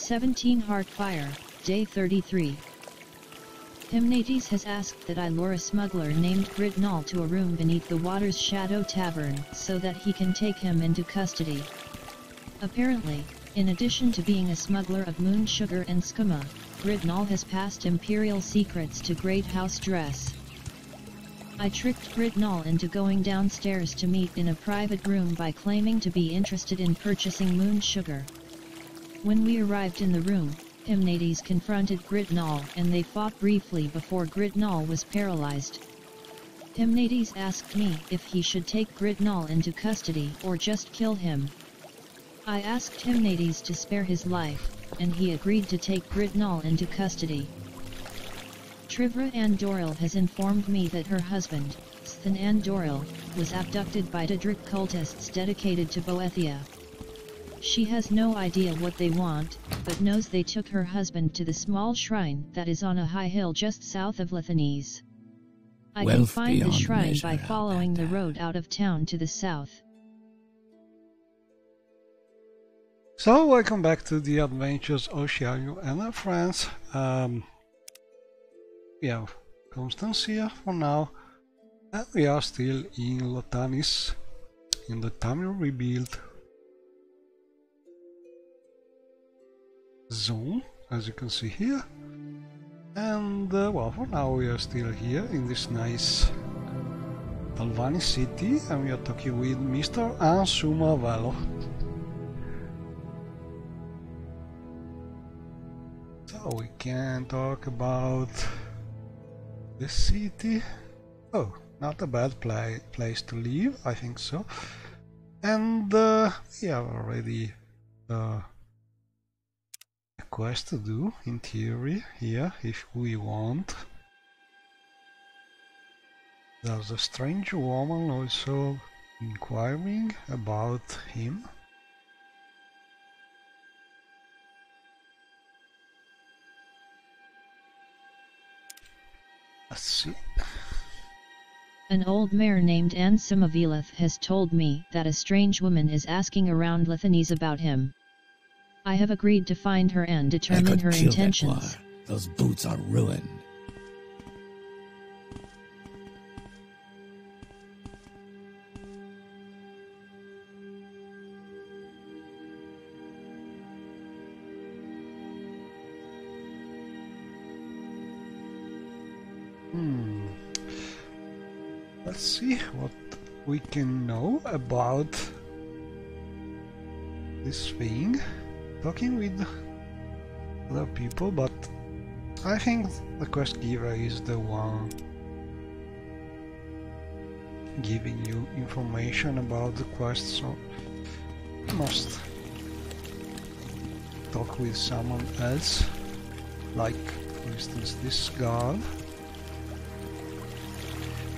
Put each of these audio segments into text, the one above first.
17 Heartfire, Day 33. Hymnates has asked that I lure a smuggler named Gritnall to a room beneath the Water's Shadow Tavern, so that he can take him into custody. Apparently, in addition to being a smuggler of moon sugar and skooma, Gritnall has passed imperial secrets to Great House Dress. I tricked Gritnall into going downstairs to meet in a private room by claiming to be interested in purchasing moon sugar. When we arrived in the room, Hymnates confronted Gritnall and they fought briefly before Gritnall was paralyzed. Hymnates asked me if he should take Gritnall into custody or just kill him. I asked Hymnates to spare his life, and he agreed to take Gritnall into custody. Trivra Andoril has informed me that her husband, Sthan Andoril, was abducted by Daedric cultists dedicated to Boethia. She has no idea what they want, but knows they took her husband to the small shrine that is on a high hill just south of Lithanese. I can find the shrine by following the road out of town to the south. So, welcome back to the Adventures of Oceano and her friends. We have Constancia for now, and we are still in Lotanis, in the Tamil rebuild zone, as you can see here. And well, for now we are still here in this nice Alvani city, and we are talking with Mr. Ansuma Velo. So we can talk about the city. Oh, not a bad place to live, I think so. And we have already a quest to do, in theory, here, if we want. There's a strange woman also inquiring about him. Let's see. An old mare named Ansuma has told me that a strange woman is asking around Lithanese about him. I have agreed to find her and determine her intentions. Those boots are ruined. Let's see what we can know about this thing. Talking with other people, but I think the quest giver is the one giving you information about the quest, so you must talk with someone else, like for instance this guard.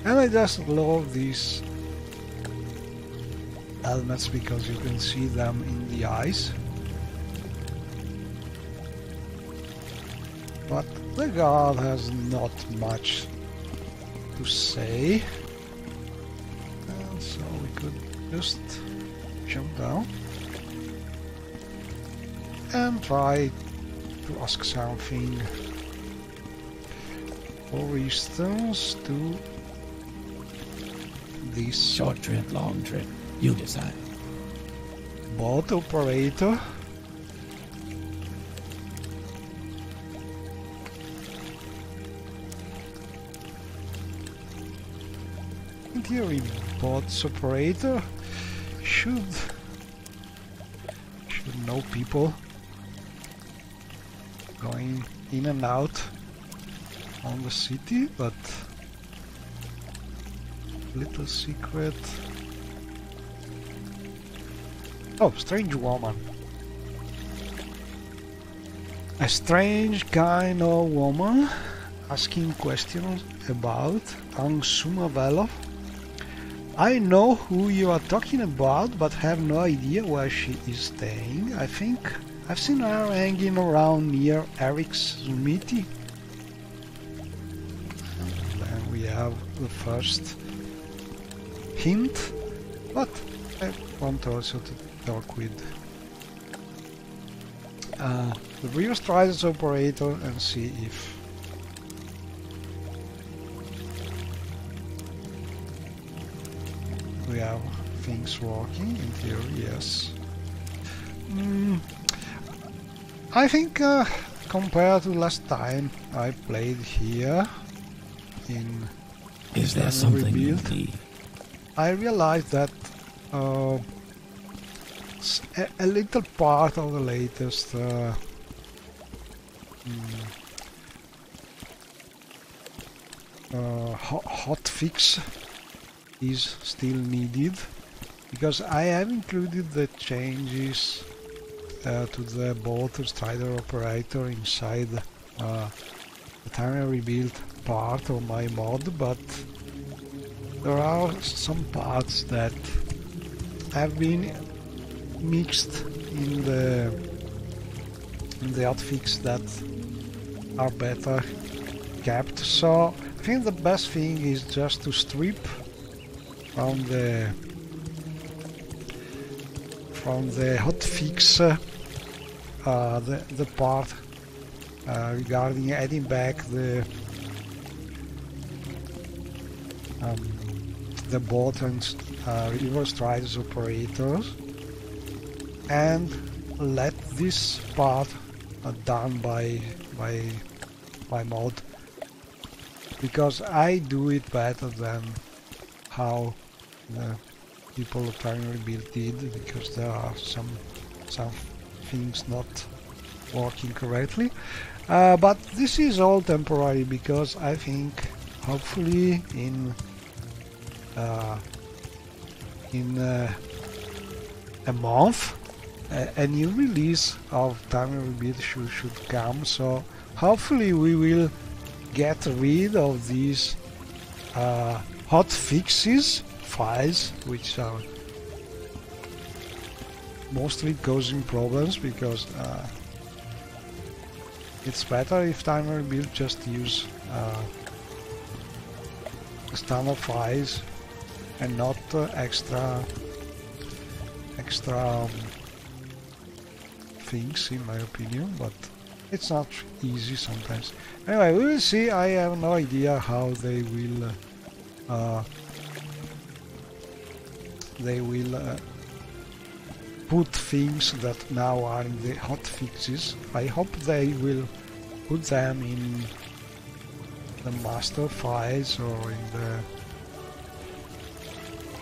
And I just love these helmets because you can see them in the eyes. But the guard has not much to say, and so we could just jump down and try to ask something. For instance, to this short trip, long trip, you decide. Boat operator. In theory, boats operator should know people going in and out on the city, but little secret. Oh, strange woman. A strange kind of woman asking questions about Ansuma Velo. I know who you are talking about, but have no idea where she is staying. I think I've seen her hanging around near Eric's Zumiti. And then we have the first hint, but I want also to talk with the previous tries operator and see if we have things working. In theory, yes. I think compared to last time I played here in Is there something you rebuild, need? I realized that a little part of the latest hot fix is still needed, because I have included the changes to the abot strider operator inside the time rebuild part of my mod, but there are some parts that have been mixed in the hotfix that are better kept. So I think the best thing is just to strip from the hotfix the part regarding adding back the buttons reverse striders operators, and let this part done by mod, because I do it better than how the people of Time Rebuild did, because there are some things not working correctly. But this is all temporary, because I think hopefully in a month a new release of Time Rebuild should come, so hopefully we will get rid of these hot fixes files, which are mostly causing problems, because it's better if Time Rebuild just use standard files and not extra things, in my opinion, but it's not easy sometimes. Anyway, we will see. I have no idea how they will put things that now are in the hot fixes. I hope they will put them in the master files or in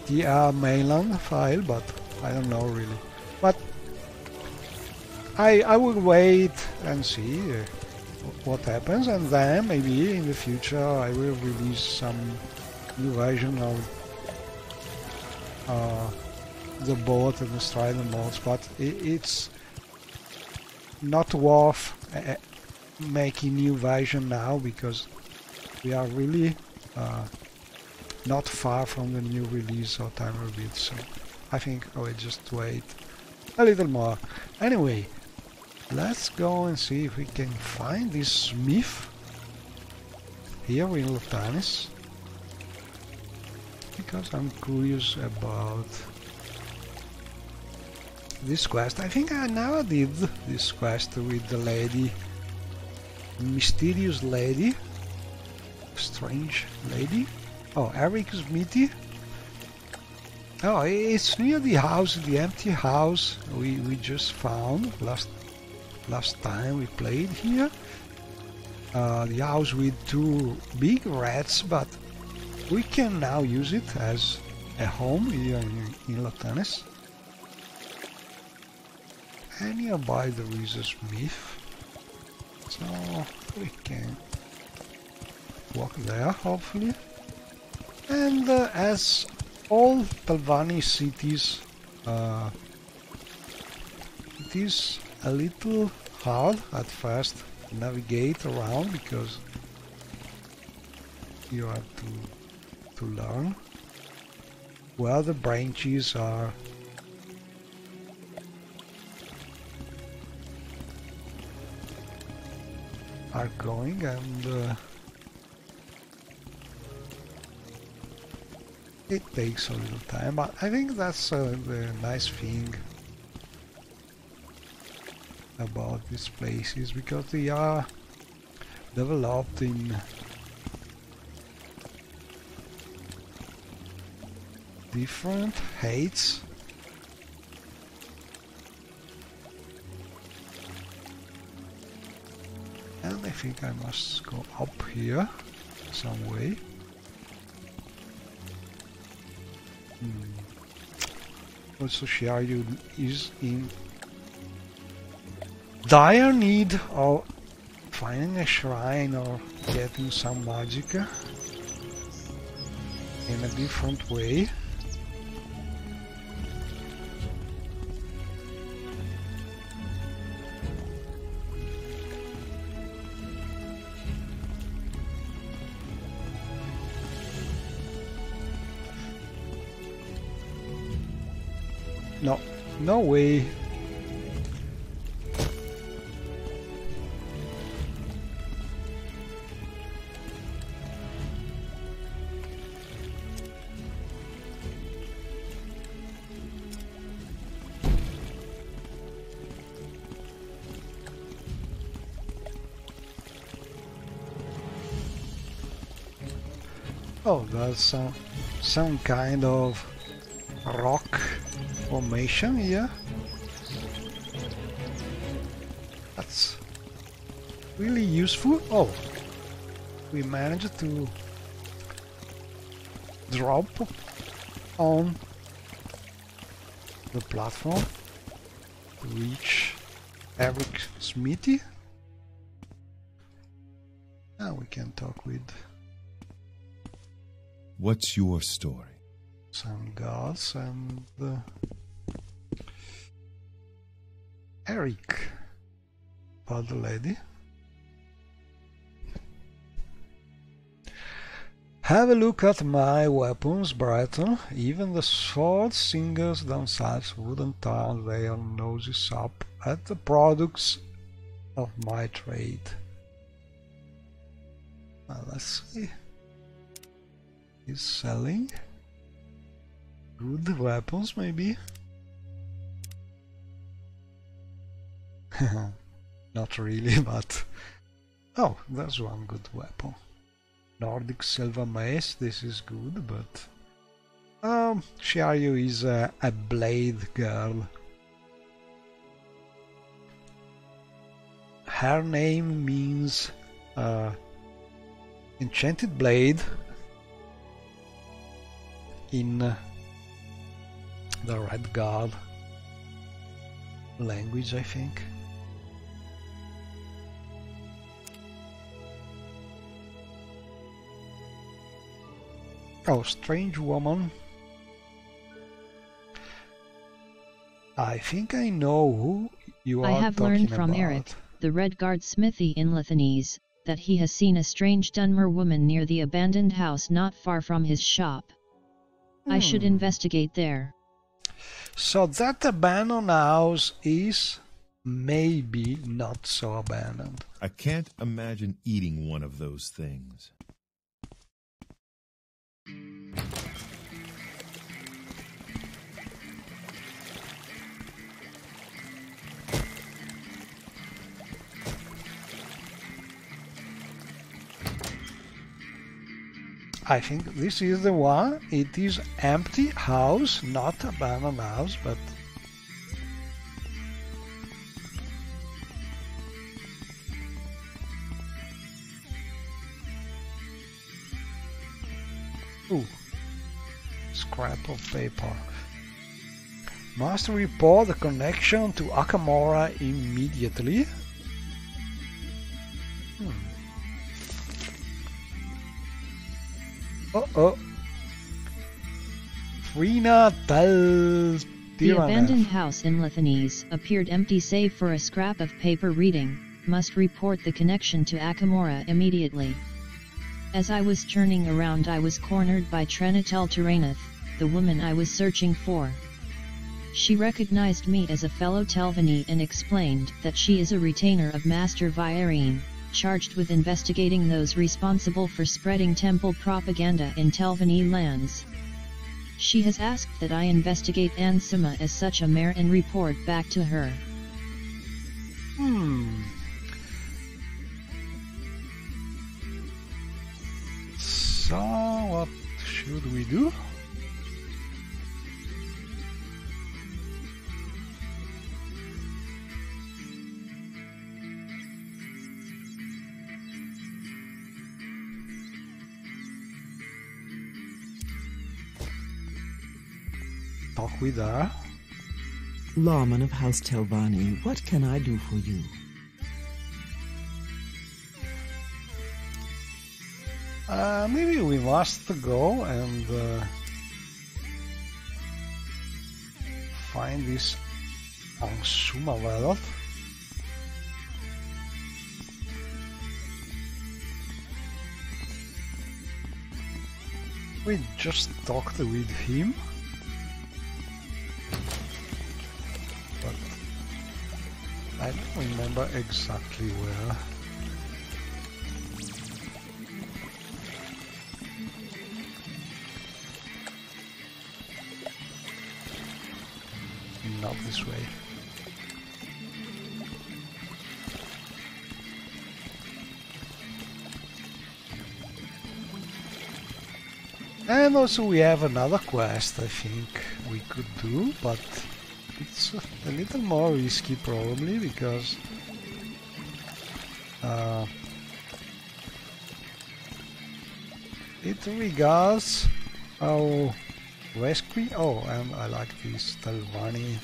the mainland file, but I don't know really. But I will wait and see what happens, and then maybe in the future I will release some new version of the boat and the strider modes, but it's not worth making new version now, because we are really not far from the new release of Time Rebuild, so I think I will just wait a little more. Anyway, let's go and see if we can find this smith here in Lotanis, because I'm curious about this quest. I think I never did this quest with the lady, mysterious lady, strange lady. Oh, Eric Smithy. Oh, it's near the house, the empty house we just found last time we played here. The house with two big rats, but we can now use it as a home here in Lotanis. And nearby there is a smith, so we can walk there hopefully. And as all Talvani cities, it is a little hard at first to navigate around, because you have to learn where the branches are going, and it takes a little time, but I think that's the nice thing about these places, because they are developed in different heights. And I think I must go up here some way. Also, Shiaryu is in dire need of finding a shrine or getting some magic in a different way. No, no way. Oh, that's some kind of rock formation here. That's really useful. Oh, we managed to drop on the platform to reach Eric's smithy. Now we can talk with What's your story? some gods and Eric about the lady. Have a look at my weapons, Breton. Even the sword singers themselves wouldn't turn their noses up at the products of my trade. Well, let's see. He's selling good weapons, maybe? Not really, but... Oh, there's one good weapon. Nordic silver mace, this is good, but... Shiaryu is a blade girl. Her name means enchanted blade in the Red Guard language, I think. Oh, strange woman. I think I know who you are talking about. I have learned from Eric, the Red Guard smithy in Lithanese, that he has seen a strange Dunmer woman near the abandoned house not far from his shop. I should investigate there. So that abandoned house is maybe not so abandoned. I can't imagine eating one of those things. I think this is the one. It is empty house, not abandoned house, but... Ooh. Scrap of paper. Must report the connection to Akamora immediately. Uh-oh. Frina tells The abandoned house in Lithanese appeared empty save for a scrap of paper reading, must report the connection to Akamora immediately. As I was turning around I was cornered by Trenatel Tyraneth, the woman I was searching for. She recognized me as a fellow Telvanni and explained that she is a retainer of Master Viarine, charged with investigating those responsible for spreading temple propaganda in Telvanni lands. She has asked that I investigate Ansima as such a mare and report back to her. So, what should we do? Talk with her. Lawman of House Telvanni, what can I do for you? Maybe we must go and find this Ansuma World. We just talked with him. I don't remember exactly where. Not this way. And also we have another quest I think we could do, but it's a little more risky probably because it regards our rescue. Oh, and I like these Telvanni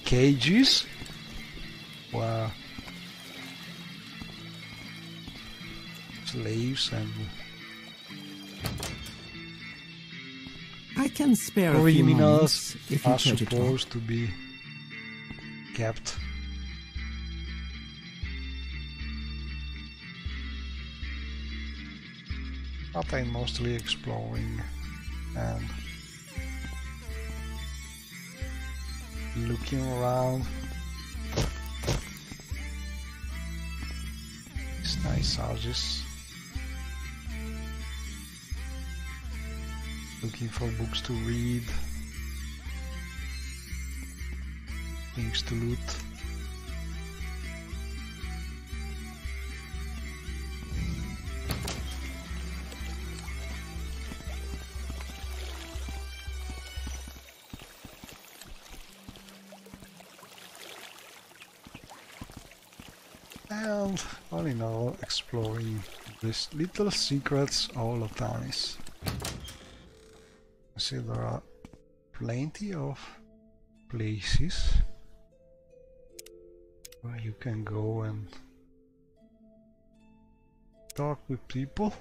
cages where slaves and I can spare a few criminals moments if you are care to talk. supposed to be kept. But I'm mostly exploring and looking around. These nice houses. Looking for books to read, things to loot. And all in all, exploring these little secrets all the time. I see there are plenty of places where you can go and talk with people.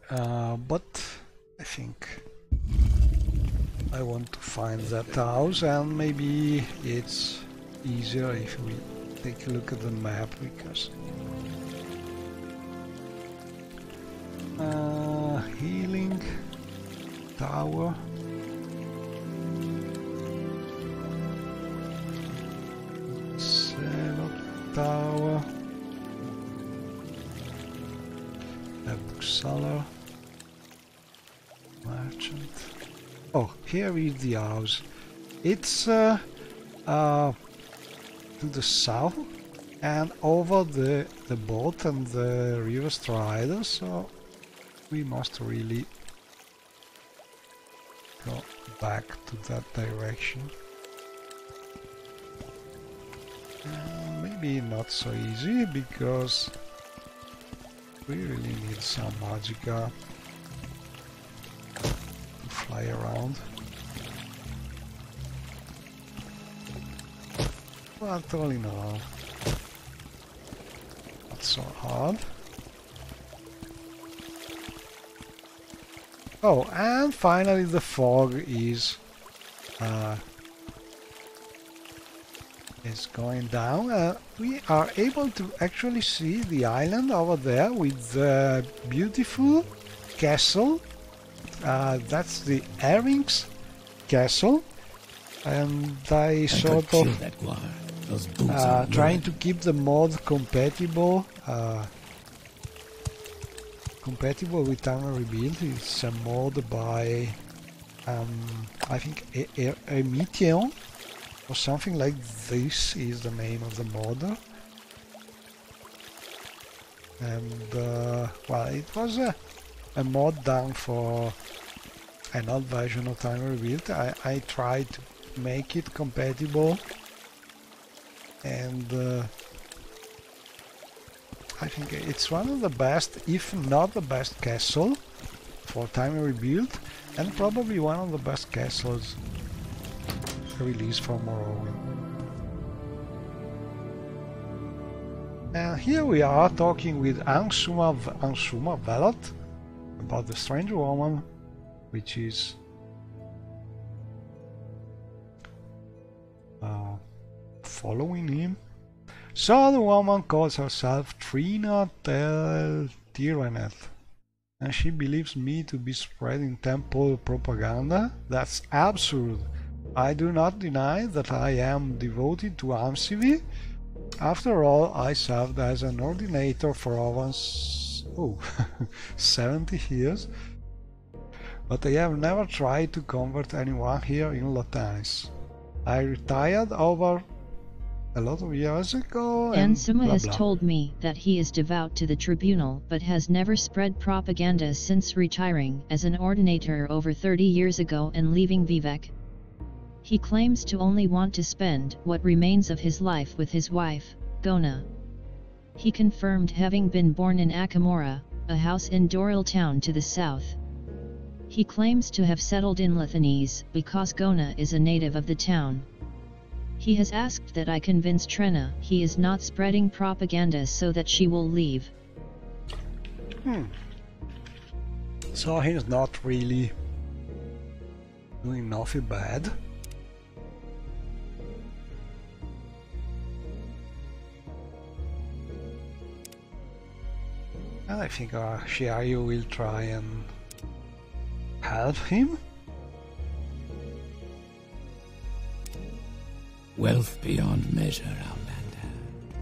But I think I want to find that house, and maybe it's easier if we take a look at the map, because healing tower. Cellar tower. A bookseller. Merchant. Oh, here is the house. It's to the south and over the boat and the river Strider, so we must really go back to that direction. Maybe not so easy, because we really need some magicka to fly around. But all in all, not so hard. Oh, and finally the fog is going down. We are able to actually see the island over there with the beautiful castle. That's the Herring's castle, and I sort of trying to keep the mod compatible with Town Rebuild. It's a mod by I think a Meteon or something like this is the name of the mod. And well, it was a mod done for an old version of Time Rebuilt. I tried to make it compatible, and I think it's one of the best, if not the best castle for Time Rebuilt, and probably one of the best castles released for Morrowind. And here we are talking with Ansuma Velot about the strange woman, which is following him. So the woman calls herself Trina Tel Tyraneth, and she believes me to be spreading temple propaganda. That's absurd. I do not deny that I am devoted to Amcivi. After all, I served as an ordinator for over 70 years, but I have never tried to convert anyone here in Lotanis. I retired over a lot of years ago, and Ansuma has blah. told me that he is devout to the tribunal but has never spread propaganda since retiring as an ordinator over 30 years ago and leaving Vivek. He claims to only want to spend what remains of his life with his wife, Gona. He confirmed having been born in Akamora, a house in Doral town to the south. He claims to have settled in Lithanes because Gona is a native of the town. He has asked that I convince Trina he is not spreading propaganda so that she will leave. So he's not really doing nothing bad. And I think Shiayu will try and help him. Wealth beyond measure, Outlander.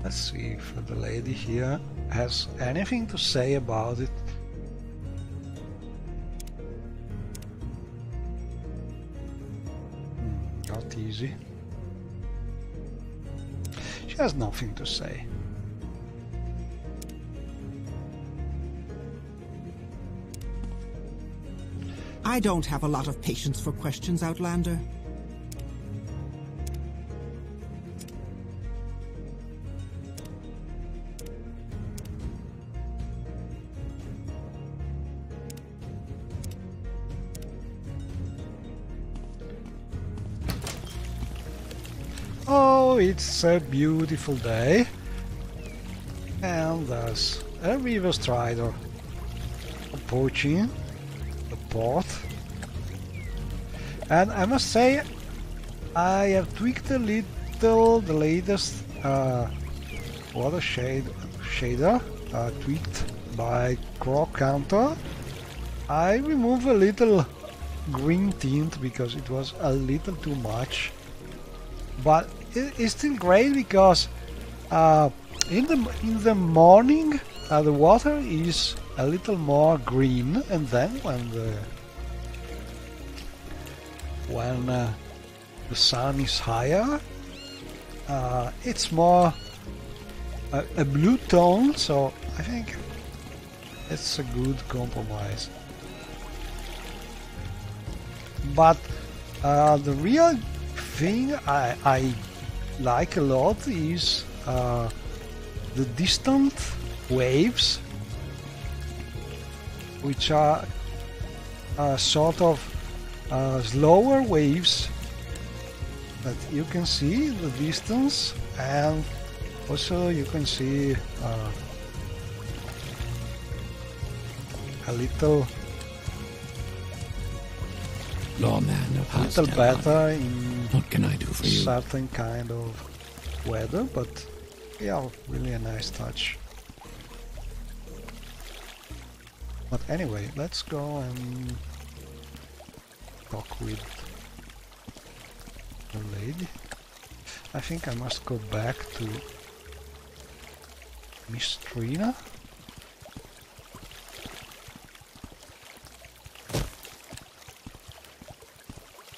Let's see if the lady here has anything to say about it. Not easy. She has nothing to say. I don't have a lot of patience for questions, Outlander. Oh, it's a beautiful day, and there's a river strider approaching the port. And I must say, I have tweaked a little the latest water shader tweaked by Crow Counter. I removed a little green tint because it was a little too much. But it's still great because in the morning the water is a little more green, and then when the sun is higher, it's more a blue tone. So I think it's a good compromise. But the real thing I like a lot is the distant waves, which are sort of slower waves that you can see the distance, and also you can see a little Lawman of House little Talon. better in What can I do for you? certain kind of weather, but yeah, really a nice touch. But anyway, let's go and talk with the lady. I think I must go back to Miss Trina.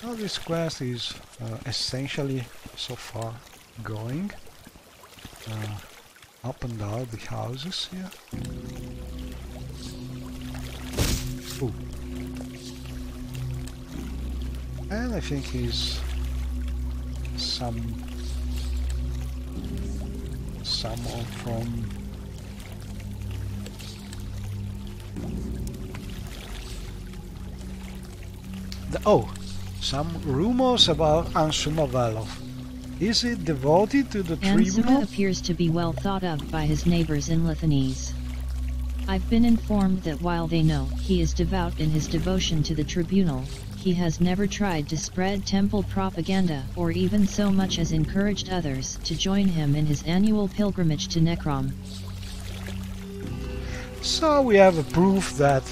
Now this quest is essentially so far going up and down the houses here. Ooh. And I think he's someone from some rumors about Ansuma Velof. Is it devoted to the tribunal? Ansuma appears to be well thought of by his neighbors in Lithanese. I've been informed that while they know he is devout in his devotion to the tribunal, he has never tried to spread temple propaganda or even so much as encouraged others to join him in his annual pilgrimage to Necrom. So we have a proof that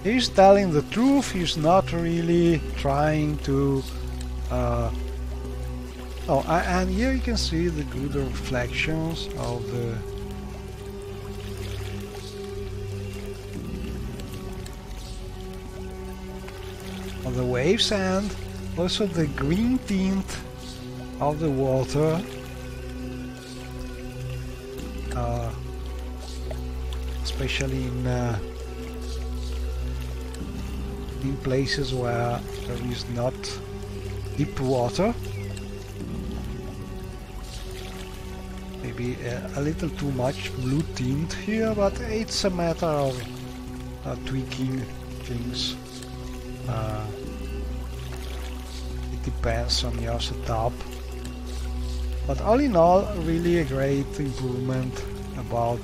he's telling the truth, he's not really trying to... and here you can see the good reflections of the waves, and also the green tint of the water. Especially in places where there is not deep water. Maybe a little too much blue tint here, but it's a matter of tweaking things. It depends on your setup. But all in all, really a great improvement about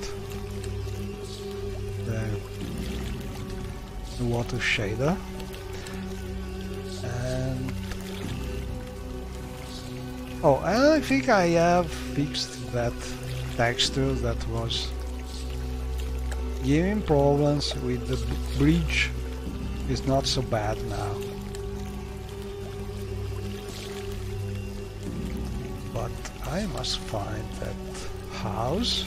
the water shader. And I think I have fixed that texture that was giving problems with the bridge. It's not so bad now. But I must find that house.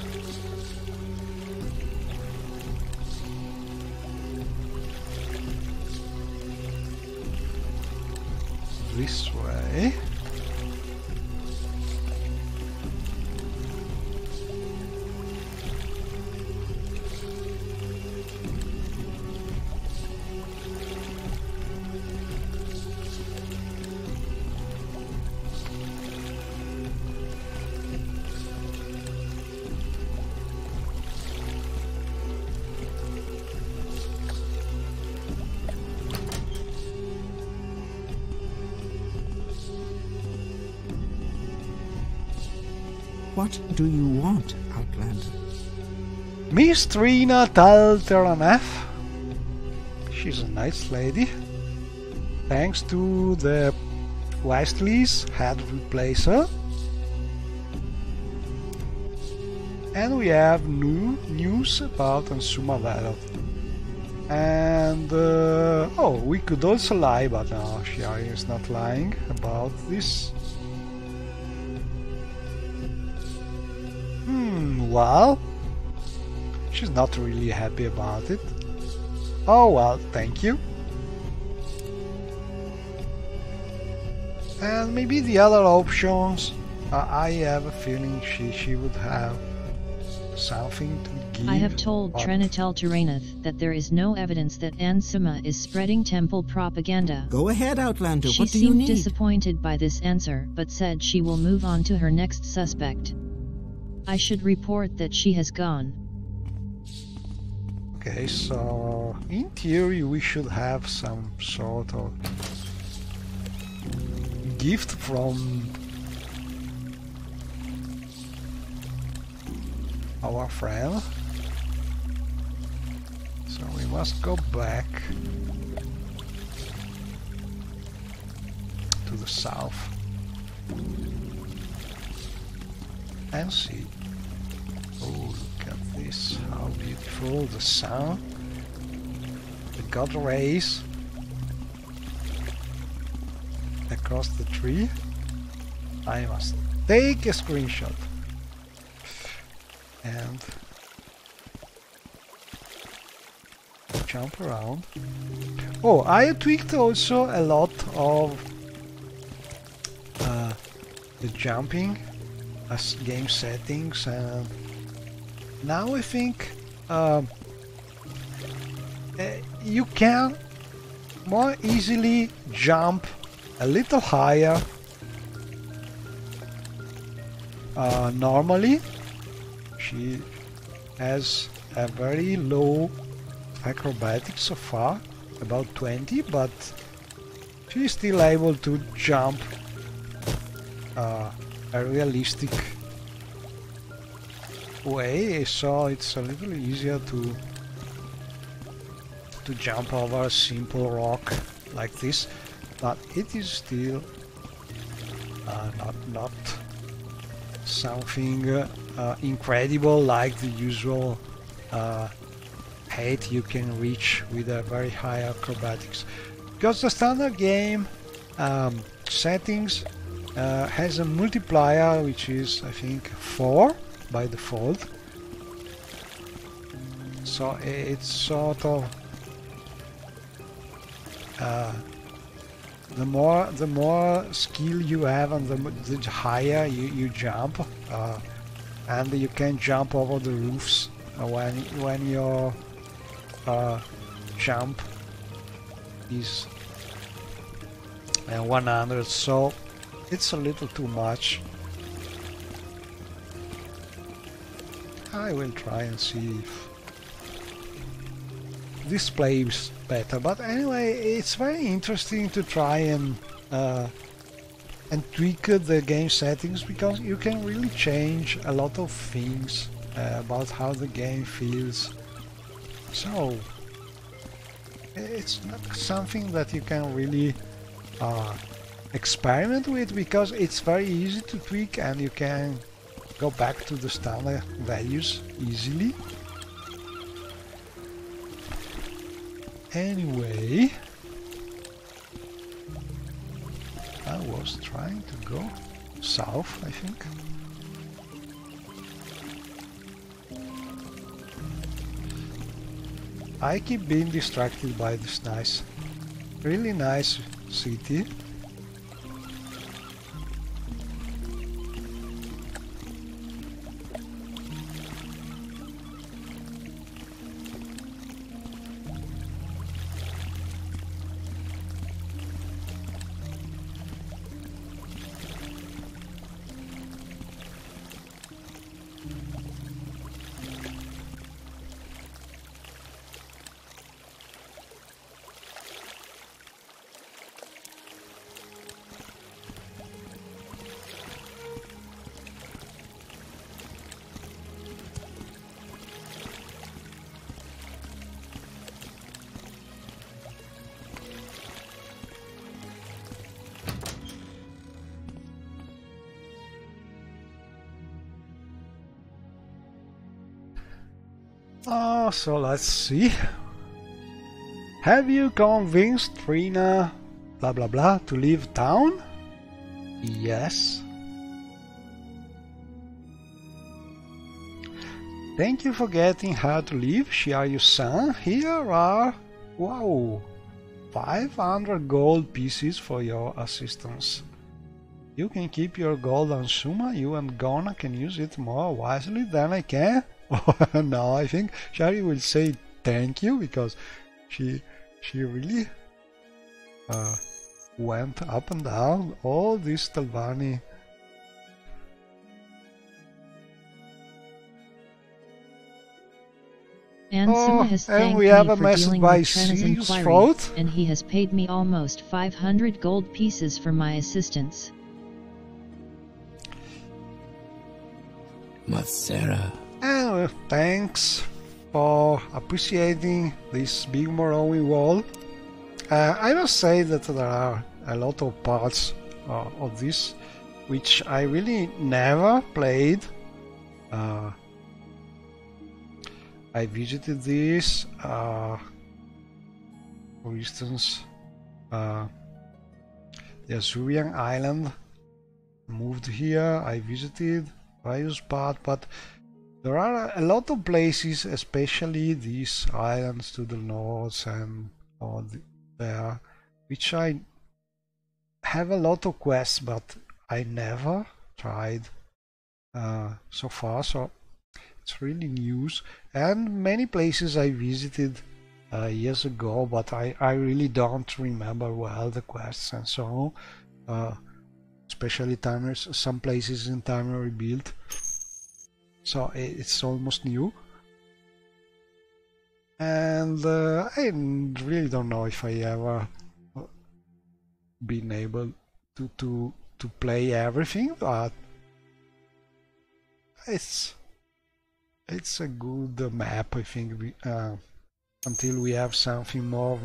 This way. What do you want, Outlander? Miss Trina Talteranef. She's a nice lady. Thanks to the Westleys had replaced her. And we have new news about Ansuma Velof. And we could also lie, but no, Shiari is not lying about this. Well, she's not really happy about it. Oh well, thank you. And maybe the other options, I have a feeling she would have something to give. I have told Trenitel Tyraneth that there is no evidence that Ansuma is spreading temple propaganda. Go ahead, Outlander, what do She you need? seemed disappointed by this answer, but said she will move on to her next suspect. I should report that she has gone. Okay, so in theory we should have some sort of gift from our friend. So we must go back to the south and see. Oh, look at this, how beautiful the sun, the god rays across the tree. I must take a screenshot and jump around. Oh, I tweaked also a lot of the jumping as game settings, and now I think you can more easily jump a little higher. Normally she has a very low acrobatics so far, about 20, but she's still able to jump a realistic way, so it's a little easier to jump over a simple rock like this, but it is still not something incredible like the usual height you can reach with a very high acrobatics, because the standard game settings has a multiplier which is, I think, 4 by default, so it's sort of the more skill you have and the higher you jump, and you can jump over the roofs when your jump is 100, so it's a little too much. I will try and see if this plays better, but anyway, it's very interesting to try and tweak the game settings, because you can really change a lot of things about how the game feels. So it's not something that you can really experiment with, because it's very easy to tweak and you can go back to the standard values easily. Anyway, I was trying to go south, I think. I keep being distracted by this really nice city. So let's see. Have you convinced Trina blah blah blah to leave town? Yes. Thank you for getting her to leave, Shiaryu-san. Here are, wow, 500 gold pieces for your assistance. You can keep your gold on Suma. You and Gona can use it more wisely than I can. No, I think Shari will say thank you, because she really went up and down all this Telvanni. And Suma has thanked we have me a for message dealing by with Trena's inquiry, Throat. and he has paid me almost 500 gold pieces for my assistance. Matsera. And thanks for appreciating this big Morrowind World. I must say that there are a lot of parts of this which I really never played. I visited this, for instance, the Azurian island. Moved here, I visited various parts, but there are a lot of places, especially these islands to the north and there, which I have a lot of quests, but I never tried so far, so it's really news. And many places I visited years ago, but I really don't remember well the quests and so on. Especially timers, some places in timer rebuilt, so it's almost new. And I really don't know if I ever been able to play everything, but it's a good map, I think. Until we have something more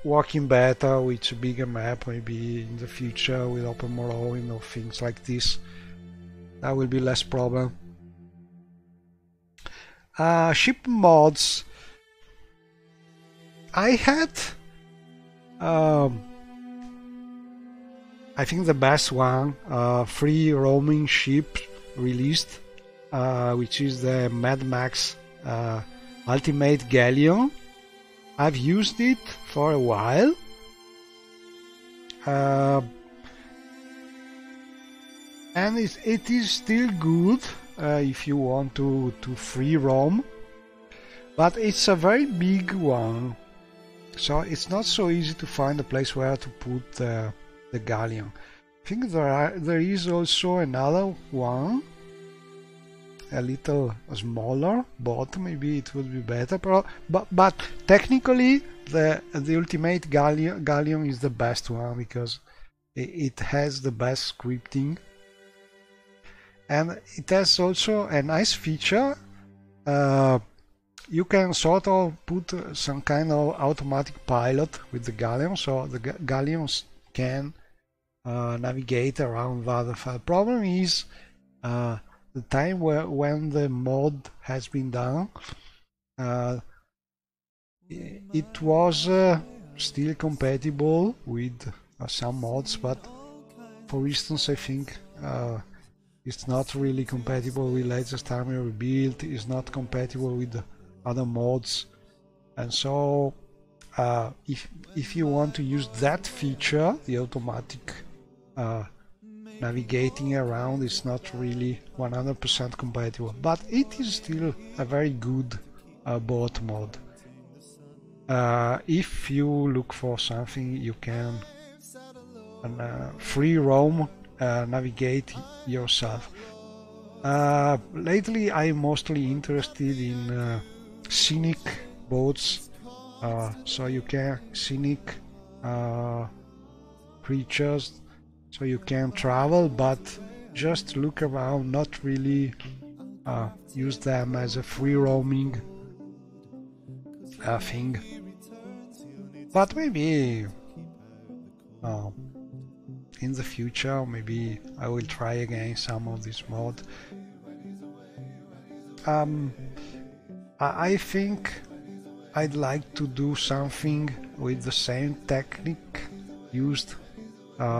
working better with a bigger map, maybe in the future with open Morrowind or things like this, that will be less problem. Ship mods. I had I think the best one, free roaming ship released, which is the Mad Max Ultimate Galleon. I've used it for a while. And it is still good if you want to free roam, but it's a very big one, so it's not so easy to find a place where to put the galleon. I think there is also another one, a little smaller bot, maybe it would be better, but technically the Ultimate Galleon is the best one because it has the best scripting, and it has also a nice feature. You can sort of put some kind of automatic pilot with the galleon, so the galleons can navigate around Vattenfall. The problem is the time when the mod has been done, it was still compatible with some mods, but for instance I think it's not really compatible with latest army rebuild, it's not compatible with other mods, and so if you want to use that feature, the automatic navigating around, is not really 100% compatible, but it is still a very good boat mod. If you look for something you can free roam, navigate yourself. Lately I'm mostly interested in scenic boats, so you can scenic creatures, so you can travel but just look around, not really use them as a free roaming thing. But maybe in the future, maybe I will try again some of this mod. I think I'd like to do something with the same technique used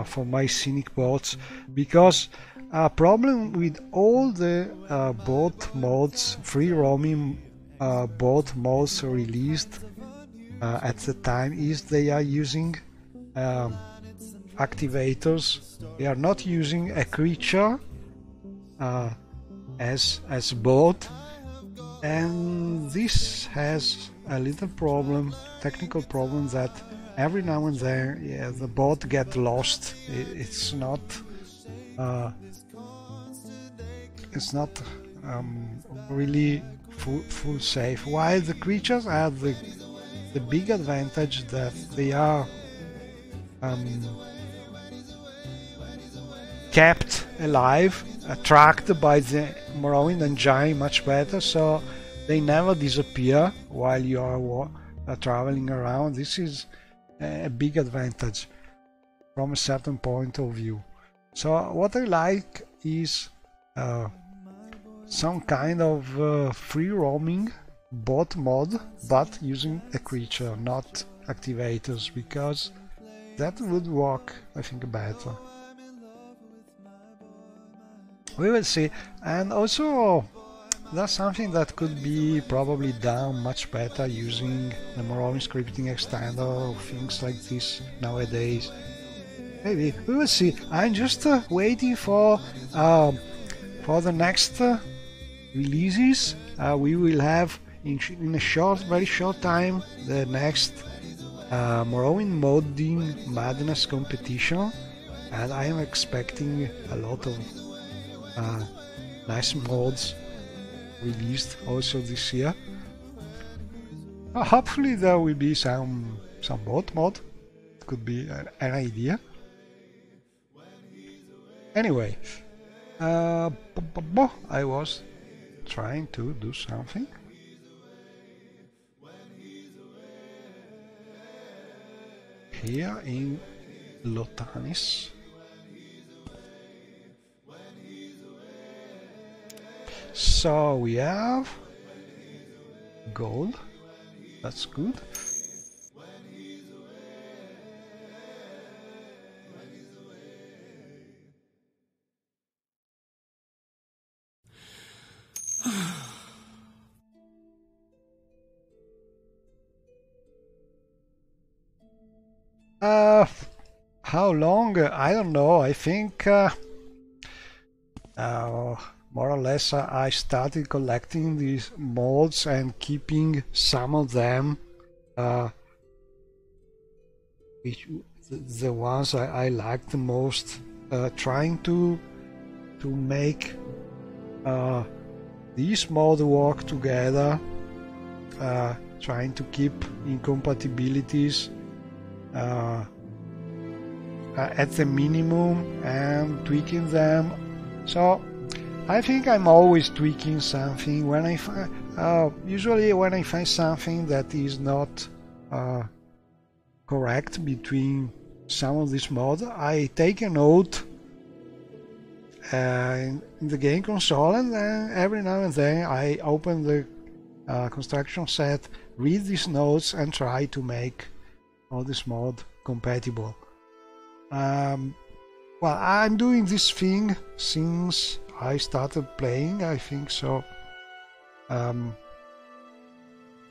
for my scenic boats, because a problem with all the boat mods, free roaming boat mods released at the time, is they are using activators. They are not using a creature as a boat, and this has a little problem, technical problem, that every now and then the boat gets lost. It's not really full safe, while the creatures have the big advantage that they are kept alive, attracted by the Morrowind engine much better, so they never disappear while you are traveling around. This is a big advantage from a certain point of view. So what I like is some kind of free roaming bot mod, but using a creature, not activators, because that would work, I think, better. We will see. And also that's something that could be probably done much better using the Morrowind scripting extender or things like this nowadays. Maybe we will see. I'm just waiting for the next releases. We will have in a very short time the next Morrowind Modding Madness competition, and I am expecting a lot of nice mods released also this year. Hopefully there will be some bot mod. It could be an idea. Anyway, I was trying to do something. Here in Lotanis. So we have gold. That's good. How long? I don't know. I think more or less I started collecting these molds and keeping some of them, the ones I like the most, trying to make these mods work together, trying to keep incompatibilities at the minimum and tweaking them. So I think I'm always tweaking something when I usually when I find something that is not correct between some of these mods, I take a note in the game console, and then every now and then I open the construction set, read these notes, and try to make all this mod compatible. Well, I'm doing this thing since I started playing, I think so.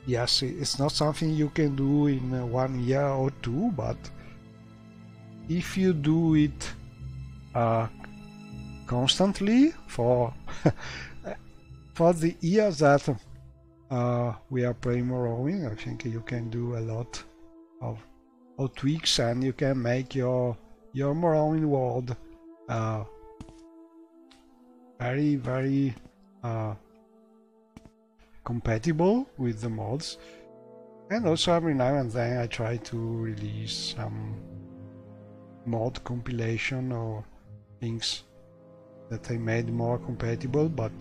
Yes, it's not something you can do in 1 year or two, but if you do it constantly for for the years that we are playing Morrowind, I think you can do a lot of tweaks, and you can make your Morrowind World very, very compatible with the mods. And also every now and then I try to release some mod compilation or things that I made more compatible, but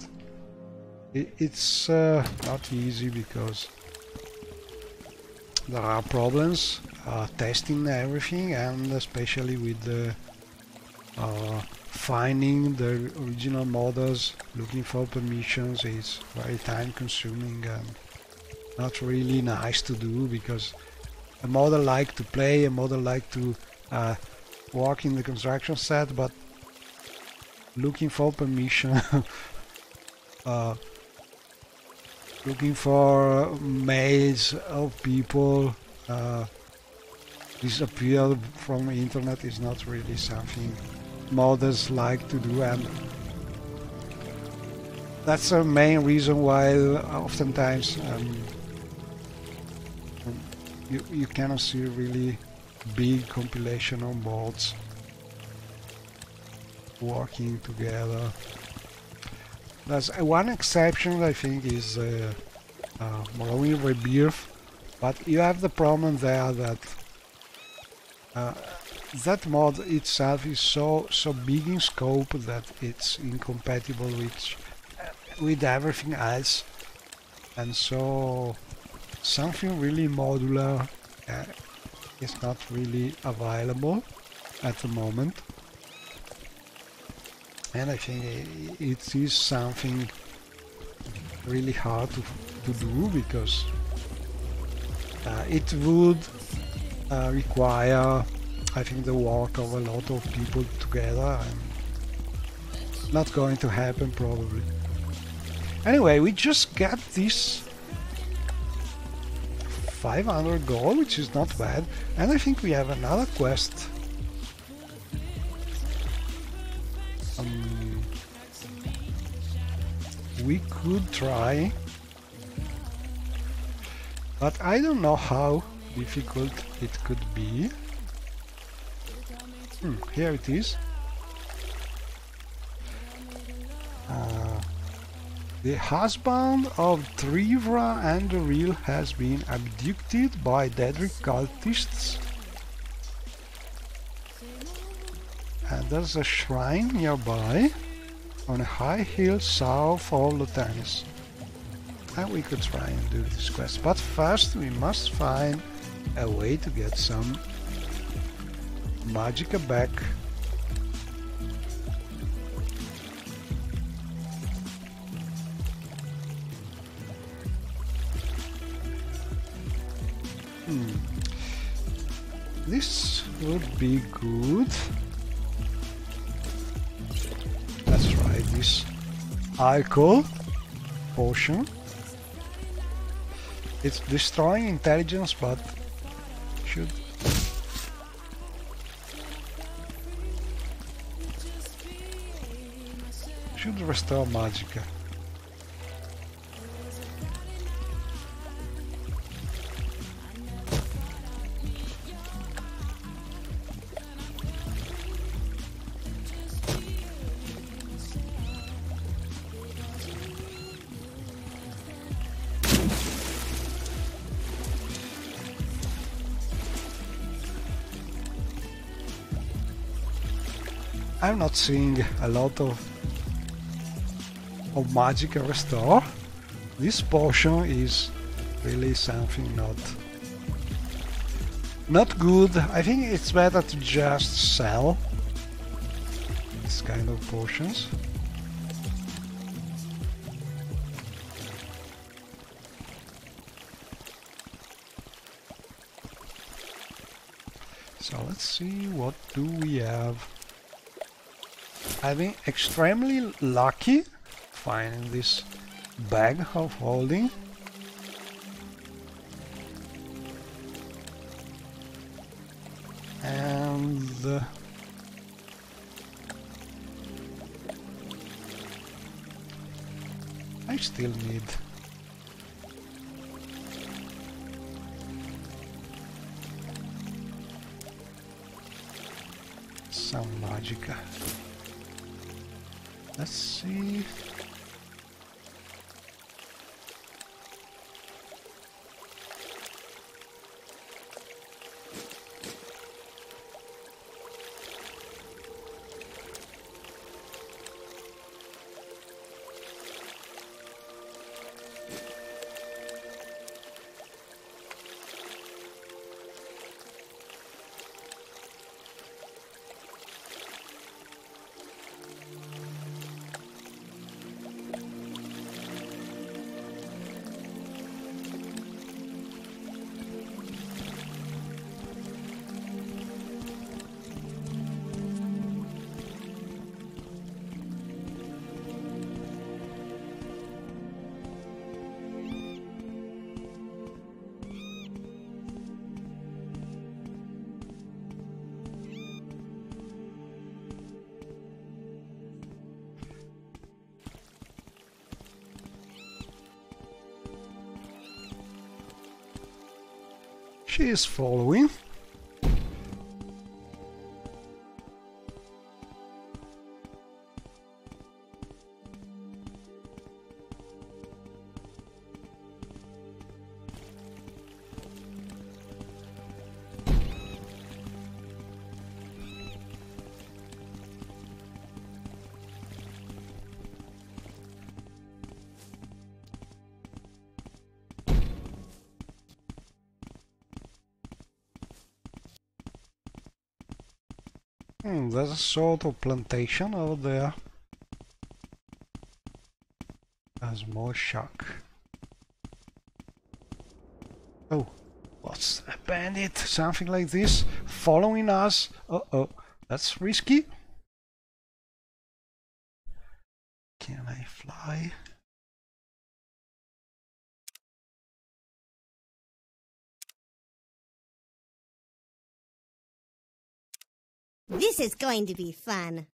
it's not easy because there are problems testing everything, and especially with the finding the original modders, looking for permissions is very time consuming and not really nice to do, because a modder like to play, a modder like to work in the construction set, but looking for permission looking for mails of people disappeared from the internet is not really something modders like to do, and that's the main reason why oftentimes you cannot see really big compilation of mods working together. There's one exception, I think, is Morrowind Rebirth, but you have the problem there that that mod itself is so big in scope that it's incompatible with everything else, and so something really modular is not really available at the moment. And I think it is something really hard to do, because it would require, I think, the work of a lot of people together, and not going to happen probably. Anyway, we just got this 500 gold, which is not bad, and I think we have another quest we could try. But I don't know how difficult it could be. Here it is. The husband of Trivra and the Real has been abducted by deadly cultists. And there's a shrine nearby on a high hill south of Lotanis. And we could try and do this quest. But first we must find a way to get some magicka back. This would be good. Let's try this alcohol potion. It's destroying intelligence, but should restore magicka. I'm not seeing a lot of magicka restore. This potion is really something not good. I think it's better to just sell this kind of potions. So let's see, what do we have? I've been extremely lucky finding this bag of holding. And I still need some magicka. Let's see. She is following. There's a sort of plantation over there. There's more shock. Oh, what's a bandit? Something like this following us. Uh-oh, that's risky. Can I fly? This is going to be fun.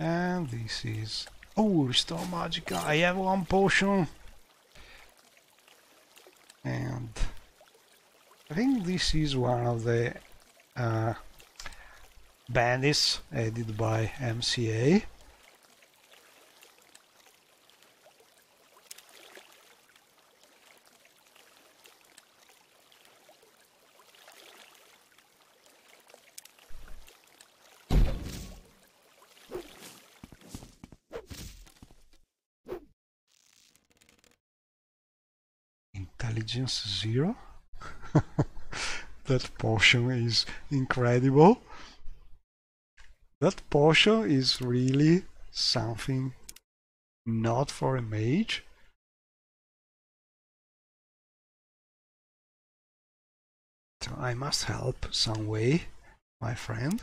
And this is... Oh, Restore Magica. I have one potion. And I think this is one of the bandits added by MCA. Intelligence 0. That potion is incredible. That potion is really something not for a mage. So I must help some way, my friend.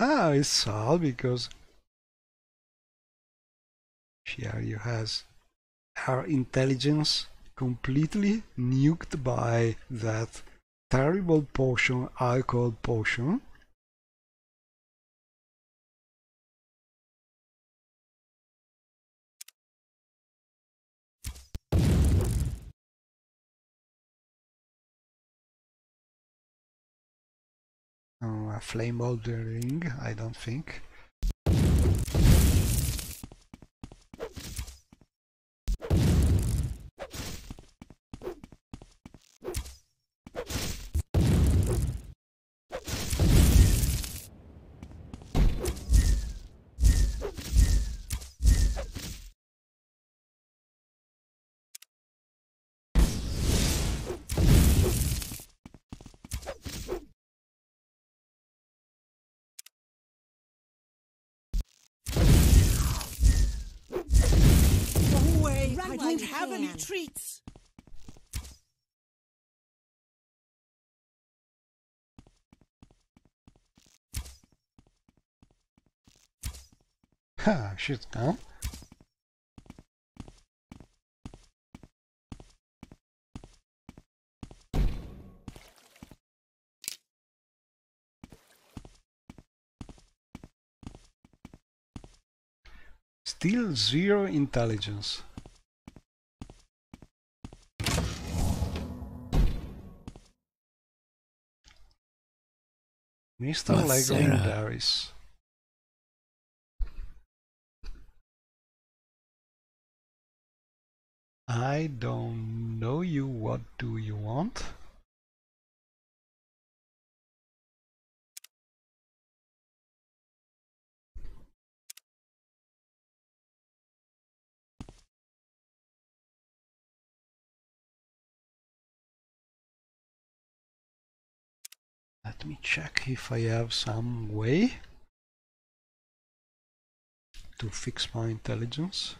Ah, it's all because Shiaryu has her intelligence completely nuked by that terrible potion, alcohol potion. A flame ring, I don't think. I don't have any treats. Ha, shit, huh? Still 0 intelligence. Mr. Legendaris. I don't know you. What do you want? Let me check if I have some way to fix my intelligence.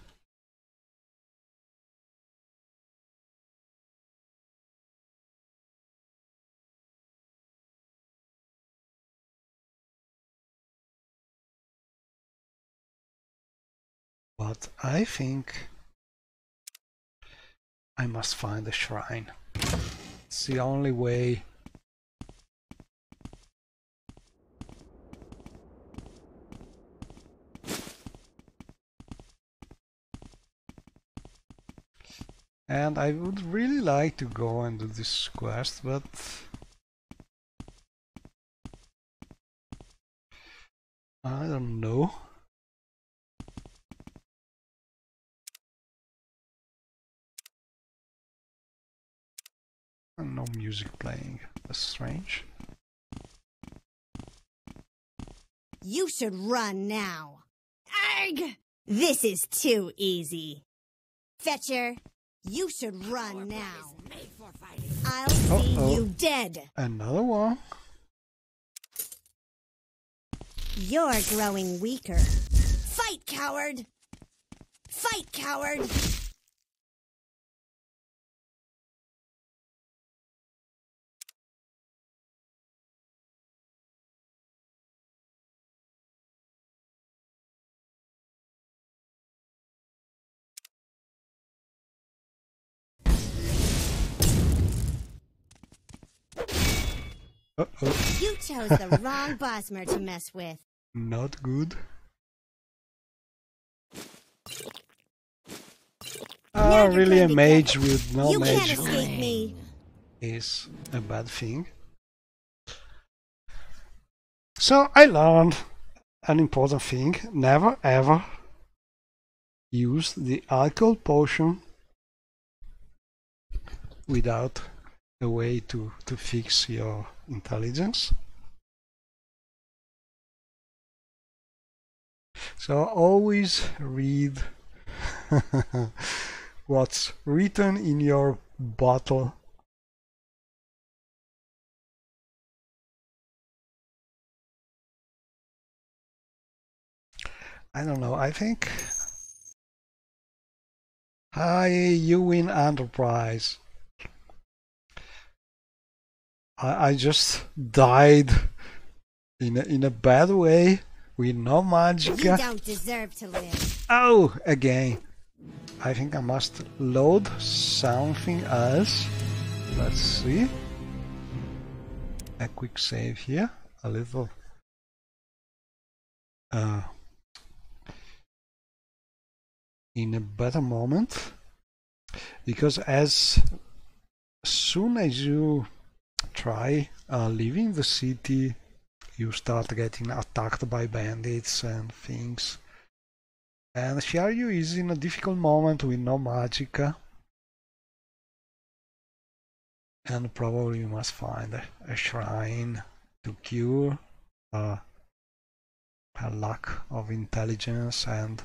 But I think I must find a shrine. It's the only way. And I would really like to go and do this quest, but I don't know. And no music playing. That's strange. You should run now. Arg! This is too easy. Fetcher, you should run now. I'll see you dead. Another one. You're growing weaker. Fight, coward! Fight, coward! Uh-oh. You chose the wrong Bosmer to mess with. Not good. Really a mage with no you mage can't escape me. is a bad thing. So I learned an important thing. Never ever use the alcohol potion without a way to fix your intelligence. So always read what's written in your bottle. I don't know, I think you win Enterprise. I just died in a bad way with no magic. You don't deserve to live. Oh, again. I think I must load something else. Let's see. A quick save here. A little. In a better moment. Because as soon as you try leaving the city, you start getting attacked by bandits and things. And Shiaryu is in a difficult moment with no magic. And probably you must find a shrine to cure her lack of intelligence and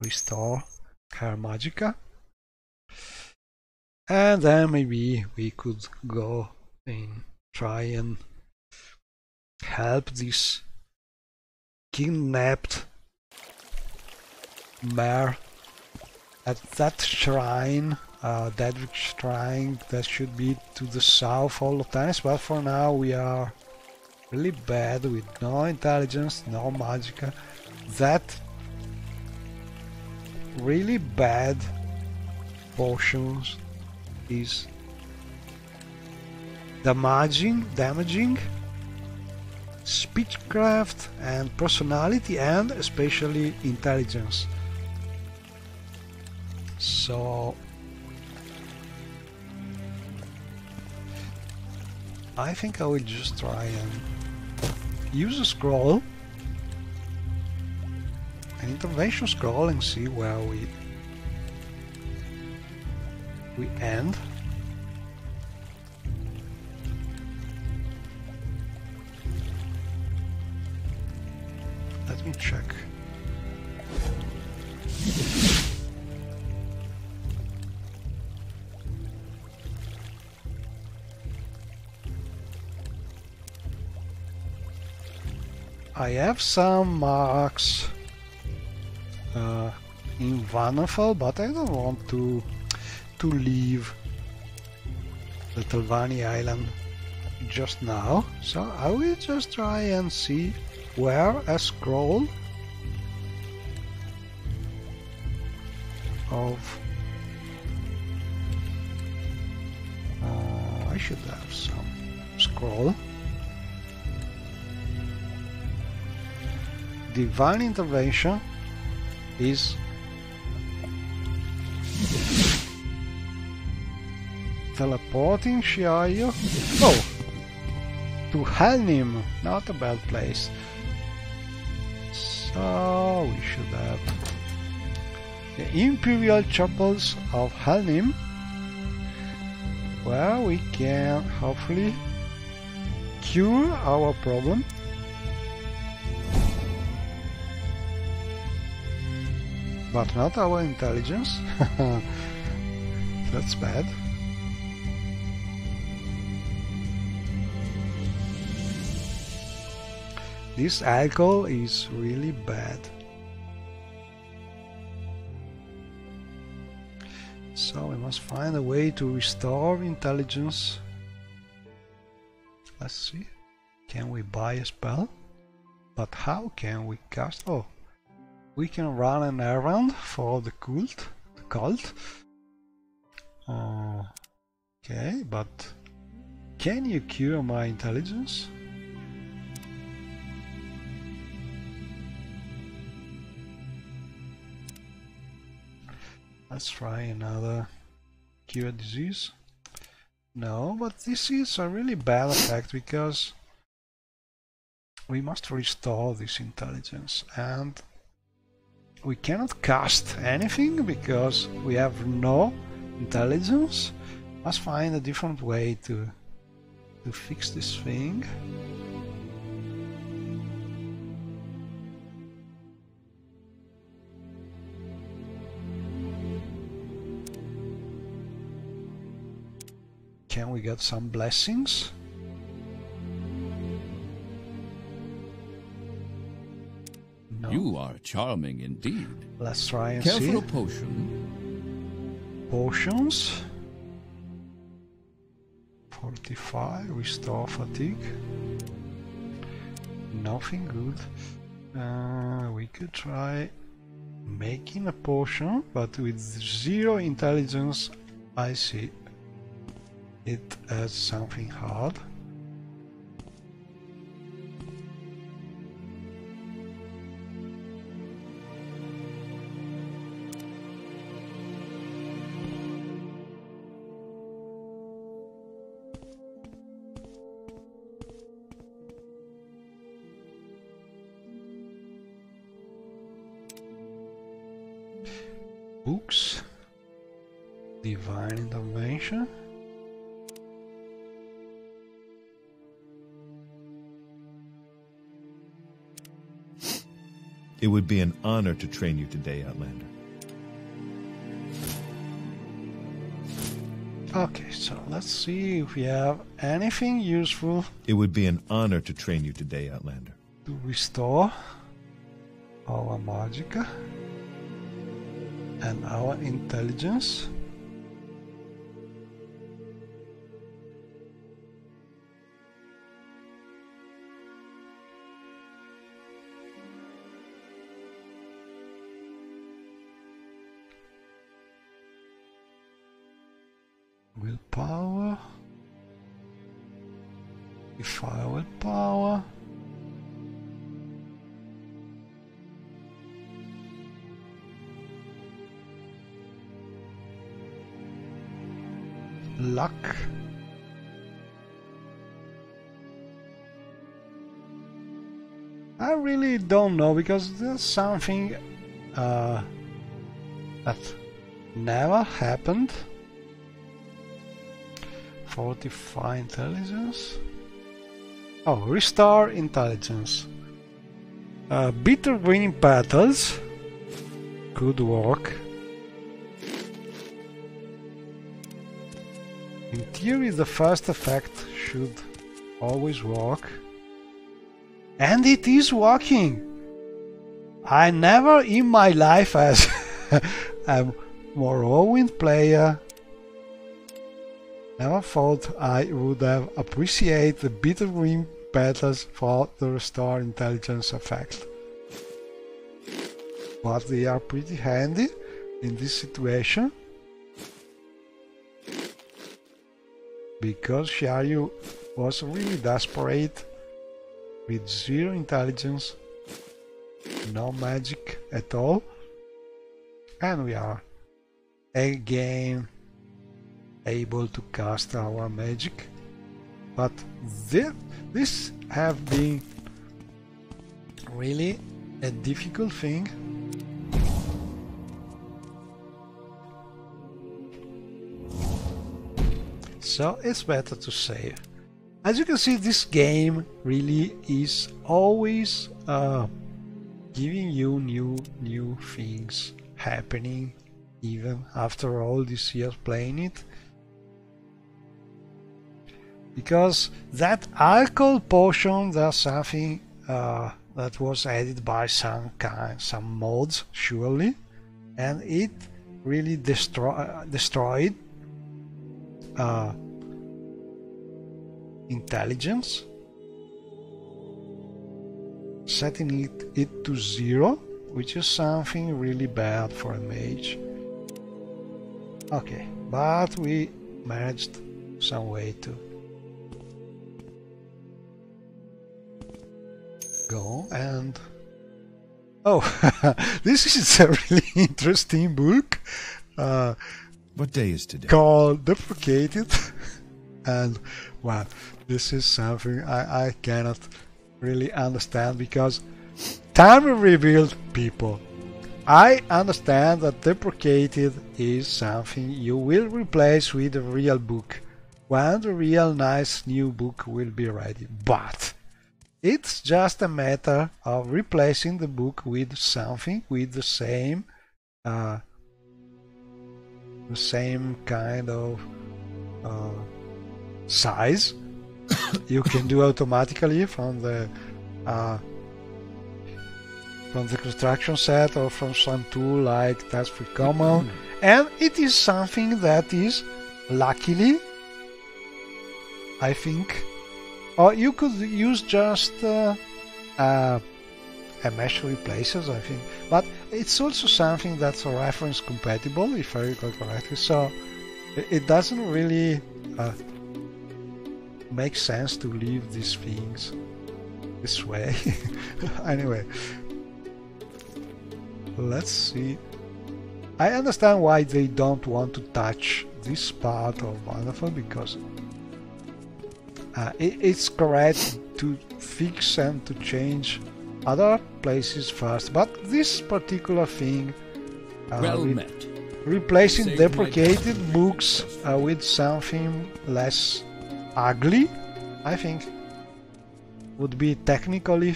restore her magica. And then maybe we could go and try and help this kidnapped mare at that shrine, that shrine that should be to the south all the times, but for now we are really bad with no intelligence, no magica. That really bad potions is damaging speechcraft and personality and especially intelligence. So I think I will just try and use a scroll, an intervention scroll, and see where we end. Let me check. I have some marks in Vanafel, but I don't want to leave the Telvanni Island just now, so I will just try and see where a scroll of I should have some scroll. Divine intervention is teleporting Shiaryu. Oh, to Helnim, not a bad place. So we should have the Imperial Chapels of Helnim, where we can hopefully cure our problem. but not our intelligence. That's bad. This alcohol is really bad. So we must find a way to restore intelligence. Let's see. Can we buy a spell? But how can we cast? Oh, we can run an errand for the cult. Okay, but can you cure my intelligence? Let's try another cure disease. No, but this is a really bad effect because we must restore this intelligence and we cannot cast anything because we have no intelligence. Must find a different way to fix this thing. Can we get some blessings? No. You are charming indeed. Let's try and Care see. for a potion? Potions. 45, restore fatigue. Nothing good. We could try making a potion, but with 0 intelligence. I see. It as something hard. Books. Divine intervention. It would be an honor to train you today, Outlander. Okay, so let's see if we have anything useful. It would be an honor to train you today, Outlander. To restore our magicka and our intelligence. Willpower. Fire willpower. Luck. I really don't know because there's something that never happened. Fortify intelligence. Oh, restore intelligence. Bitter green petals could work. In theory, the first effect should always work. And it is working! I never in my life as a Morrowind player never thought I would have appreciated the bitter green petals for the restore intelligence effect. But they are pretty handy in this situation. Because Sharyu was really desperate with 0 intelligence, no magic at all, and we are again able to cast our magic. But this have been really a difficult thing. So it's better to save. As you can see, this game really is always giving you new things happening even after all these years playing it. Because that alcohol potion, there's something that was added by some mods, surely, and it really destroyed intelligence, setting it to 0, which is something really bad for a mage. Okay, but we managed some way to go. And oh, this is a really interesting book. What day is today? Called Deprecated. And wow, this is something I cannot really understand, because time revealed, people. I understand that Deprecated is something you will replace with a real book when the real nice new book will be ready, but it's just a matter of replacing the book with something with the same kind of size. You can do automatically from the construction set or from some tool like Task Free Common, and it is something that is luckily, I think, or you could use just a mesh replacers, I think, but it's also something that's reference compatible, if I recall correctly, so it doesn't really make sense to leave these things this way. Anyway, let's see. I understand why they don't want to touch this part of Wonderful, because it's correct to fix and to change other places first, but this particular thing, Well met. replacing deprecated books with something less ugly, I think would be technically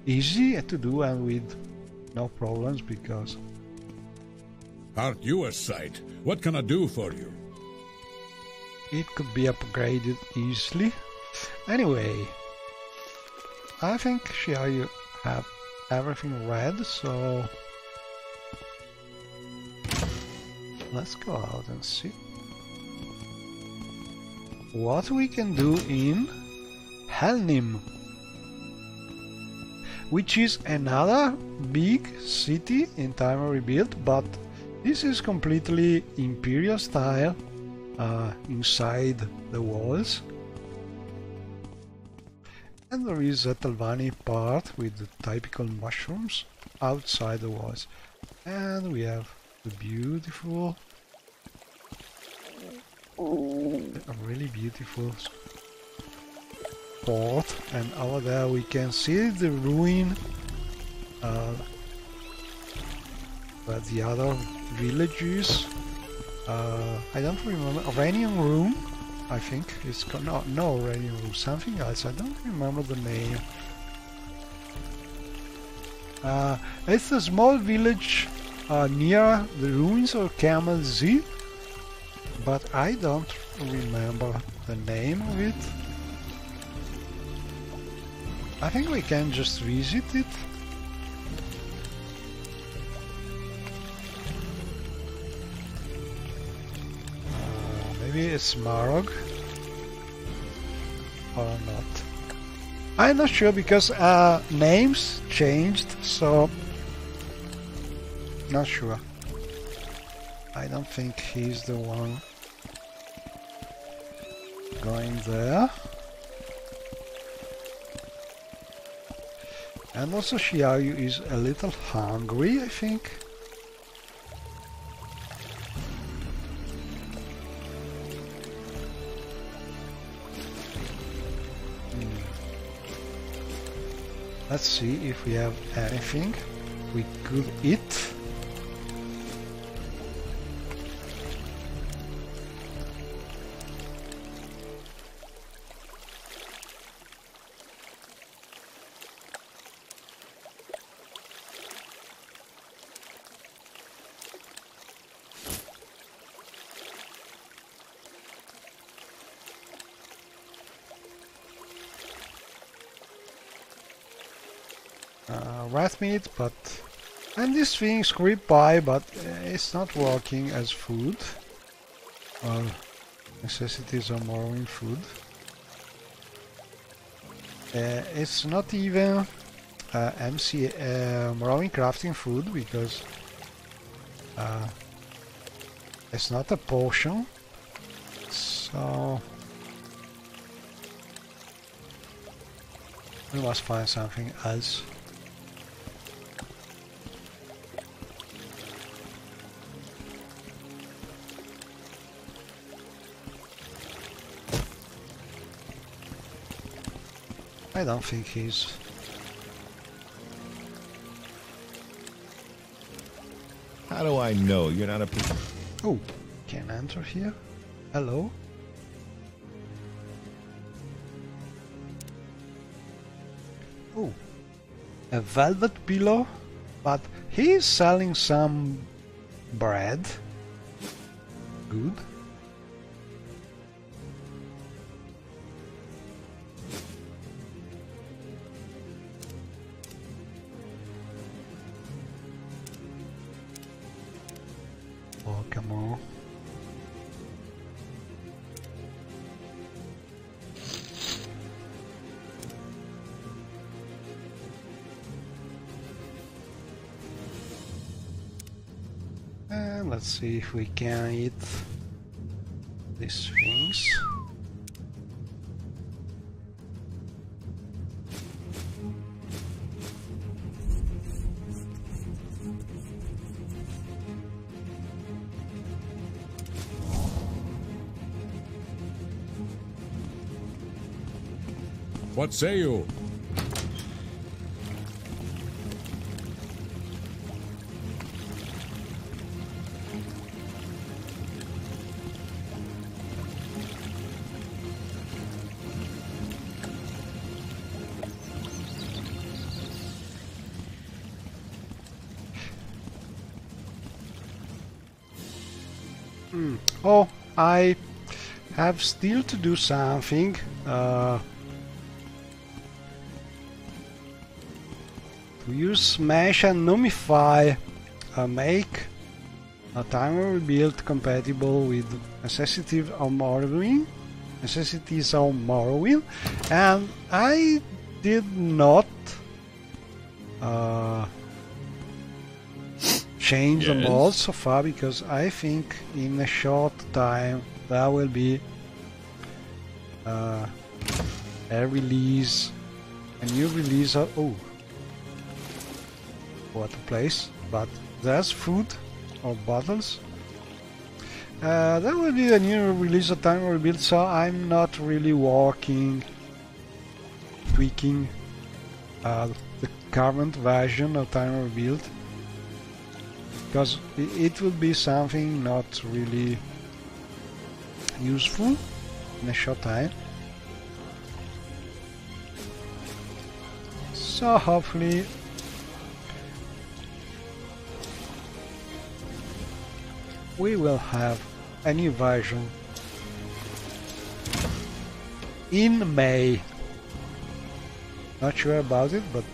easy to do and with no problems, because Aren't you a sight? What can I do for you? it could be upgraded easily. Anyway, I think here you have everything read, so let's go out and see what we can do in Helnim, which is another big city in Time Rebuild, but this is completely Imperial style inside the walls. And there is a Talvani part with the typical mushrooms outside the walls. And we have the beautiful, a really beautiful port, and over there we can see the ruin where the other villages. I don't remember. Uranium Room, I think it's no Uranium Room, something else. I don't remember the name. It's a small village near the ruins of Camel Z, but I don't remember the name of it. I think we can just visit it. Maybe it's Marog or not. I'm not sure, because names changed, so not sure. I don't think he's the one going there. And also Xiaoyu is a little hungry, I think. Let's see if we have anything we could eat. rat meat, but... And these things creep by, but it's not working as food. Well, necessities of Morrowind food. It's not even Morrowind crafting food, because it's not a potion. So we must find something else. I don't think he's... How do I know you're not a... Oh, can enter here? Hello? Oh, a velvet pillow, but he's selling some bread. Good. Oh, come on. And let's see if we can eat these things. What say you? Oh, I have still to do something. To use Smash and Nummify, make a timer rebuild compatible with necessities of Morrowind, and I did not change the mods so far, because I think in a short time there will be a release, a new release of... Oh, what a place, but there's food or bottles. There will be a new release of Time Rebuild, so I'm not really tweaking the current version of Time Rebuild, because it will be something not really useful in a short time. So hopefully we will have a new version in May. Not sure about it, but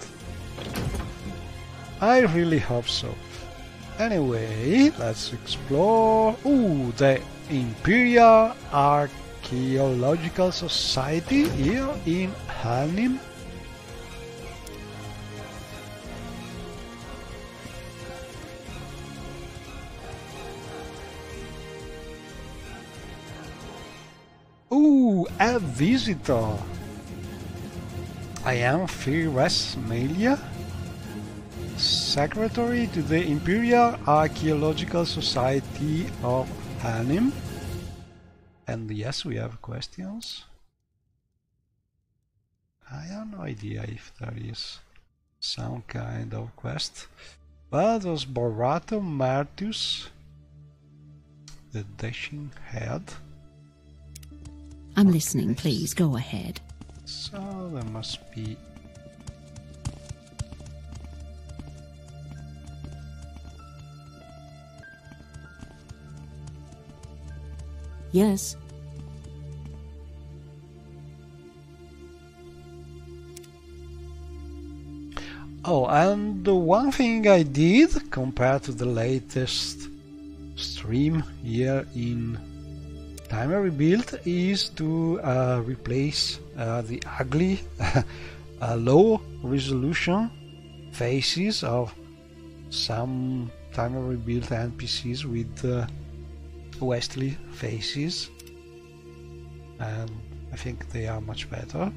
I really hope so. Anyway, let's explore. Ooh, the Imperial Archaeological Society here in Helnim. Ooh, a visitor! I am Firas Malia, Secretary to the Imperial Archaeological Society of Helnim. And yes, we have questions. I have no idea if there is some kind of quest. Well, it was Borato Martus, the dashing head. I'm listening, please, go ahead. So there must be... Yes. Oh, and the one thing I did compared to the latest stream here in Timer Rebuild is to replace the ugly low resolution faces of some Timer Rebuild NPCs with Westly faces, and I think they are much better.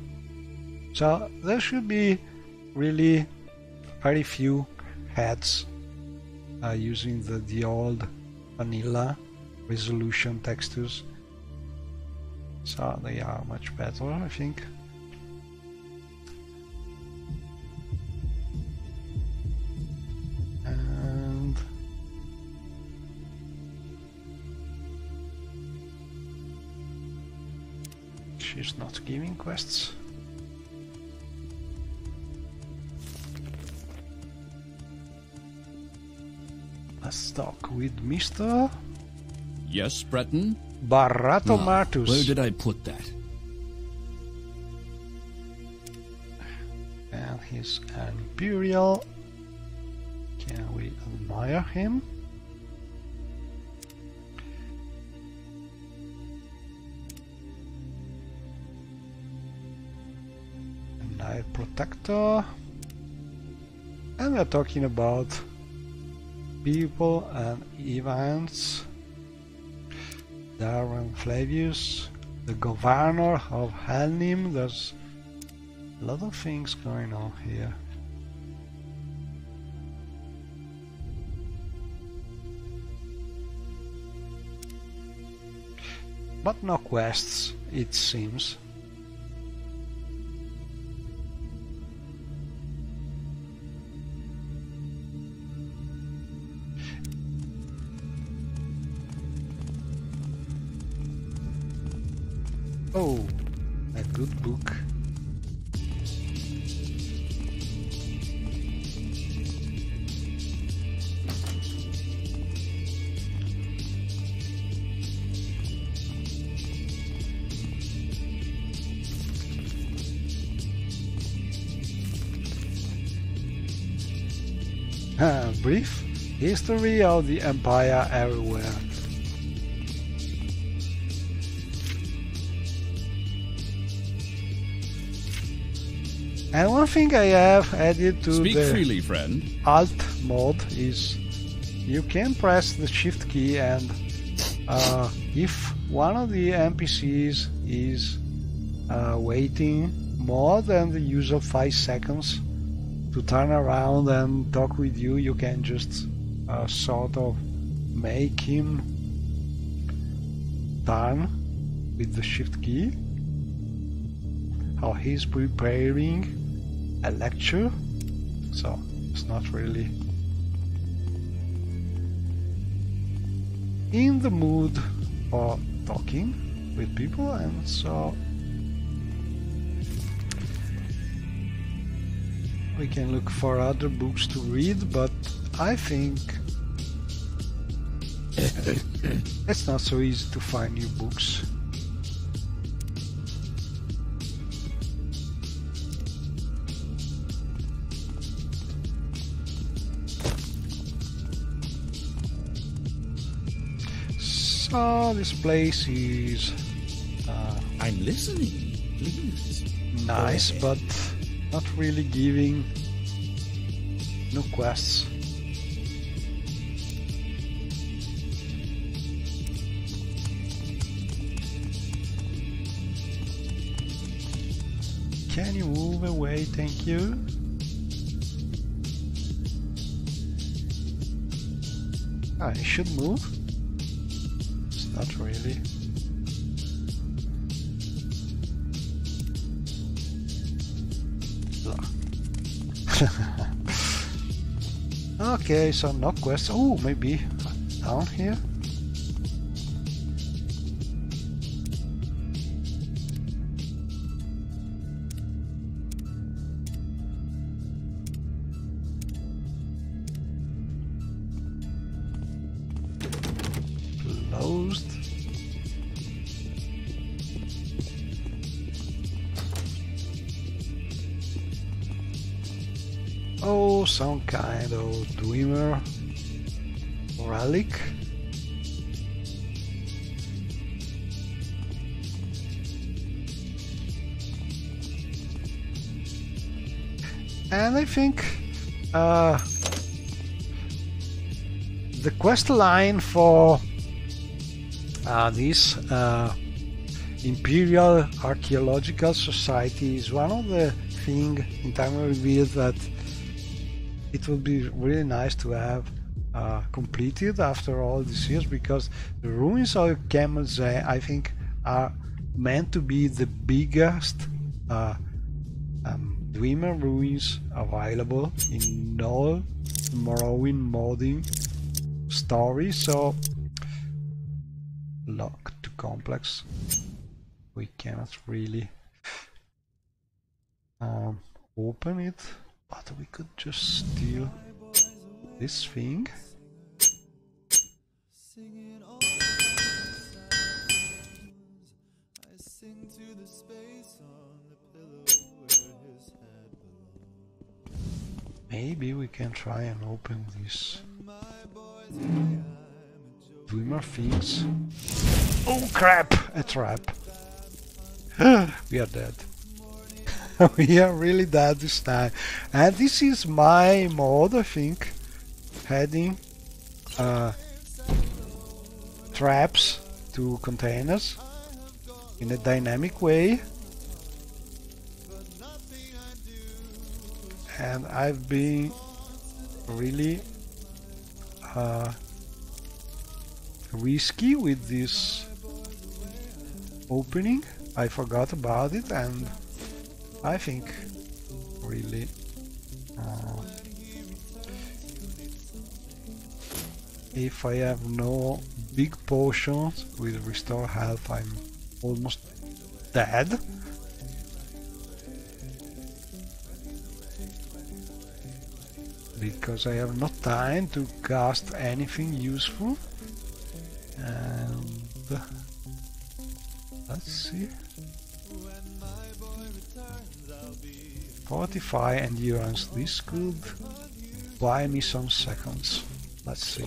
So there should be really very few heads using the old vanilla resolution textures, so they are much better, I think. And she's not giving quests. Let's talk with Mr. Yes, Breton? Barato Martus. Where did I put that? And he's an Imperial. Can we admire him? A Knight Protector. And we're talking about people and events. Darren Flavius, the governor of Helnim. There's a lot of things going on here. But no quests, it seems. Oh, a good book. Brief history of the Empire everywhere. And one thing I have added to Speak the freely, friend. Alt mode is you can press the Shift key, and if one of the NPCs is waiting more than the usual 5 seconds to turn around and talk with you, you can just sort of make him turn with the Shift key. How he's preparing a lecture, so it's not really in the mood for talking with people, and so we can look for other books to read, but I think it's not so easy to find new books. So this place is I'm listening. Please. nice, but not really giving no quests. Can you move away? Thank you. I should move. It's not really. Okay, so no quests. Oh, maybe down here. Closed. Oh, some kind of Dwemer relic. And I think the quest line for this Imperial Archaeological Society is one of the things in Time of Reveal that it would be really nice to have completed after all these years, because the ruins of Kemelze, I think, are meant to be the biggest Dwemer ruins available in all Morrowind modding story, so locked to complex. We cannot really open it, but we could just steal this thing. Maybe we can try and open this Dwemer things. Oh crap! A trap. We are dead. We are really dead this time. And this is my mod, I think. Adding traps to containers in a dynamic way. And I've been really risky with this opening. I forgot about it, and I think really if I have no big potions with restore health, I'm almost dead. Because I have no time to cast anything useful. And let's see. Fortify endurance. This could buy me some seconds. Let's see.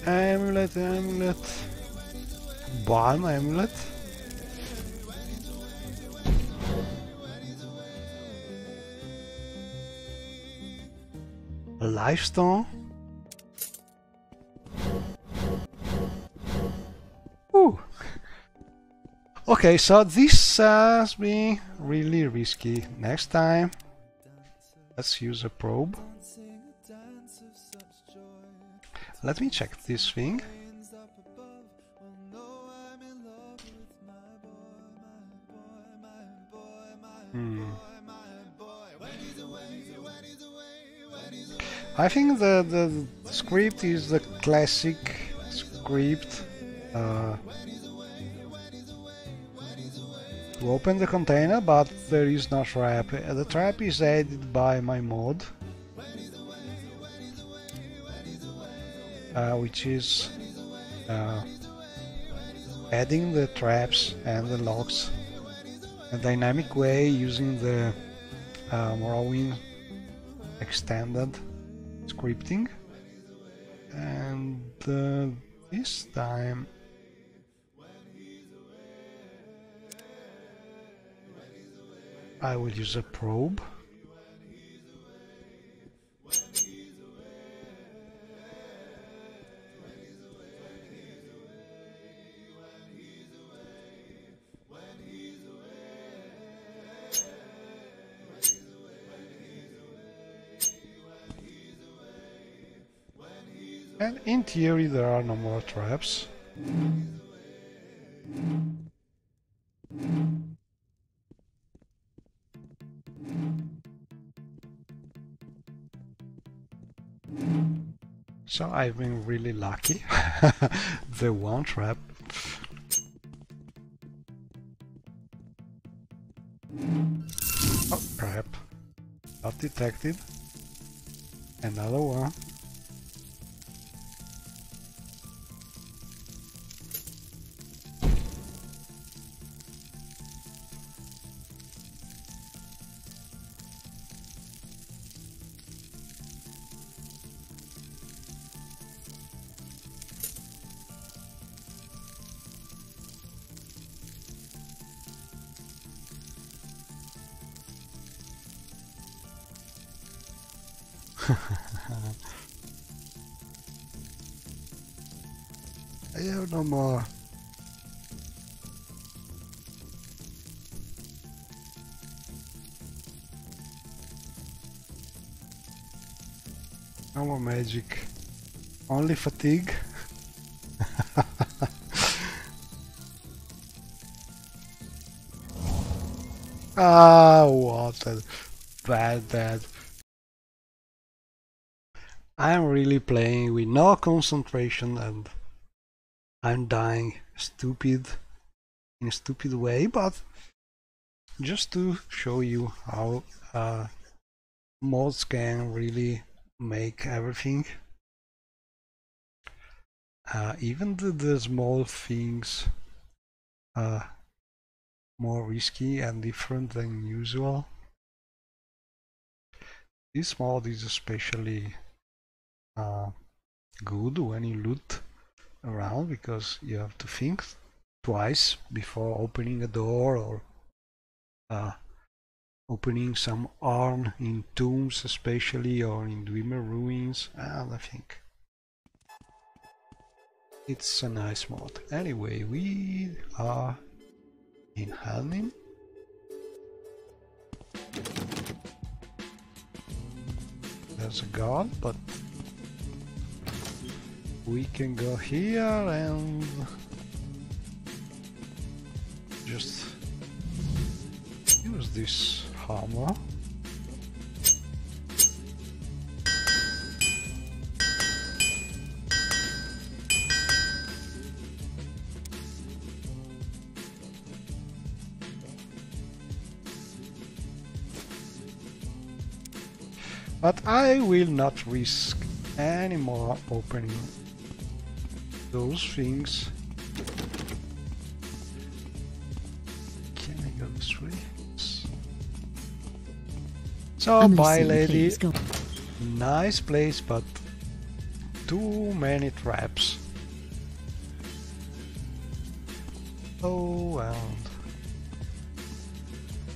Amulet, Balm amulet. Lifestone. Ooh. Okay, so this has been really risky. Next time, let's use a probe. Let me check this thing. I think the script is the classic script to open the container, but there is no trap. The trap is added by my mod, which is adding the traps and the locks in a dynamic way using the Morrowind extended scripting. And this time I will use a probe. And in theory there are no more traps. So I've been really lucky. The one trap. Oh crap. Not detected. Another one. I have no more. No more magic. Only fatigue. Ah, what a bad. I'm really playing with no concentration and I'm dying in a stupid way, but just to show you how mods can really make everything. Even the small things more risky and different than usual. This mod is especially good when you loot around, because you have to think twice before opening a door or opening some urn in tombs especially, or in Dwemer ruins, and I think it's a nice mod. Anyway, we are in Helmin. There's a guard, but we can go here and just use this hammer. But I will not risk any more opening those things. Can I go this way? So, bye lady. Nice place, but too many traps. Oh, and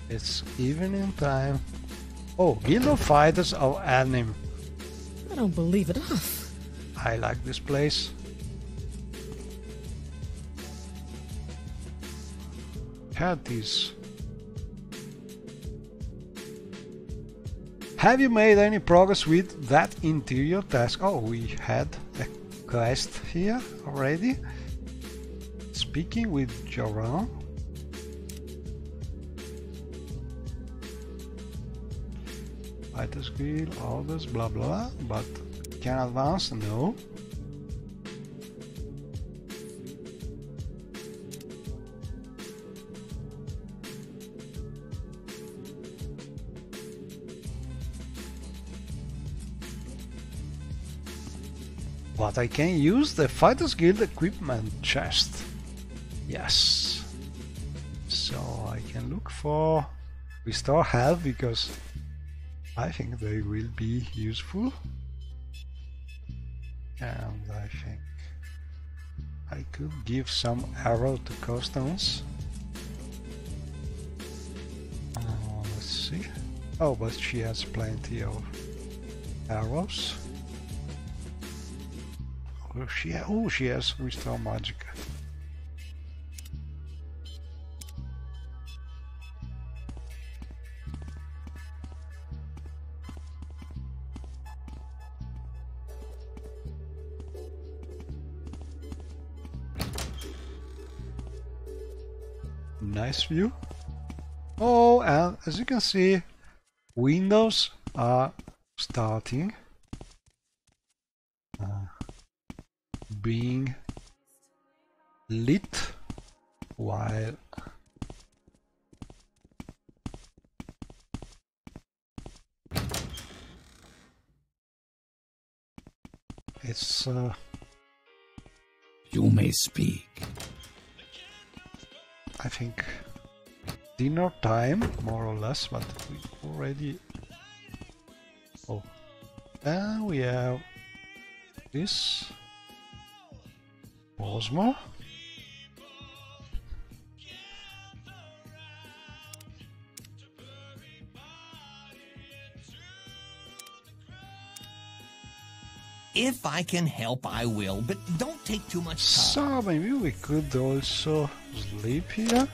it's evening time. Oh, Guild of Fighters of Arnhem. I don't believe it. I like this place. Had these. Have you made any progress with that interior task? Oh, we had a quest here already. Speaking with Joran. Fighters Guild, orders, blah blah, but can advance? No. But I can use the Fighters Guild equipment chest. Yes. So I can look for restore health, because I think they will be useful. And I think I could give some arrow to Constance. Let's see. Oh, but she has plenty of arrows. Oh, she has restore magic. Nice view. Oh, and as you can see, windows are starting. being lit while it's You may speak. I think dinner time, more or less, but we already... Oh, and we have this Osmo. If I can help, I will, but don't take too much time. So maybe we could also sleep here.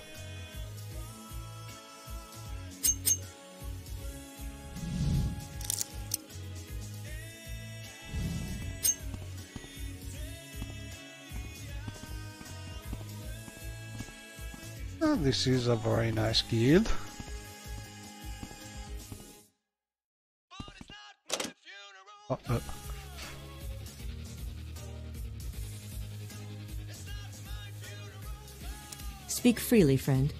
This is a very nice guild. Speak freely, friend.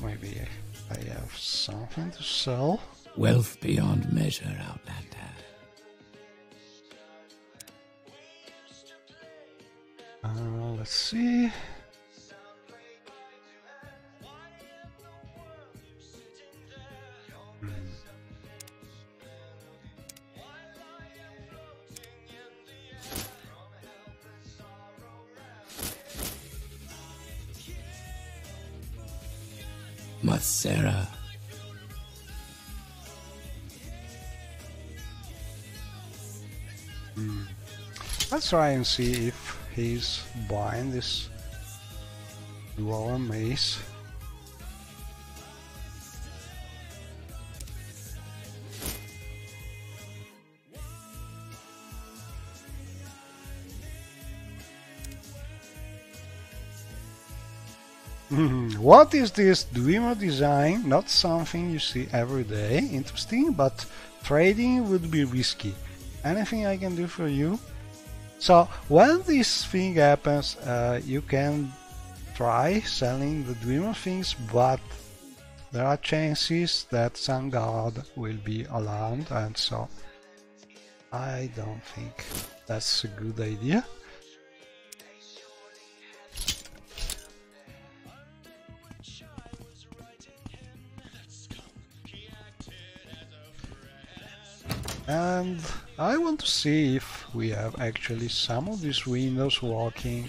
Maybe I have something to sell. Wealth beyond measure, Outlander. Let's see. Masera. Let's try and see if he's buying this dwarven mace. What is this Dreamer design? Not something you see every day. Interesting, but trading would be risky. Anything I can do for you? So when this thing happens, you can try selling the Dreamer things, but there are chances that some guard will be alarmed, and so I don't think that's a good idea. And I want to see if we have actually some of these windows working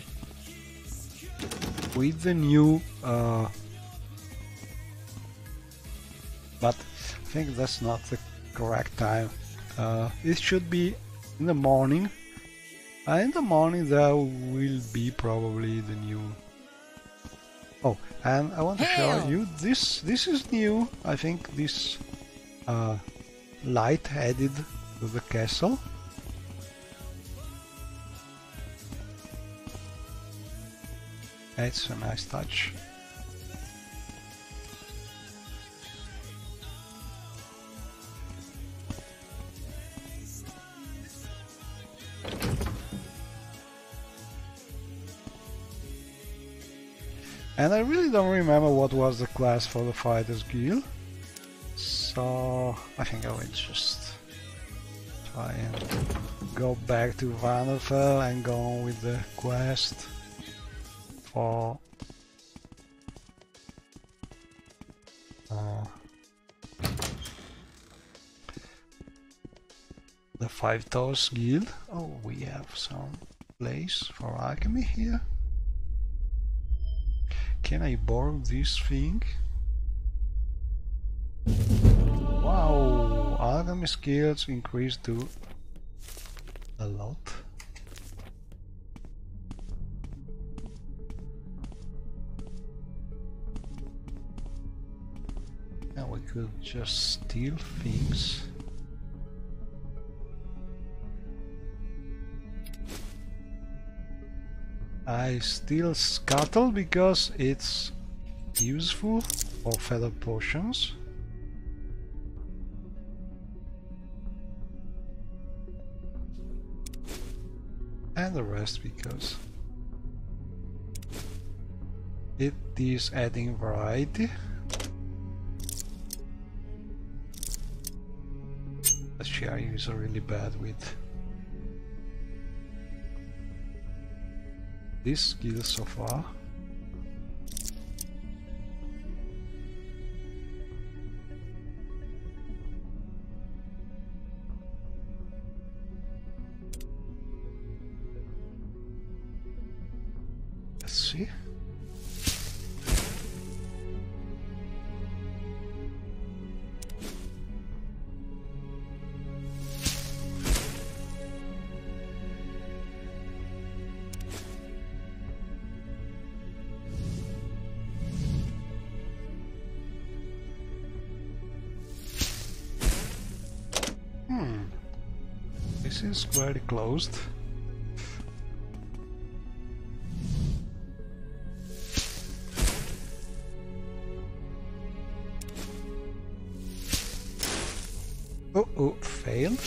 with the new but I think that's not the correct time. It should be in the morning. In the morning there will be probably the new... Oh, and I want to show you this is new. I think this light added to the castle. It's a nice touch. And I really don't remember what was the class for the Fighters Guild. So I think I will just try and go back to Vanderfell and go on with the quest for the Five Toes Guild. Oh, we have some place for alchemy here. Can I borrow this thing? Wow, alchemy skills increased to a lot. Now we could just steal things. I still scuttle because it's useful for feather potions. And the rest because it is adding variety. But sharing is really bad with this skill so far. Let's see. This is very closed. Oh, failed.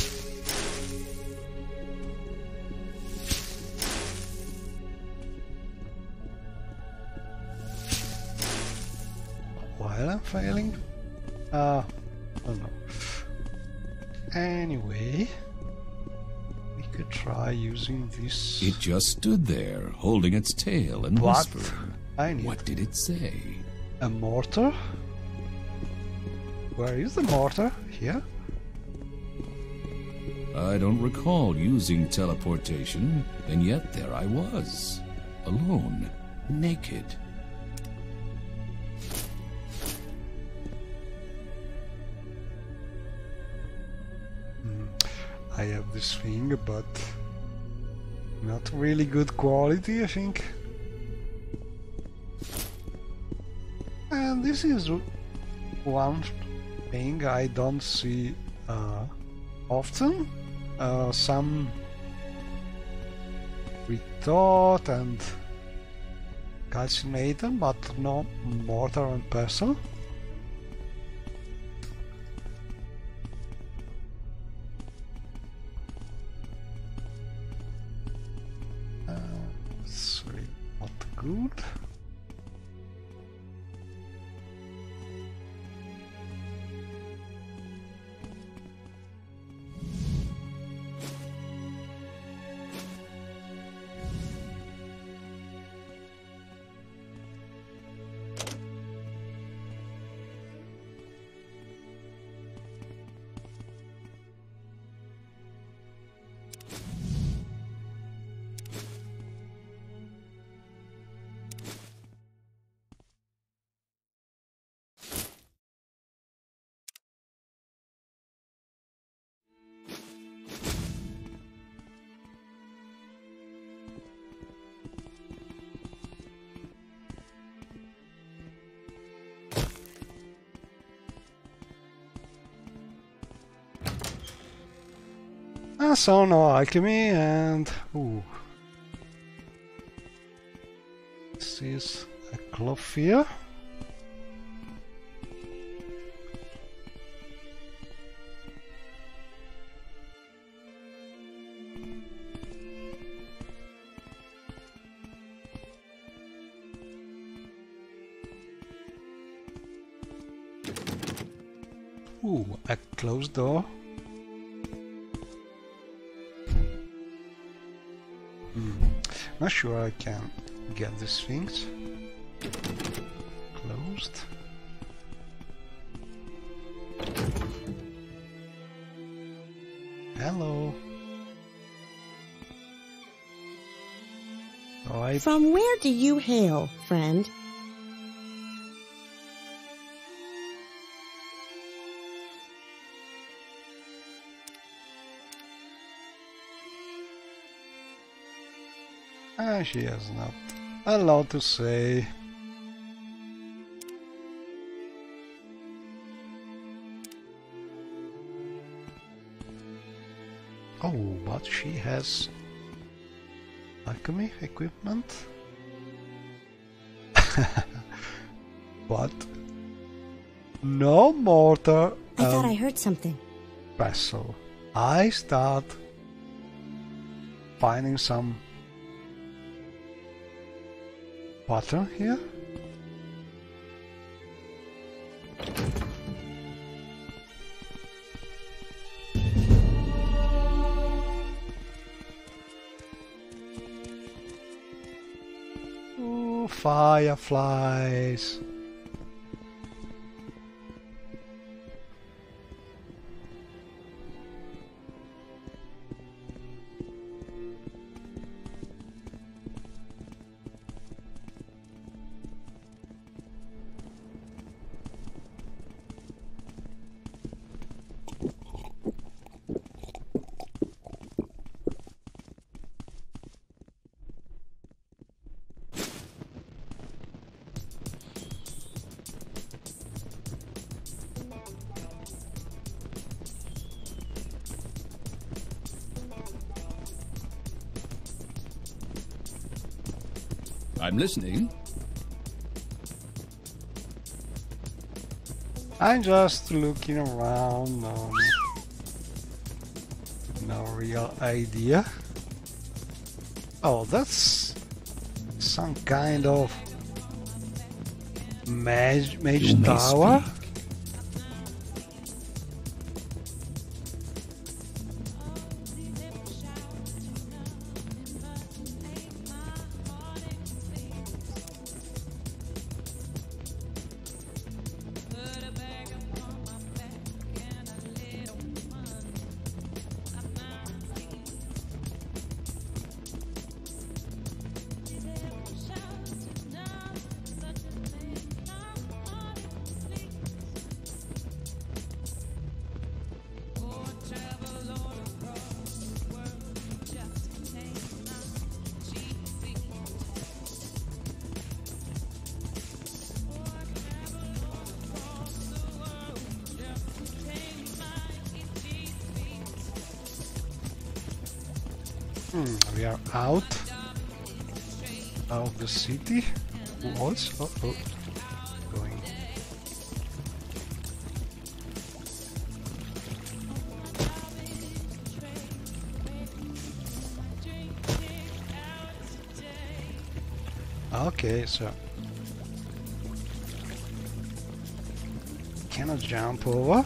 While I'm failing? Oh no. Anyway, we could try using this. It just stood there, holding its tail and What? whispering. I need What did it say? a mortar. Where is the mortar? Here? I don't recall using teleportation, and yet there I was, alone, naked. I have this thing, but not really good quality, I think. And this is one thing I don't see often. Some retort and calcinator, but no mortar and pestle. It's really not good. So no alchemy and ooh. This is a clothier. Ooh, a closed door. Not sure I can get these things closed. Hello. Alright. From where do you hail, friend? She has not a lot to say. Oh, but she has Alchemy equipment. What? No mortar. I thought I heard something. Vessel. I start finding some pattern here. Ooh, fireflies. I'm listening. I'm just looking around. No real idea. Oh, that's some kind of mage tower. We are out of the city. Walls. Oh, going. Okay, so cannot jump over.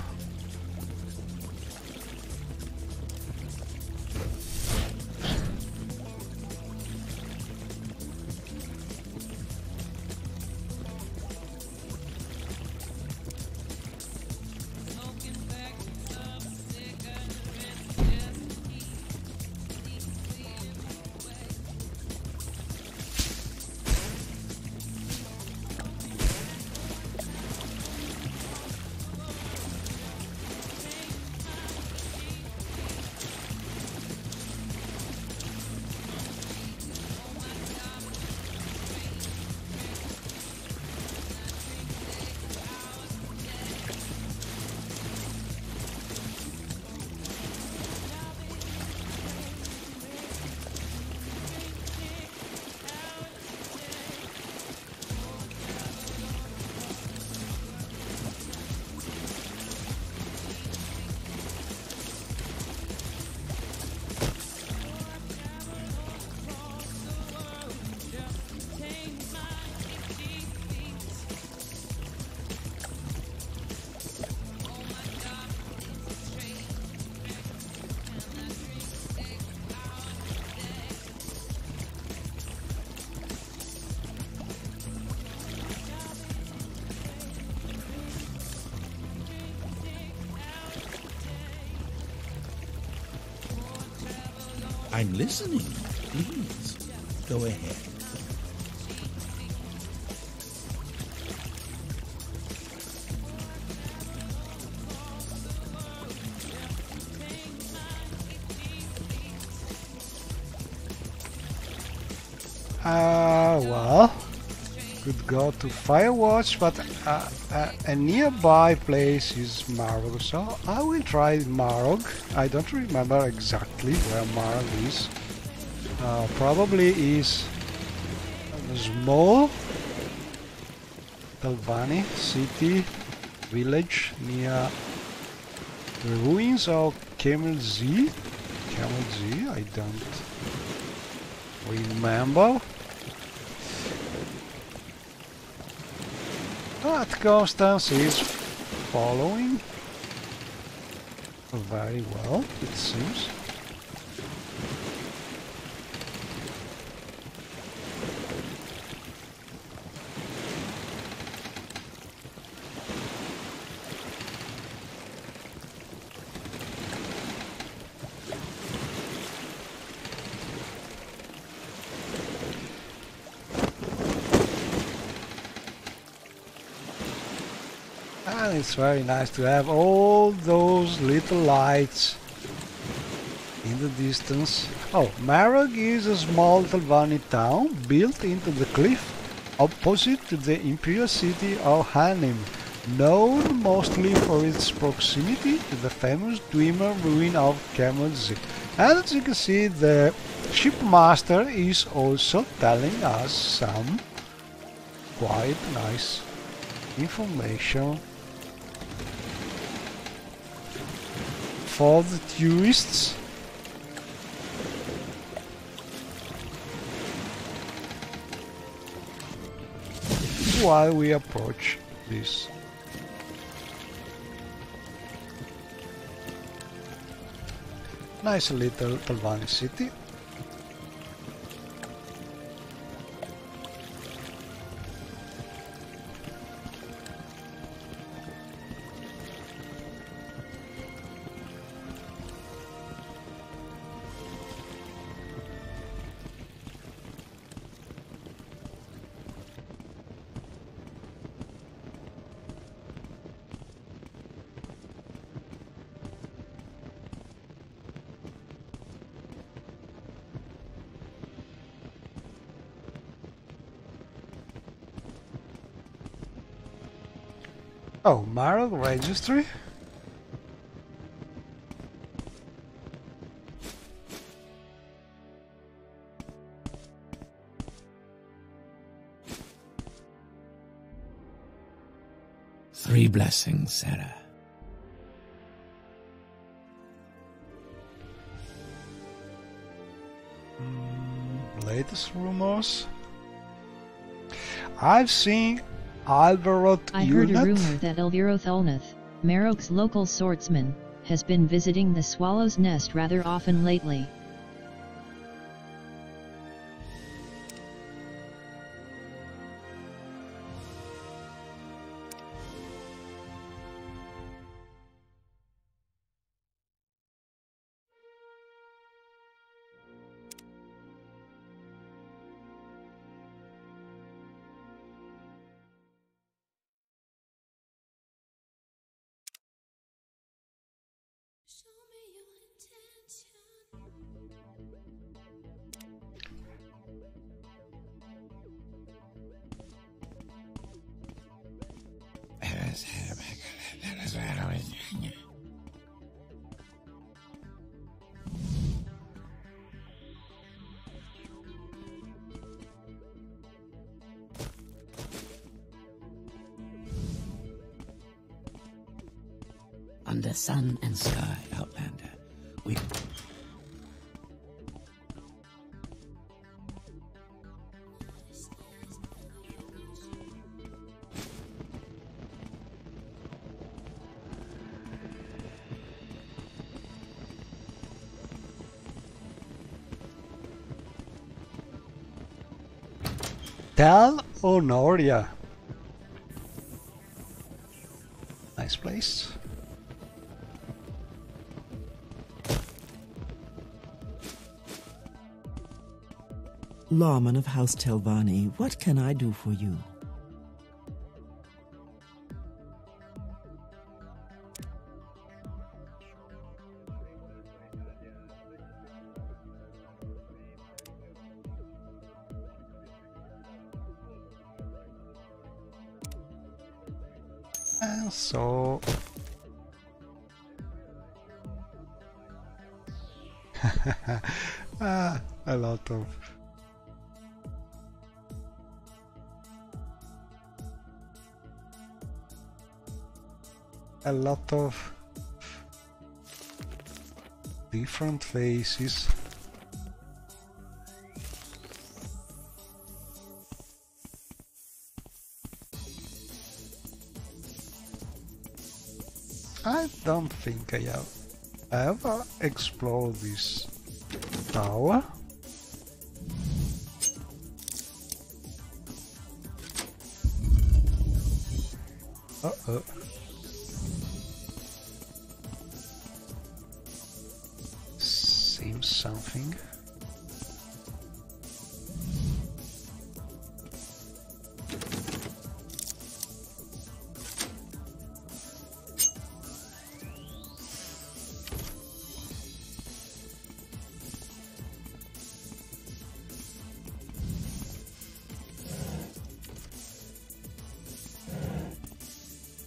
I'm listening. Please, go ahead. Well, could go to Firewatch, but a nearby place is Marog, so I will try Marog. I don't remember exactly where Marog is. Probably is a small Talvani city village near the ruins of Camel Z. Camel Z, I don't remember. But Constance is following very well, it seems. And it's very nice to have all those little lights in the distance. Oh, Marog is a small Talvani town built into the cliff opposite to the imperial city of Hanem, known mostly for its proximity to the famous Dwemer ruin of Camel-Z. And as you can see, the shipmaster is also telling us some quite nice information for the tourists. While we approach this nice little Talvani city. Oh, Marog registry? Three blessings, Sarah. Latest rumors? I've seen Alvarot I heard a rumor that Elviroth Ulnath, Marog's local swordsman, has been visiting the Swallow's Nest rather often lately. Under sun and sky, Outlander, we... Tal Honoria. Nice place. Lawman of House Telvanni, what can I do for you? And so A lot of different faces. I don't think I have ever explored this tower. Uh-oh. Seems something.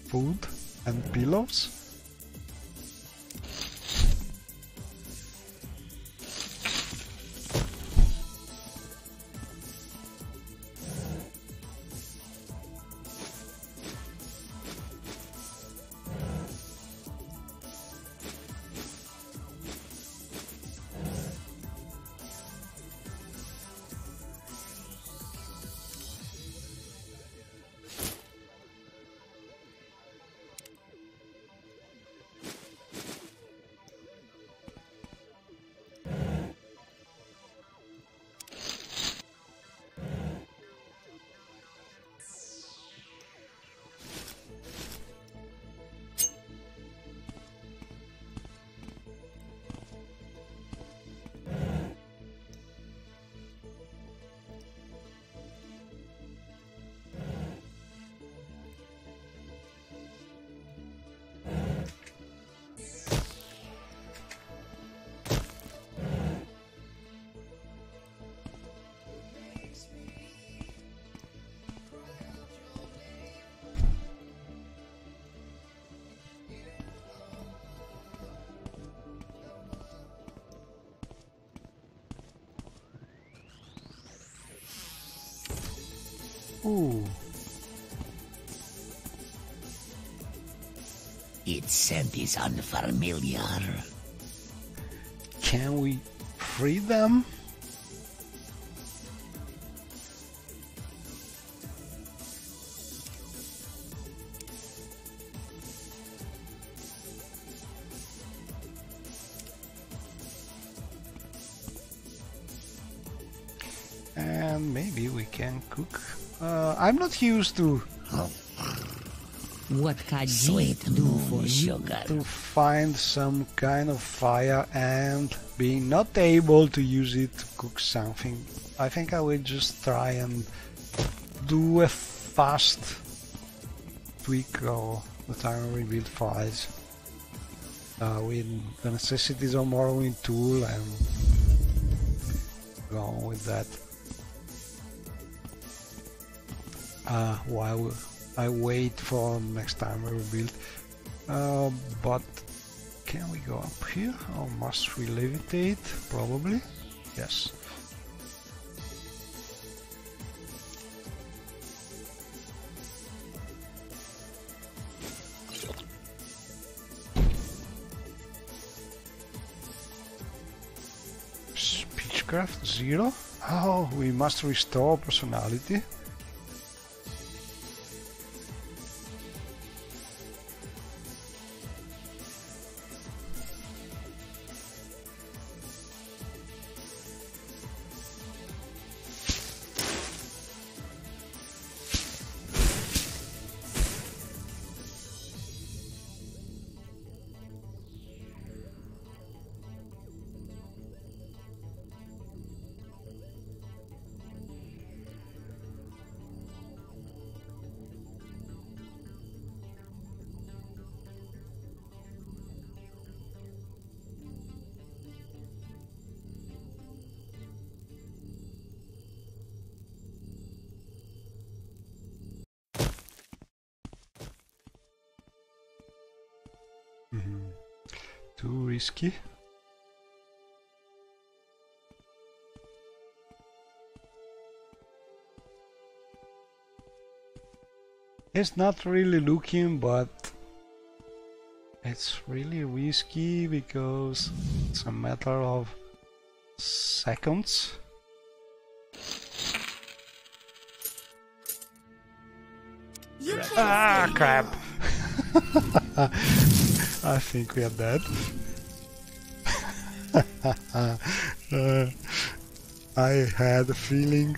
Food and pillows. Ooh. Its scent is unfamiliar. Can we free them? And maybe we can cook. I'm not used to. What can sweet do for sugar? To find some kind of fire and being not able to use it to cook something. I think I will just try and do a fast tweak of the time rebuild files with the necessities of Morrowind tool and go on with that. While I wait for next time I rebuild. But can we go up here or must we levitate? Probably. Yes. Speechcraft 0. Oh, we must restore personality. Too risky. It's not really looking, but it's really risky because it's a matter of seconds. Ah, crap! I think we are dead. I had a feeling.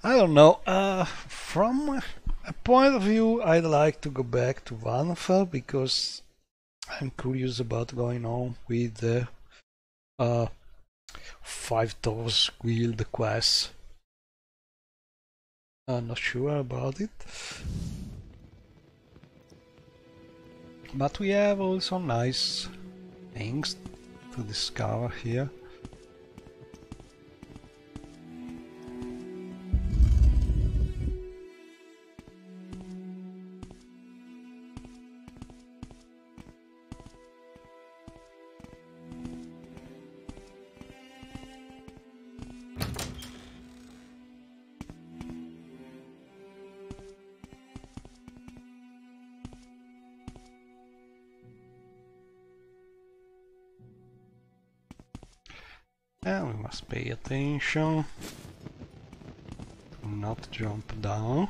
I don't know. From a point of view, I'd like to go back to Vanfell because I'm curious about going on with the Five Toes Guild quest. I'm not sure about it. But we have also nice things to discover here. And we must pay attention to not jump down.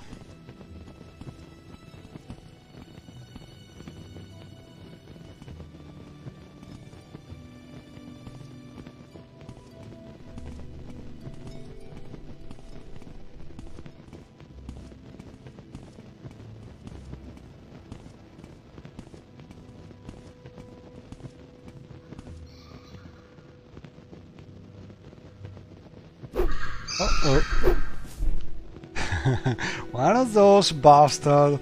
Uh-oh. One of those bastards.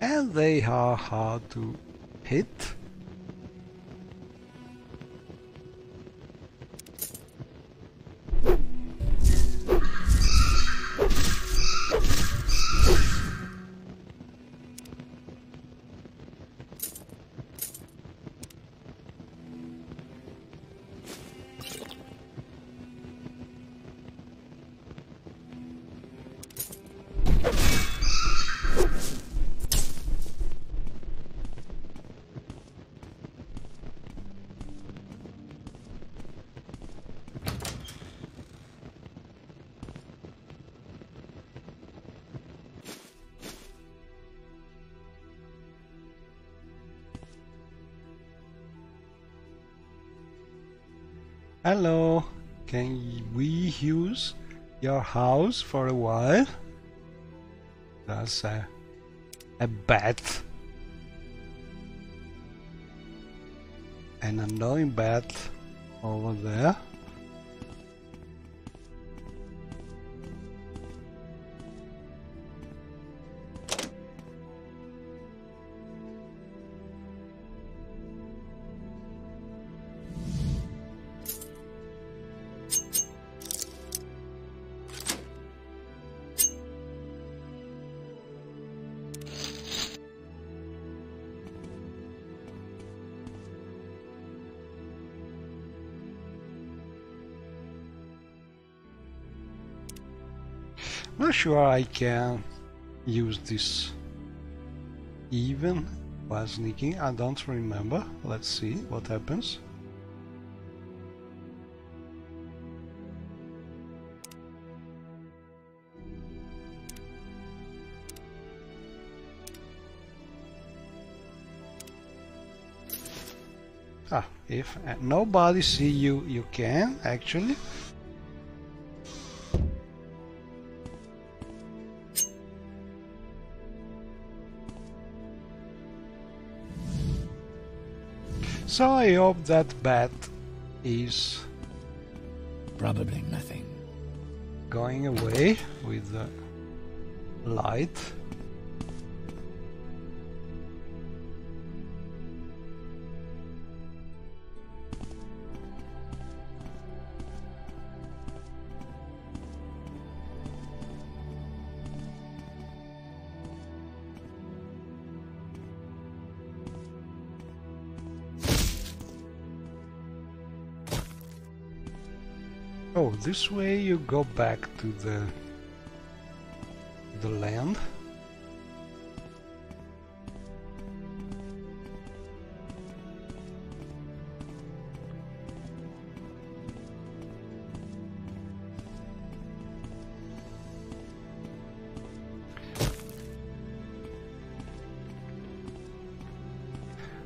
And they are hard to hit. Hello, can we use your house for a while? That's a bat. An annoying bat over there. Not sure I can use this even while sneaking. I don't remember. Let's see what happens. If nobody see you, you can actually. So I hope that bat is probably nothing. Going away with the light. Oh, this way you go back to the land.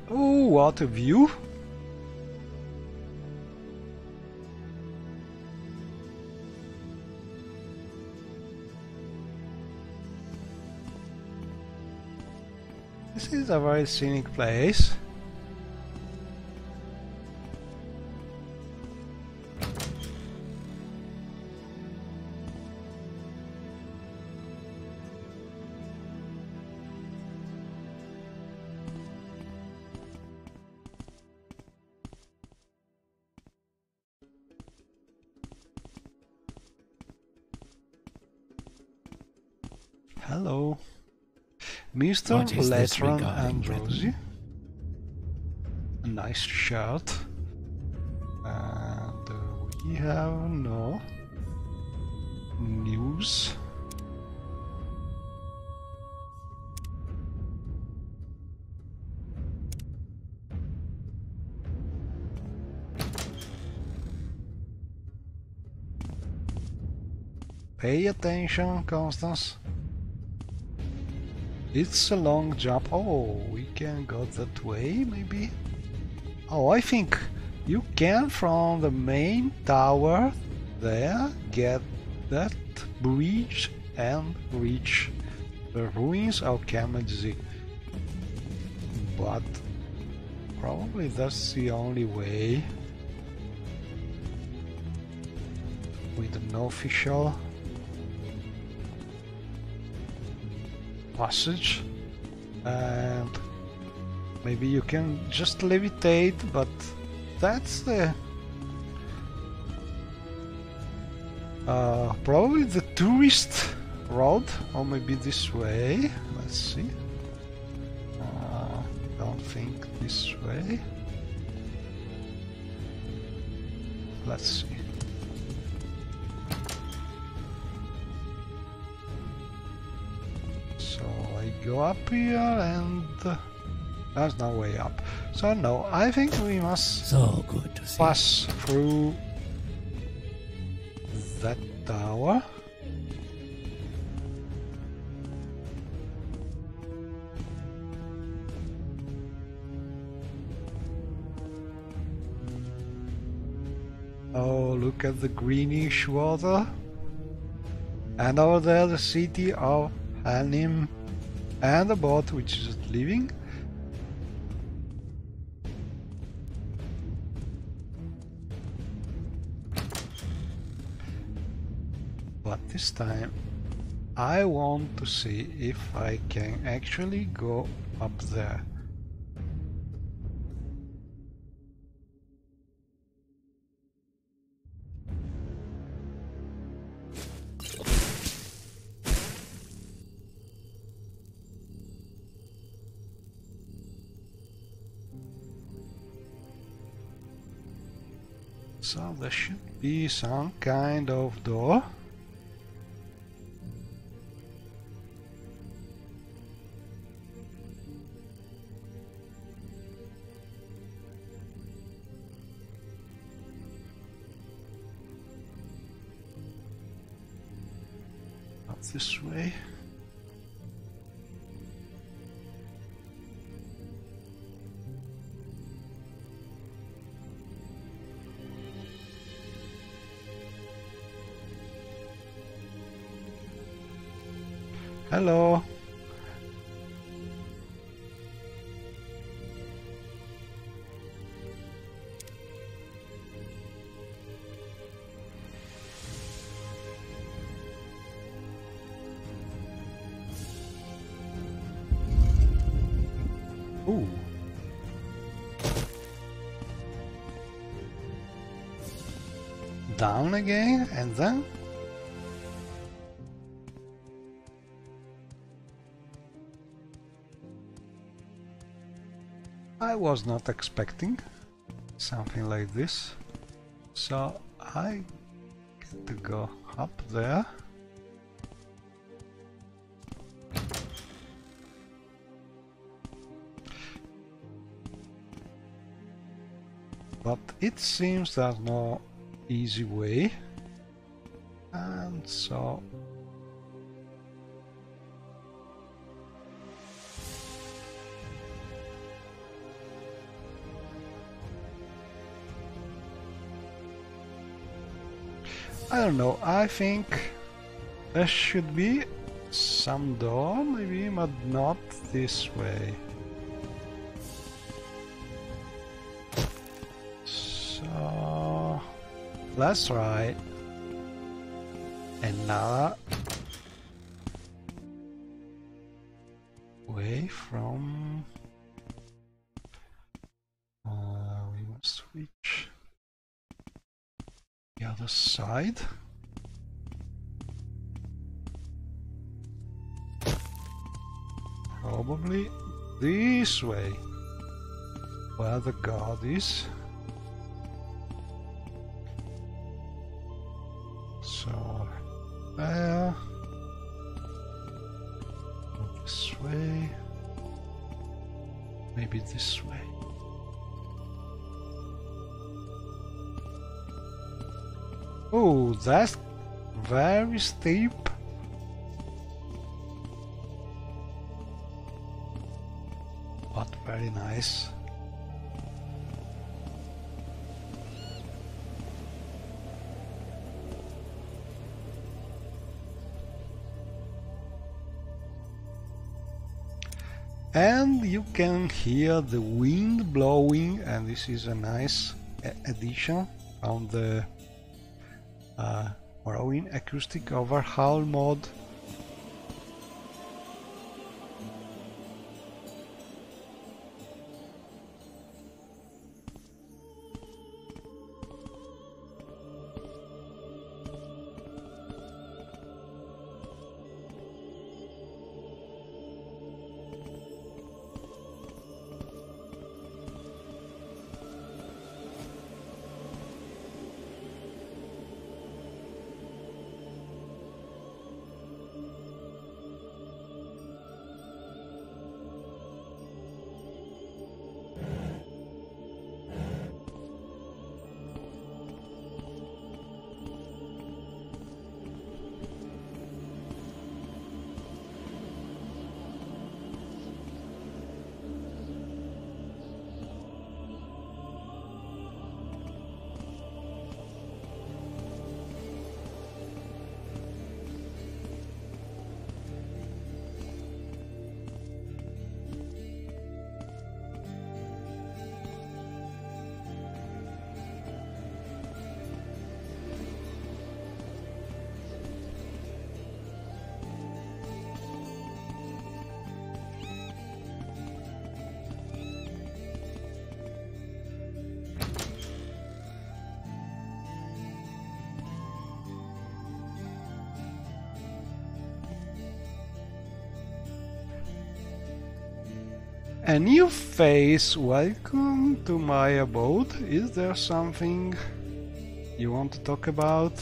Oh, what a view! This is a very scenic place. Hello. Mr. Latron and Rosie. A nice shirt. And we have no news. Pay attention, Constance. It's a long jump. Oh, we can go that way, maybe? Oh, I think you can from the main tower there get that bridge and reach the ruins of Kamaji. But probably that's the only way. With an official passage, and maybe you can just levitate, but that's the probably the tourist road, or maybe this way. Let's see. Don't think this way. Let's see. Go up here, and there's no way up. So no, I think we must good to see. Pass through that tower. Oh, look at the greenish water. And over there the city of Hanim. And the boat which is leaving. But this time I want to see if I can actually go up there. So there should be some kind of door. Up this way. Hello. Ooh. Down again, and then I was not expecting something like this, so I get to go up there. But it seems there's no easy way, and so I don't know, I think there should be some door maybe, but not this way. So let's try another way from we must switch the other side. Probably this way, where the god is. So there, this way, maybe this way. Oh, that's very steep. But very nice. And you can hear the wind blowing, and this is a nice addition on the Morrowind acoustic overhaul mod. A new face, welcome to my abode. Is there something you want to talk about?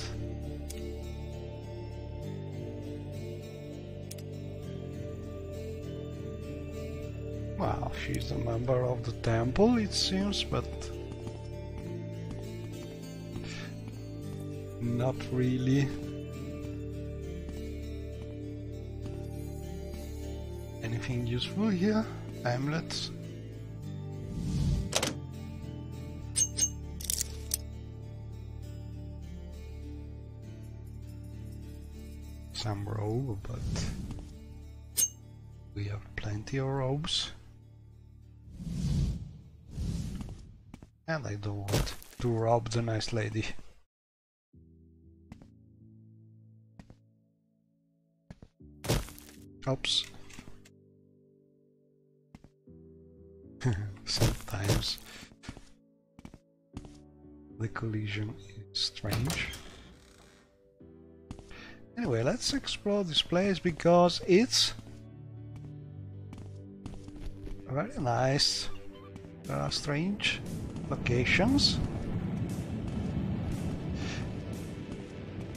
Well, she's a member of the temple, it seems, but not really. Anything useful here? Amulets? Some robe, but We have plenty of robes. And I don't want to rob the nice lady. Oops. Sometimes the collision is strange. Anyway, let's explore this place because it's very nice. There are strange locations.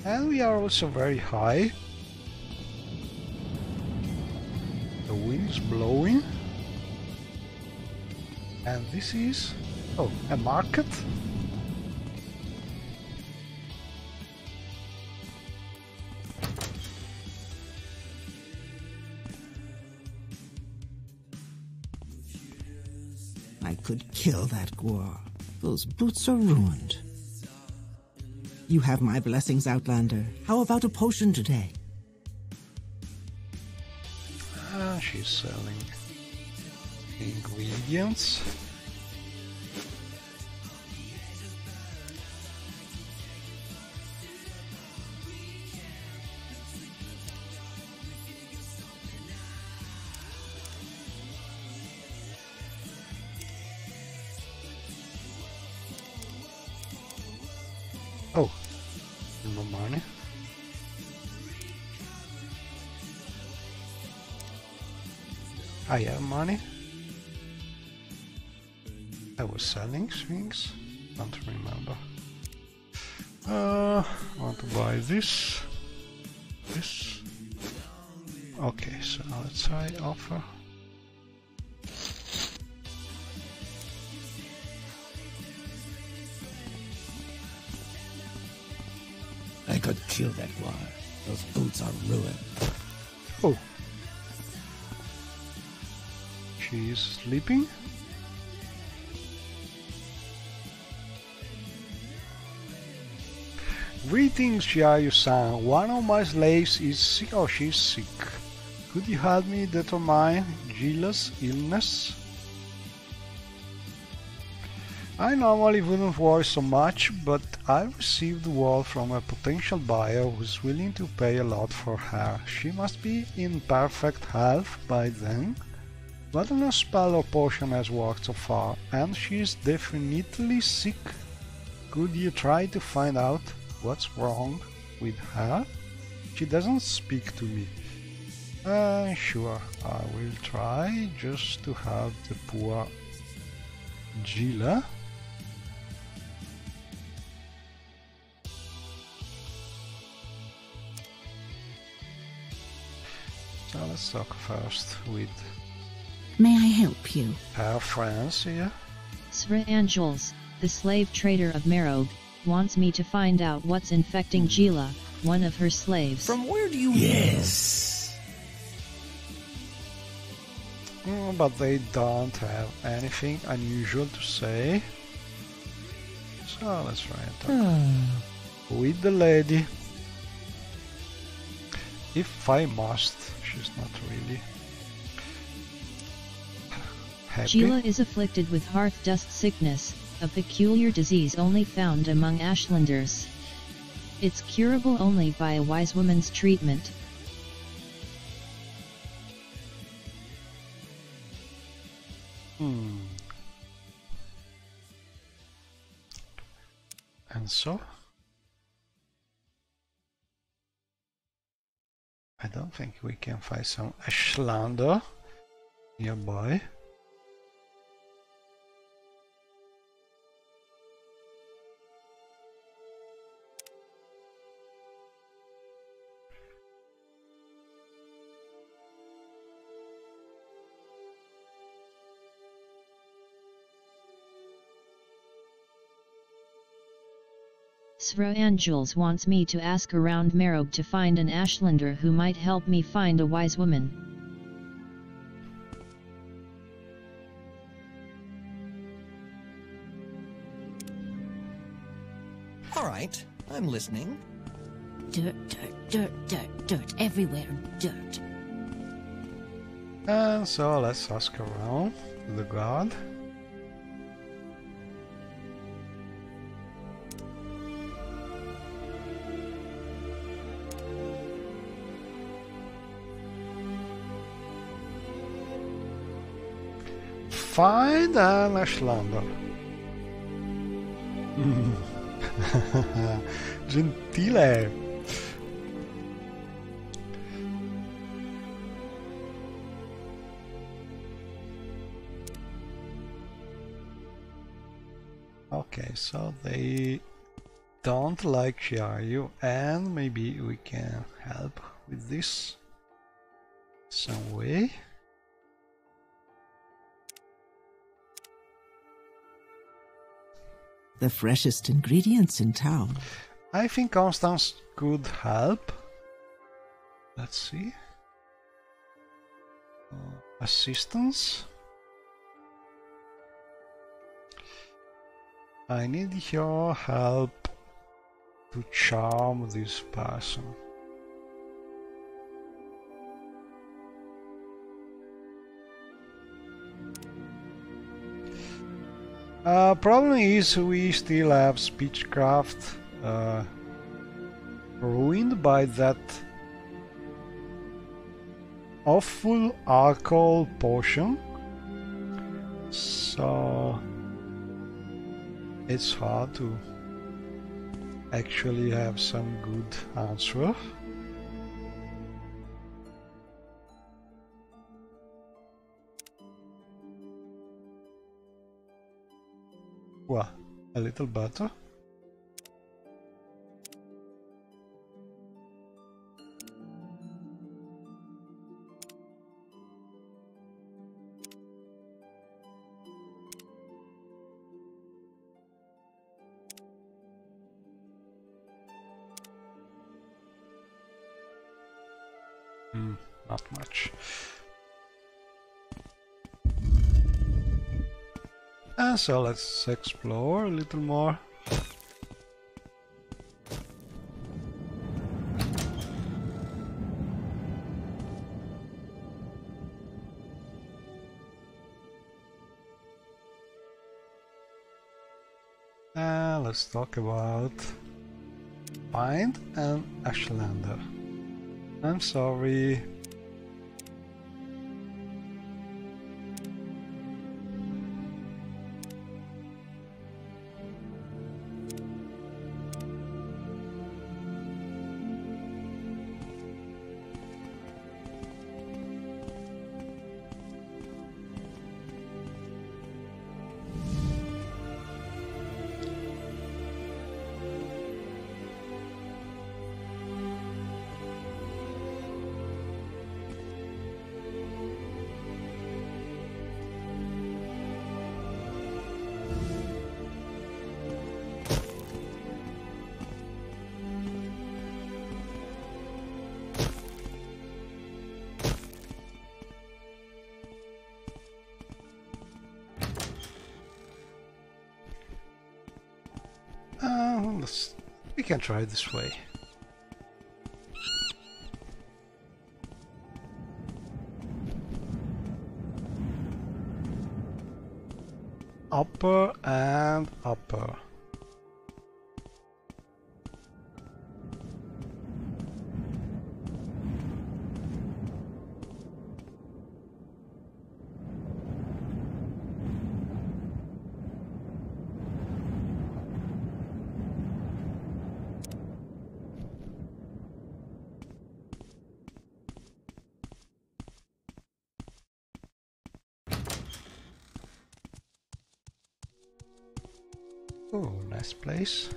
And we are also very high. The wind is blowing. And this is... oh, a market? I could kill that Gwar. Those boots are ruined. You have my blessings, Outlander. How about a potion today? She's selling ingredients. Oh, no money. I have money. I was selling things. Don't remember. I want to buy this. This. Okay, so let's try offer. I could kill that Gwar. Those boots are ruined. Oh. She is sleeping? Greetings, Shiayu-san. One of my slaves is sick. Oh, she's sick. Could you help me determine Gila's illness? I normally wouldn't worry so much, but I received word from a potential buyer who's willing to pay a lot for her. She must be in perfect health by then. But no spell or potion has worked so far, and she is definitely sick. Could you try to find out what's wrong with her? She doesn't speak to me. Sure, I will try just to have the poor Gila. So let's talk first with... May I help you? Our friends here. Sra Angels, the slave trader of Morrowind, wants me to find out what's infecting Gila, one of her slaves. From where do you Yes. But they don't have anything unusual to say. So let's try and talk with the lady. If I must, she's not really happy. Gila is afflicted with hearth dust sickness, a peculiar disease only found among Ashlanders. It's curable only by a wise woman's treatment. And so? I don't think we can find some Ashlander nearby. Sra Angels wants me to ask around Morrowind to find an Ashlander who might help me find a wise woman. All right, I'm listening. Dirt, dirt, dirt, dirt, dirt, everywhere, dirt. And so let's ask around to the guard. Find an Ashlander. Gentile. Okay, so they don't like Shiaryu, and maybe we can help with this some way. The freshest ingredients in town. I think Constance could help. Let's see. Assistance. I need your help to charm this person. Problem is we still have speechcraft ruined by that awful alcohol potion, so it's hard to actually have some good answer. Well, a little better. Not much. And so let's explore a little more. And let's talk about find an Ashlander. I'm sorry. We can try it this way. Upper and upper. Oh, nice place.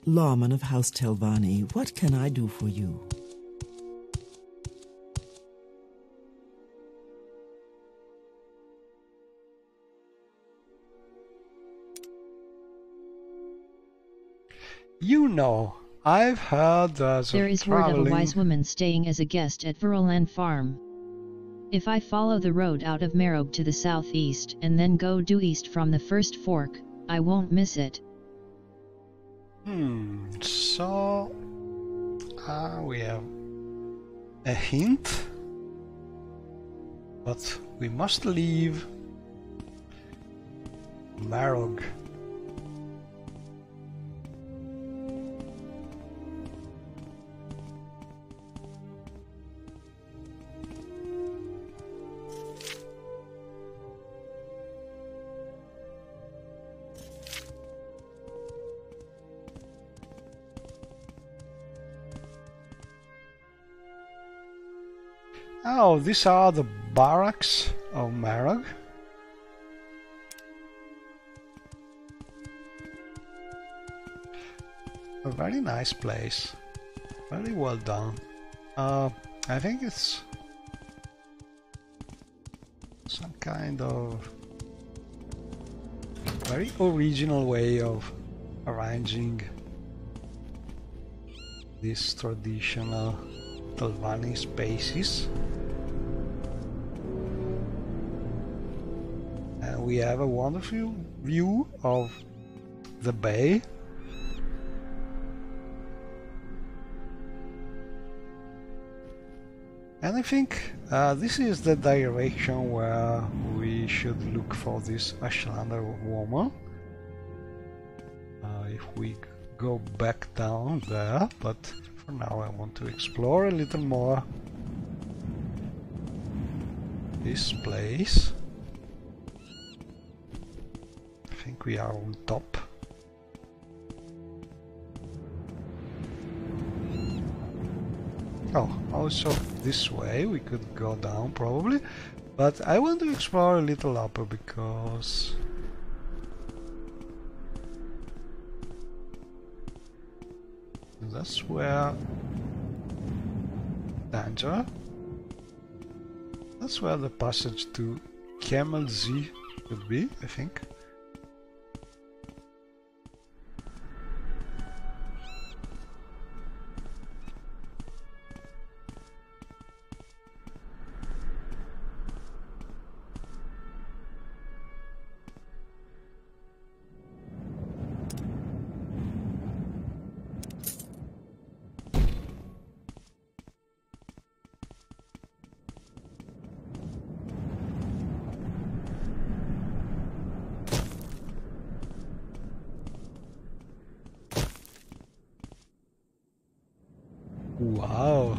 Lawman of House Telvanni, what can I do for you? You know, I've heard there's there is word of a wise woman staying as a guest at Verland Farm. If I follow the road out of Marrow to the southeast and then go due east from the first fork, I won't miss it. So We have a hint, but we must leave Marog. Oh, these are the barracks of Marog. A very nice place. Very well done. I think it's some kind of very original way of arranging these traditional Telvanni spaces. And we have a wonderful view of the bay. And I think this is the direction where we should look for this Ashlander woman. If we go back down there, but for now I want to explore a little more this place. I think we are on top. Oh, also this way we could go down probably, but I want to explore a little upper because that's where danger. That's where the passage to Camel Z could be, I think. Wow.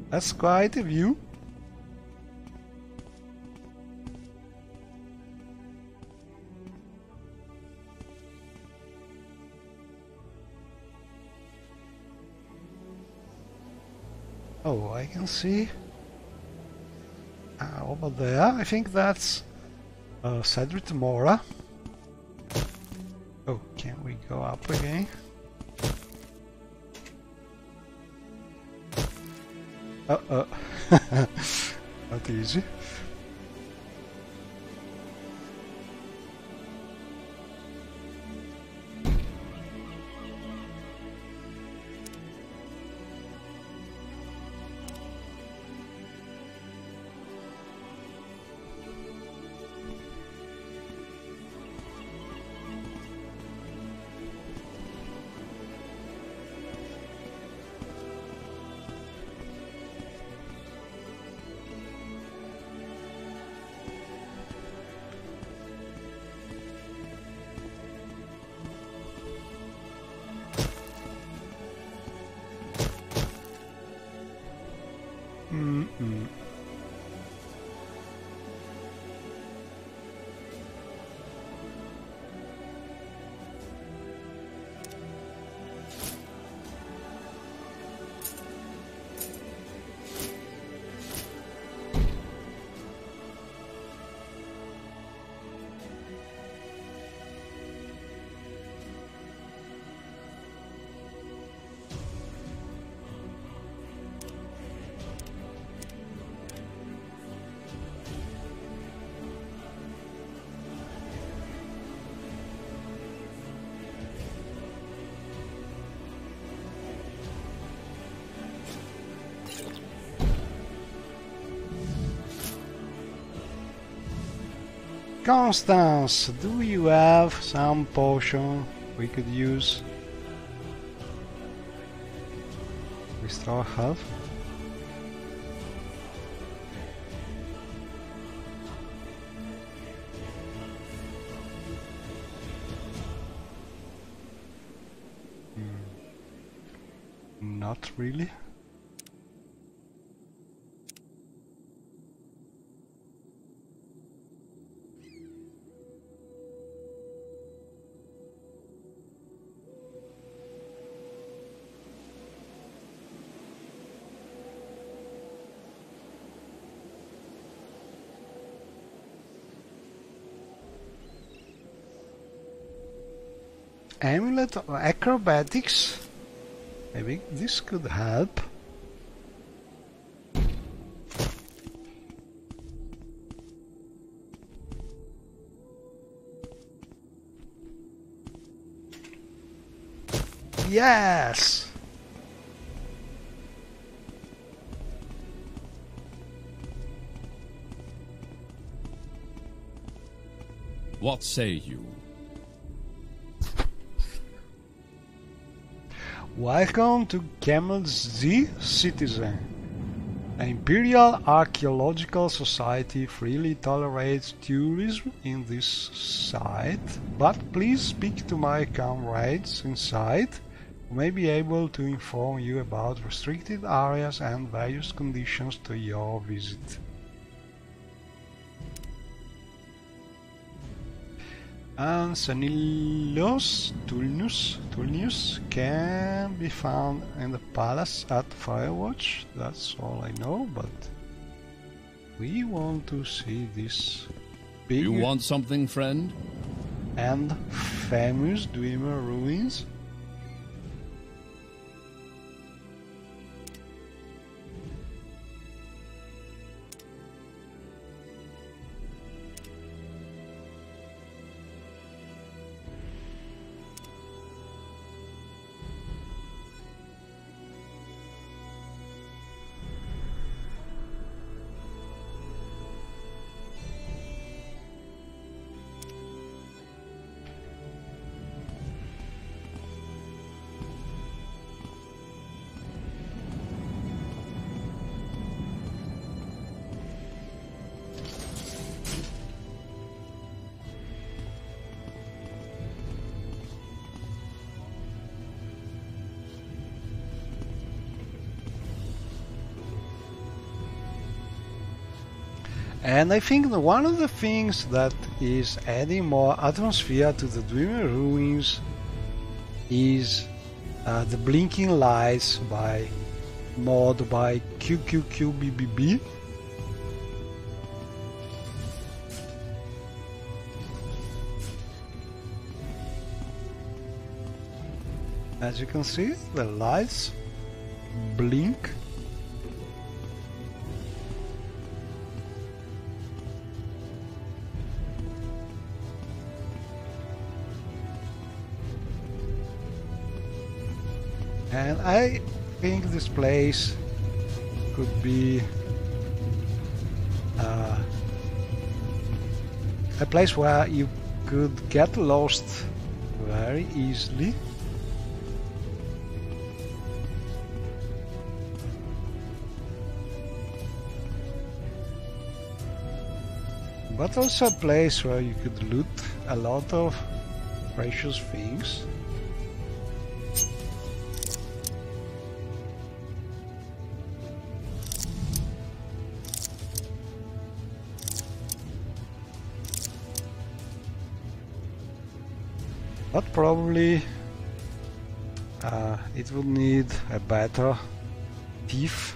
That's quite a view. Oh, I can see over there. I think that's Cedric Mora. Oh, can we go up again? Not easy. Constance, do you have some potion we could use? Restore health. Not really. Amulet of acrobatics. Maybe this could help. Yes! What say you? Welcome to Camel Z Citizen. The Imperial Archaeological Society freely tolerates tourism in this site, but please speak to my comrades inside, who may be able to inform you about restricted areas and various conditions to your visit. And Tulnius can be found in the palace at Firewatch. That's all I know, but we want to see this big... You want something, friend? And famous Dwemer ruins. And I think that one of the things that is adding more atmosphere to the Dwemer ruins is the blinking lights by mod by QQQBBB. As you can see, the lights blink. And I think this place could be a place where you could get lost very easily. But also a place where you could loot a lot of precious things. But probably it would need a better thief.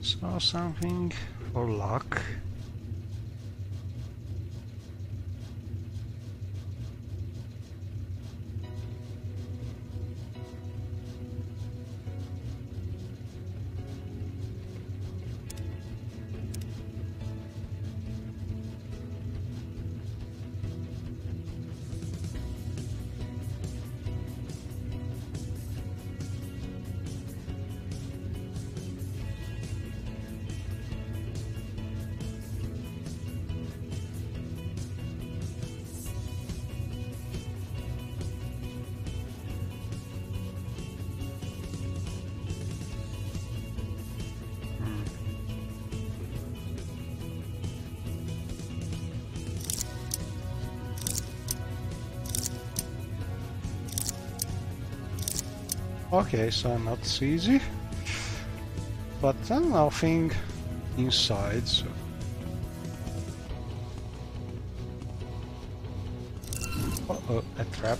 So something for luck. Okay, so not easy. But then nothing inside, so... Uh-oh, a trap.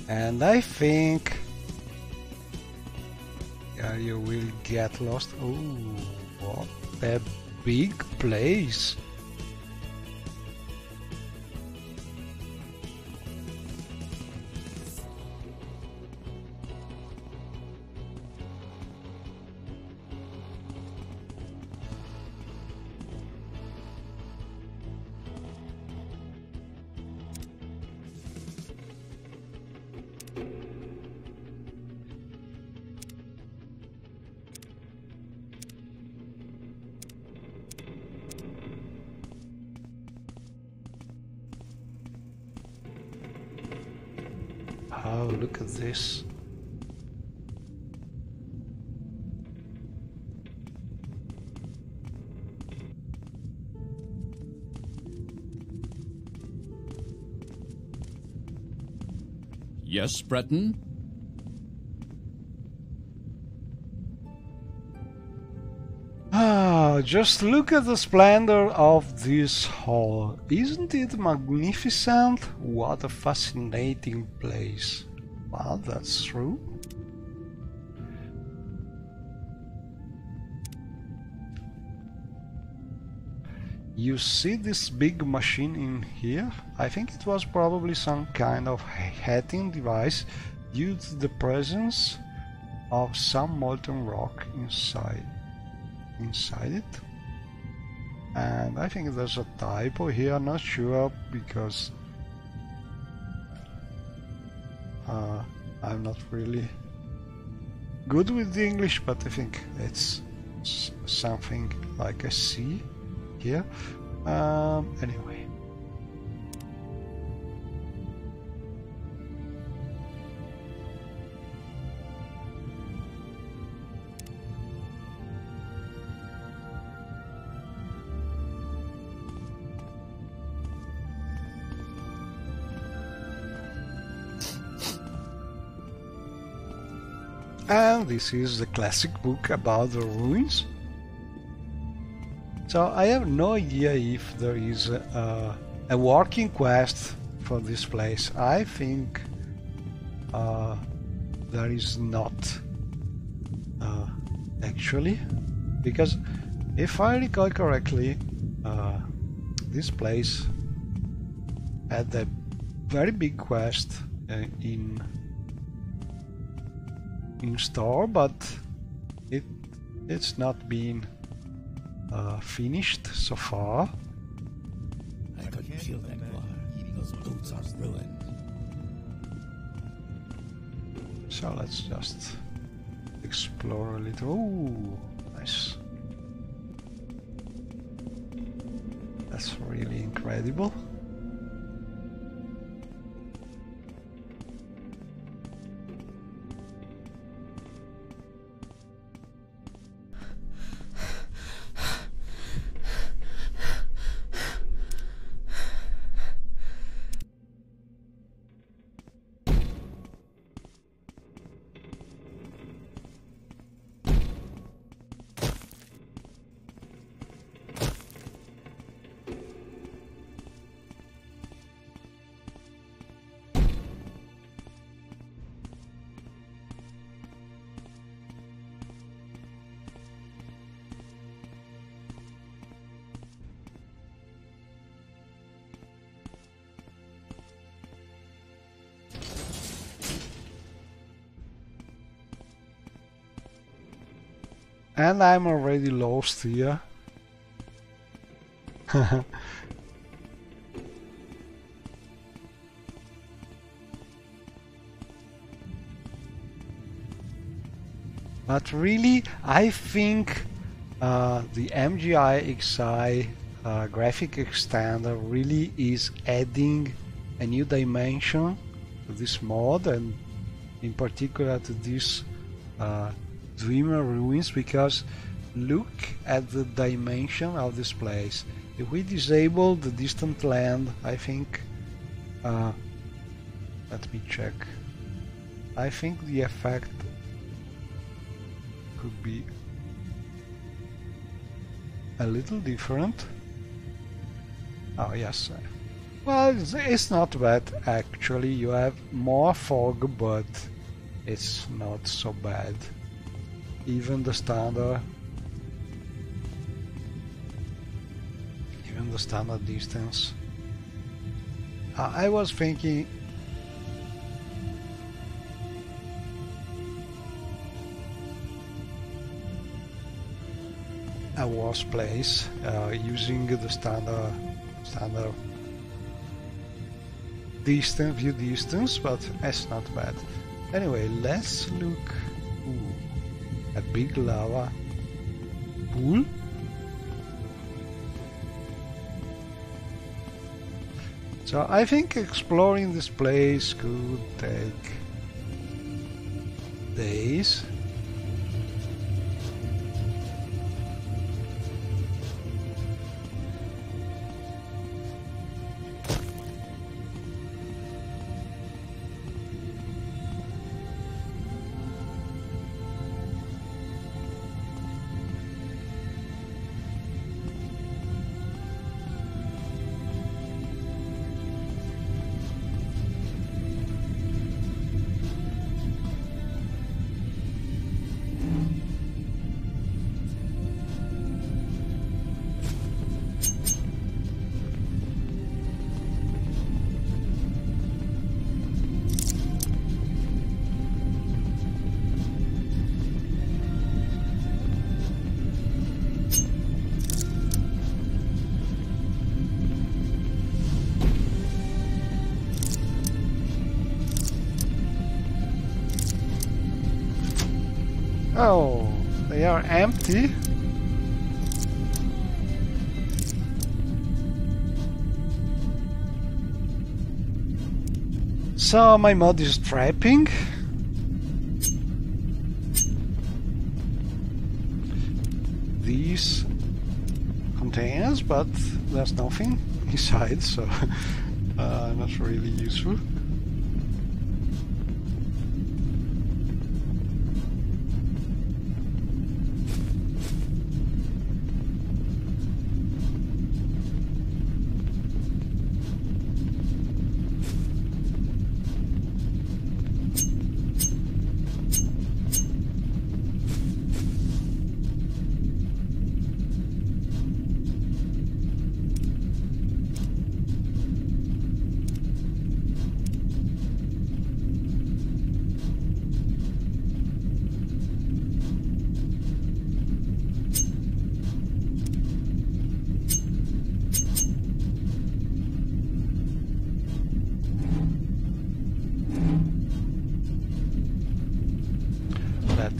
And I think... yeah, you will get lost. Oh, what a big place! Oh, look at this. Yes, Breton? Ah, just look at the splendor of this hall. Isn't it magnificent? What a fascinating place. Well, that's true. You see this big machine in here? I think it was probably some kind of heating device due to the presence of some molten rock inside it. And I think there's a typo here, not sure, because I'm not really good with the English, but I think it's something like a C here. Anyway. And this is the classic book about the ruins. So I have no idea if there is a working quest for this place. I think there is not actually, because if I recall correctly, this place had a very big quest in store, but it's not been finished so far. I could kill that guard. Those boots are ruined. So let's just explore a little. Ooh, nice. That's really incredible. And I'm already lost here. But really, I think the MGI XI graphic extender really is adding a new dimension to this mod, and in particular to this Dreamer Ruins, because look at the dimension of this place. If we disable the distant land, I think let me check. I think the effect could be a little different. Oh yes, well, it's not bad actually. You have more fog, but it's not so bad. Even the standard distance. I was thinking a worse place using the standard distance, view distance, but it's not bad. Anyway, let's look. Ooh, a big lava pool. So I think exploring this place could take days. Oh, they are empty. So my mod is trapping. These containers, but there's nothing inside, so not really useful.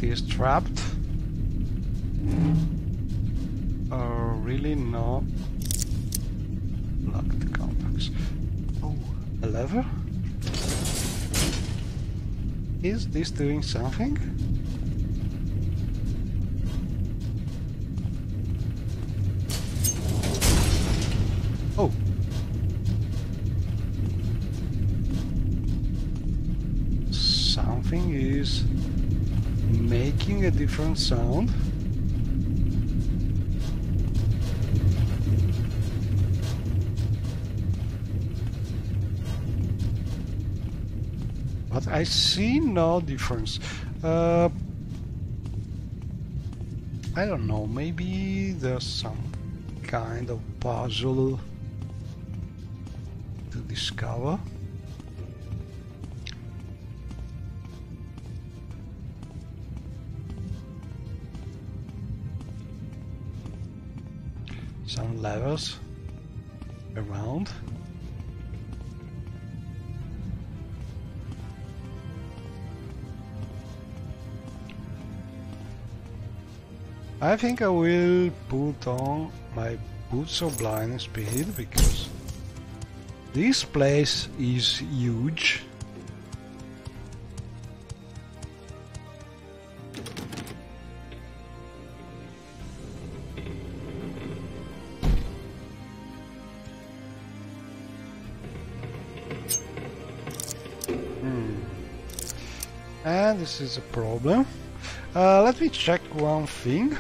Is trapped. Really no. Locked contacts. Oh, a lever? Is this doing something? Oh. Something is making a different sound. But I see no difference. I don't know, maybe there's some kind of puzzle to discover. Some levers around. I think I will put on my boots of blind speed because this place is huge. And this is a problem. Let me check one thing.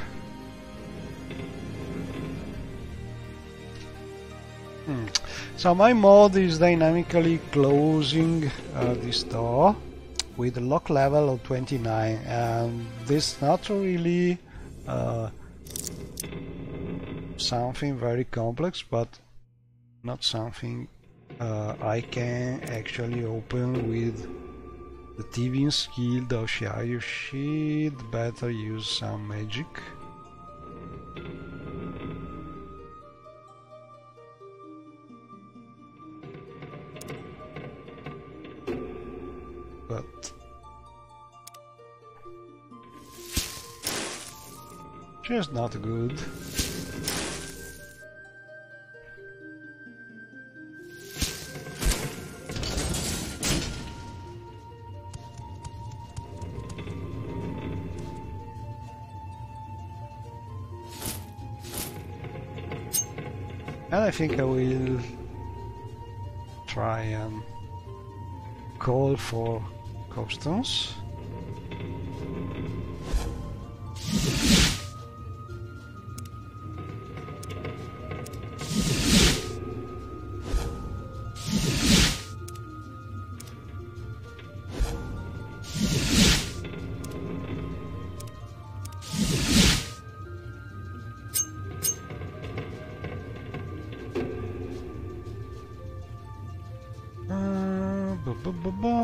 So my mod is dynamically closing this door with a lock level of 29, and this not really something very complex, but not something I can actually open with the thieving skill, though you should better use some magic. But just not good. And I think I will try and call for cobbstones.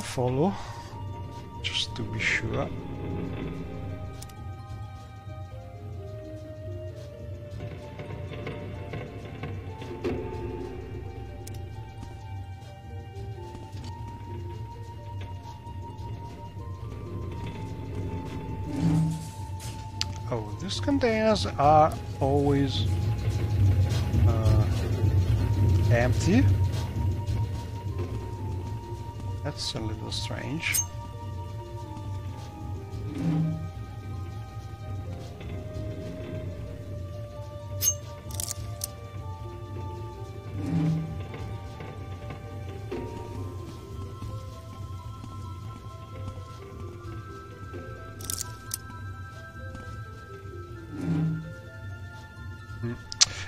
Follow, just to be sure. Oh, these containers are always empty. That's a little strange.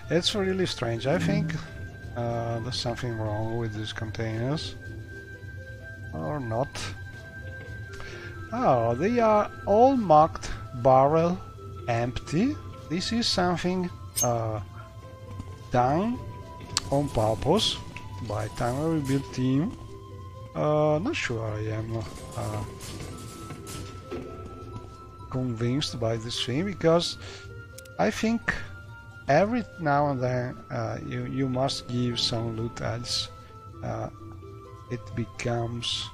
It's really strange. I think there's something wrong with these containers. Or not. Oh, they are all marked barrel empty. This is something done on purpose by Timer Rebuild team. Not sure I am convinced by this thing, because I think every now and then you must give some loot, else it becomes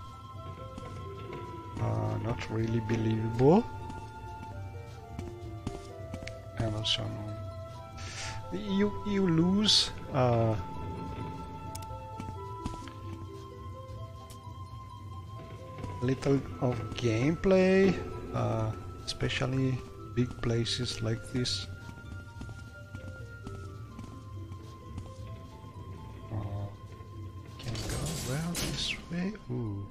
not really believable. And also you lose little of gameplay, especially big places like this. This way. Ooh,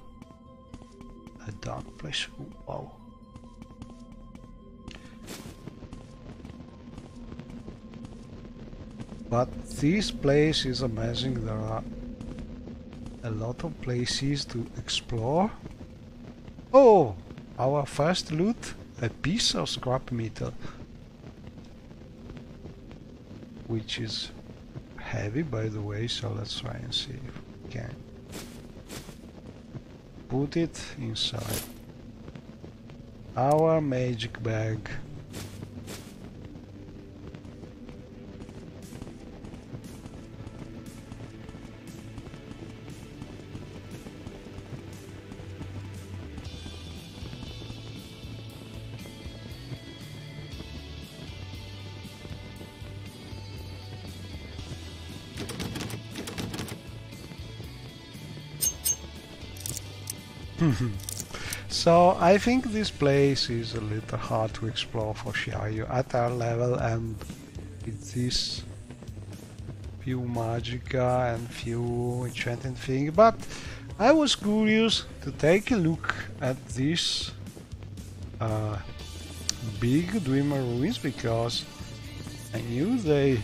a dark place. Ooh, wow. But this place is amazing. There are a lot of places to explore. Oh, our first loot, a piece of scrap metal, which is heavy, by the way. So let's try and see if we can put it inside our magic bag. So I think this place is a little hard to explore for Xiaoyu at our level, and with this few magica and few enchanting things, but I was curious to take a look at this big Dreamer ruins because I knew there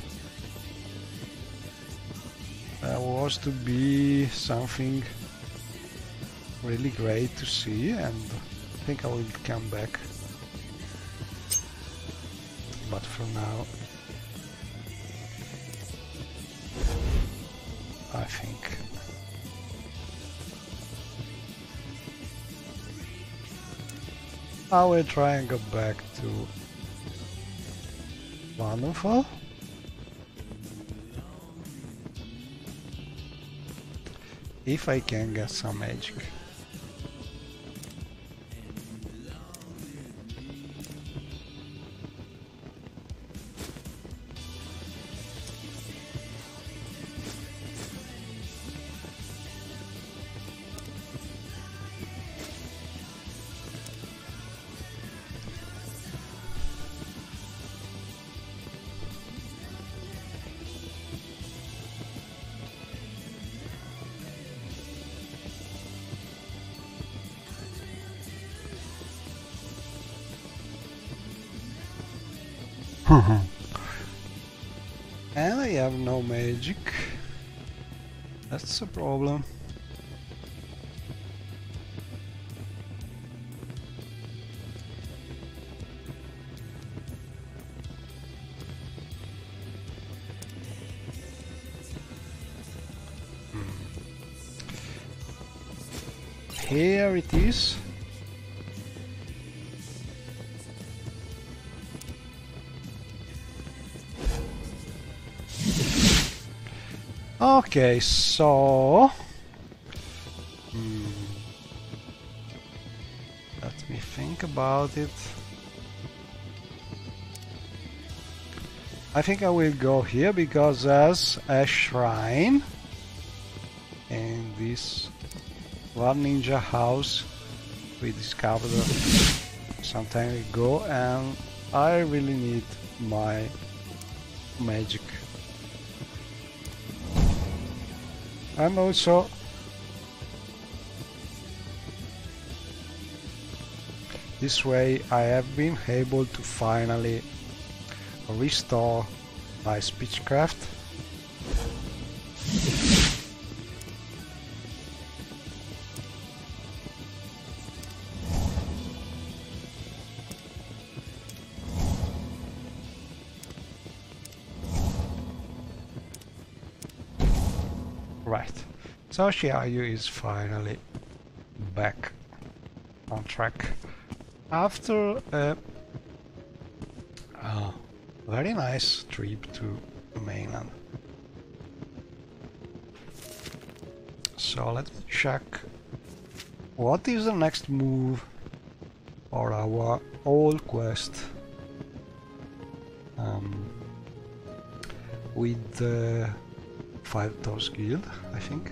was to be something really great to see, and I think I will come back. But for now, I think I will try and go back to Wonderful. If I can get some magic. And I have no magic. That's a problem. Here it is. Okay, so let me think about it. I think I will go here because there's a shrine in this one ninja house we discovered some time ago, and I really need my magic. And also this way I have been able to finally restore my speechcraft. Right, so Xiaoyu is finally back on track after a very nice trip to the mainland. So let's check what is the next move for our old quest with the 5 Toes Guild, I think.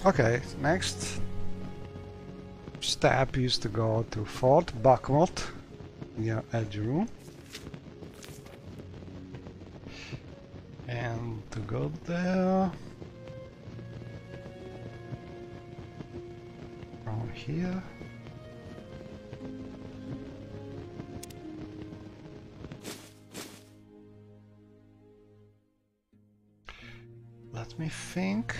Okay, next step is to go to Fort Bakhmut near Elgeroon. And to go there from here. Let me think.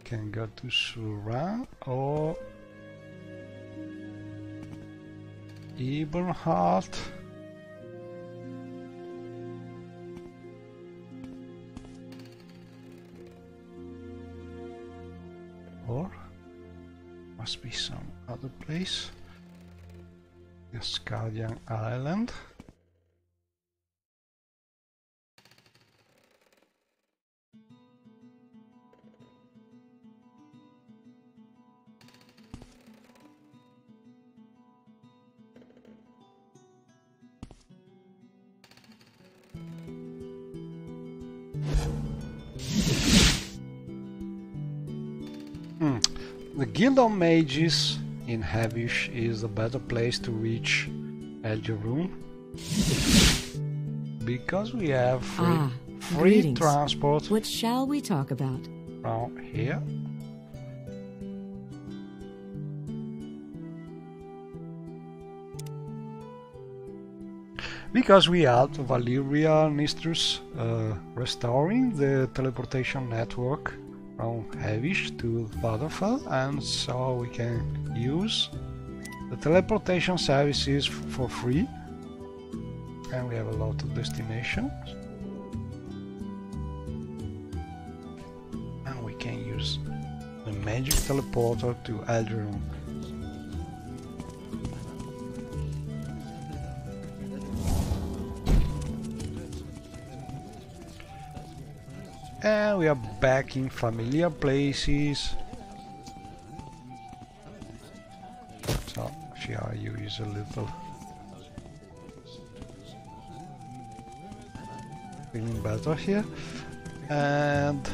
Can go to Suran or Eberhard. Or must be some other place. Cascadian Island. The Guild of Mages in Havish is a better place to reach Elgerum because we have free transport. What shall we talk about? From here. Because we helped Valyria Nistrus restoring the teleportation network from Havish to Vaderfell, and so we can use the teleportation services for free, and we have a lot of destinations, and we can use the magic teleporter to Elgerum. And we are back in familiar places. So Shiayu is a little feeling better here. And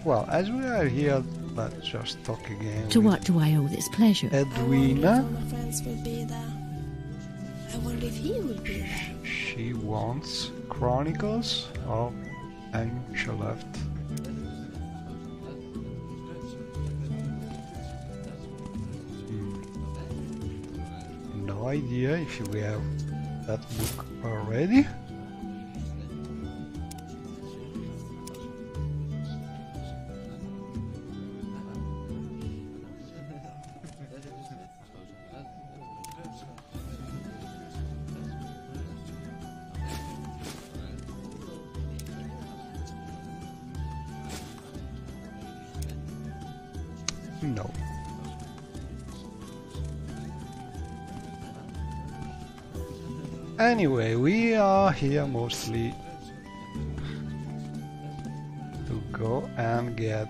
well, as we are here, let's just talk again. To what do I owe this pleasure? Edwina. My friends will be there. I wonder if he will be there. She wants Chronicles of Anchaleft. No idea if we have that book already. No. Anyway, we are here mostly to go and get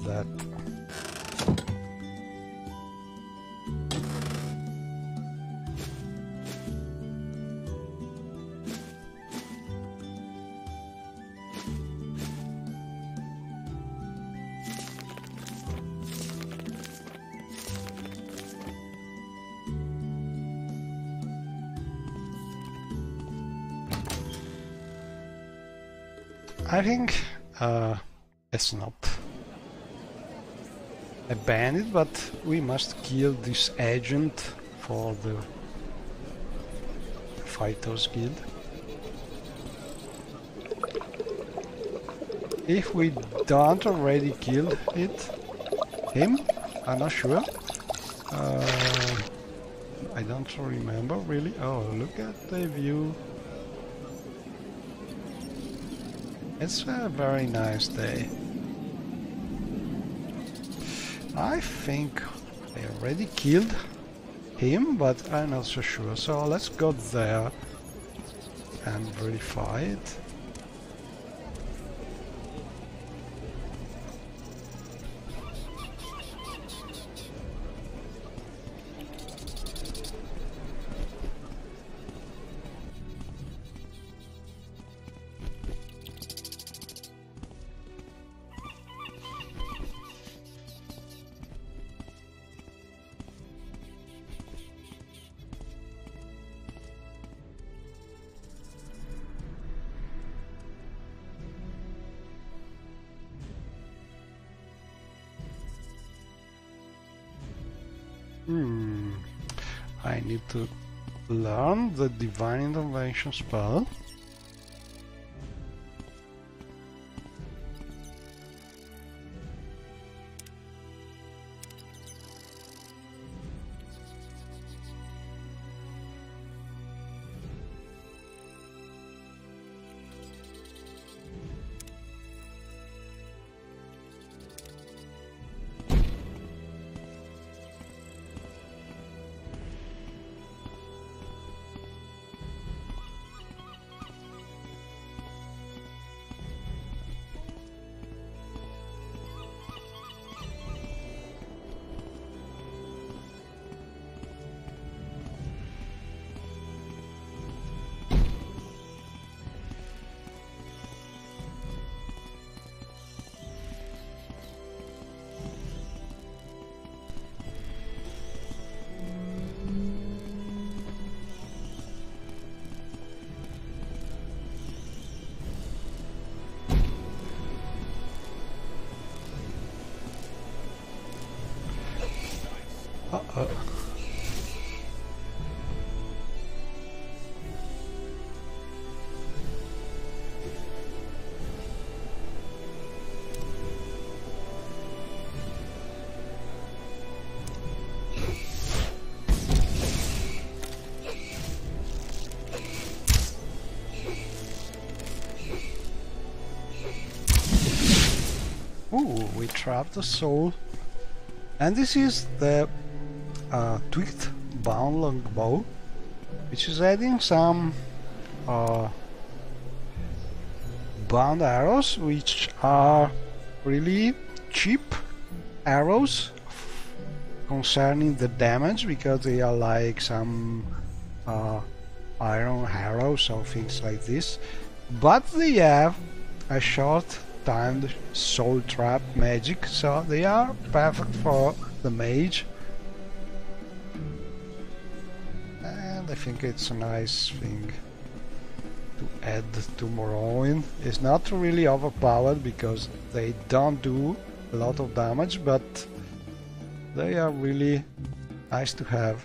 that. I think it's not a bandit, but we must kill this agent for the Fighters Guild. If we don't already kill him, I'm not sure. I don't remember really. Oh, look at the view. It's a very nice day. I think I already killed him, but I'm not so sure. So let's go there and verify it. I need to learn the Divine Intervention spell. Uh-oh. Ooh, we trapped the soul. And this is the tweaked bound longbow, which is adding some bound arrows, which are really cheap arrows concerning the damage, because they are like some iron arrows or things like this, but they have a short timed soul trap magic, so they are perfect for the mage. And I think it's a nice thing to add to Morrowind. It's not really overpowered because they don't do a lot of damage, but they are really nice to have.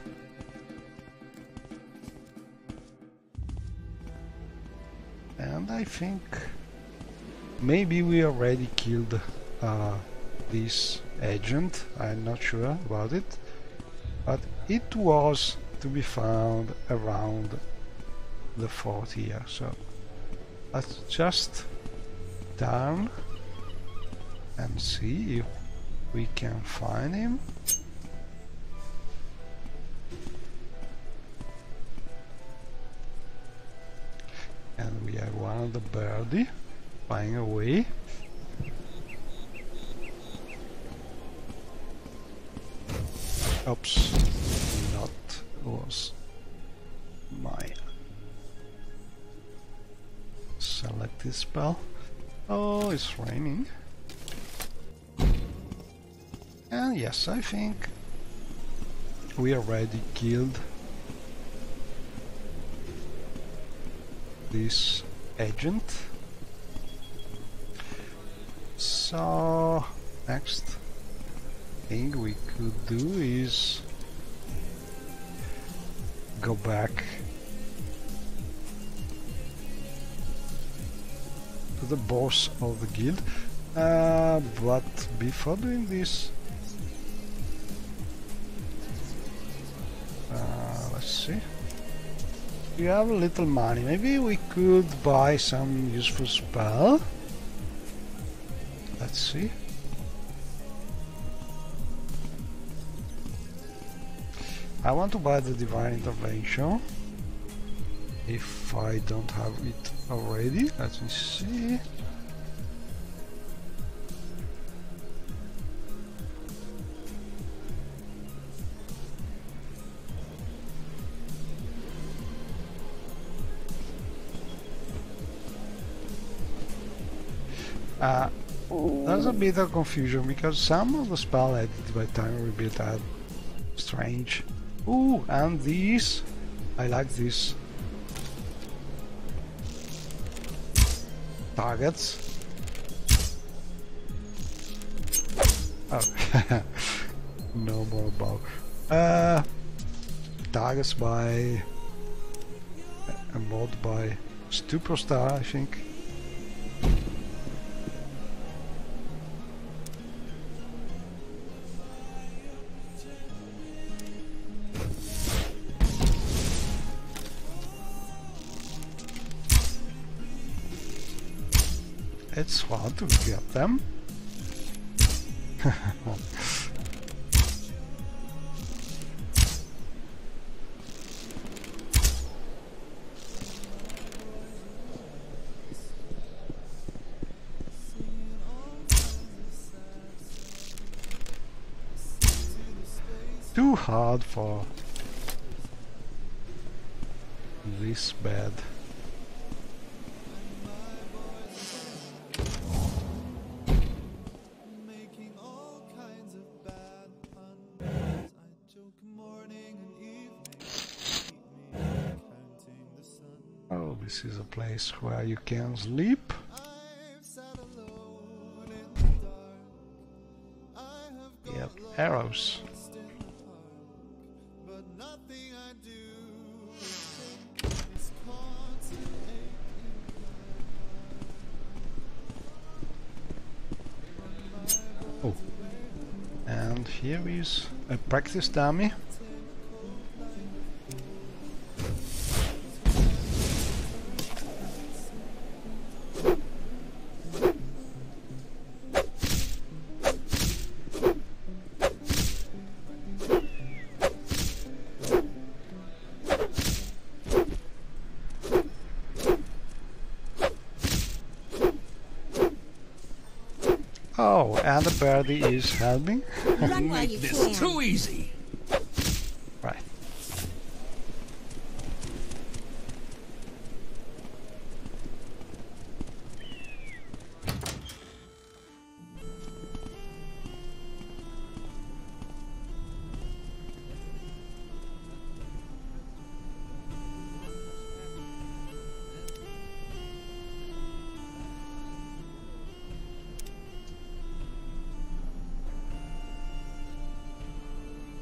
And I think maybe we already killed this agent, I'm not sure about it, but it was to be found around the fort here, so let's just turn and see if we can find him. And we have one of the birdie flying away. Oops, not was my select this spell. Oh, it's raining. And yes, I think we already killed this agent. So next thing we could do is go back to the boss of the guild, but before doing this, let's see, we have a little money, maybe we could buy some useful spell. Let's see. I want to buy the Divine Intervention, if I don't have it already. Let me see. There's a bit of confusion because some of the spell added by time rebuild are strange. Ooh, and these, I like this. Targets. Oh, no more bow. Targets by a mod by Superstar, I think. It's hard to get them. Too hard for this bed. Oh, this is a place where you can sleep. Yep, arrows. here is a practice dummy. Oh, and the birdie is helping. Run while you This can. too easy. Right.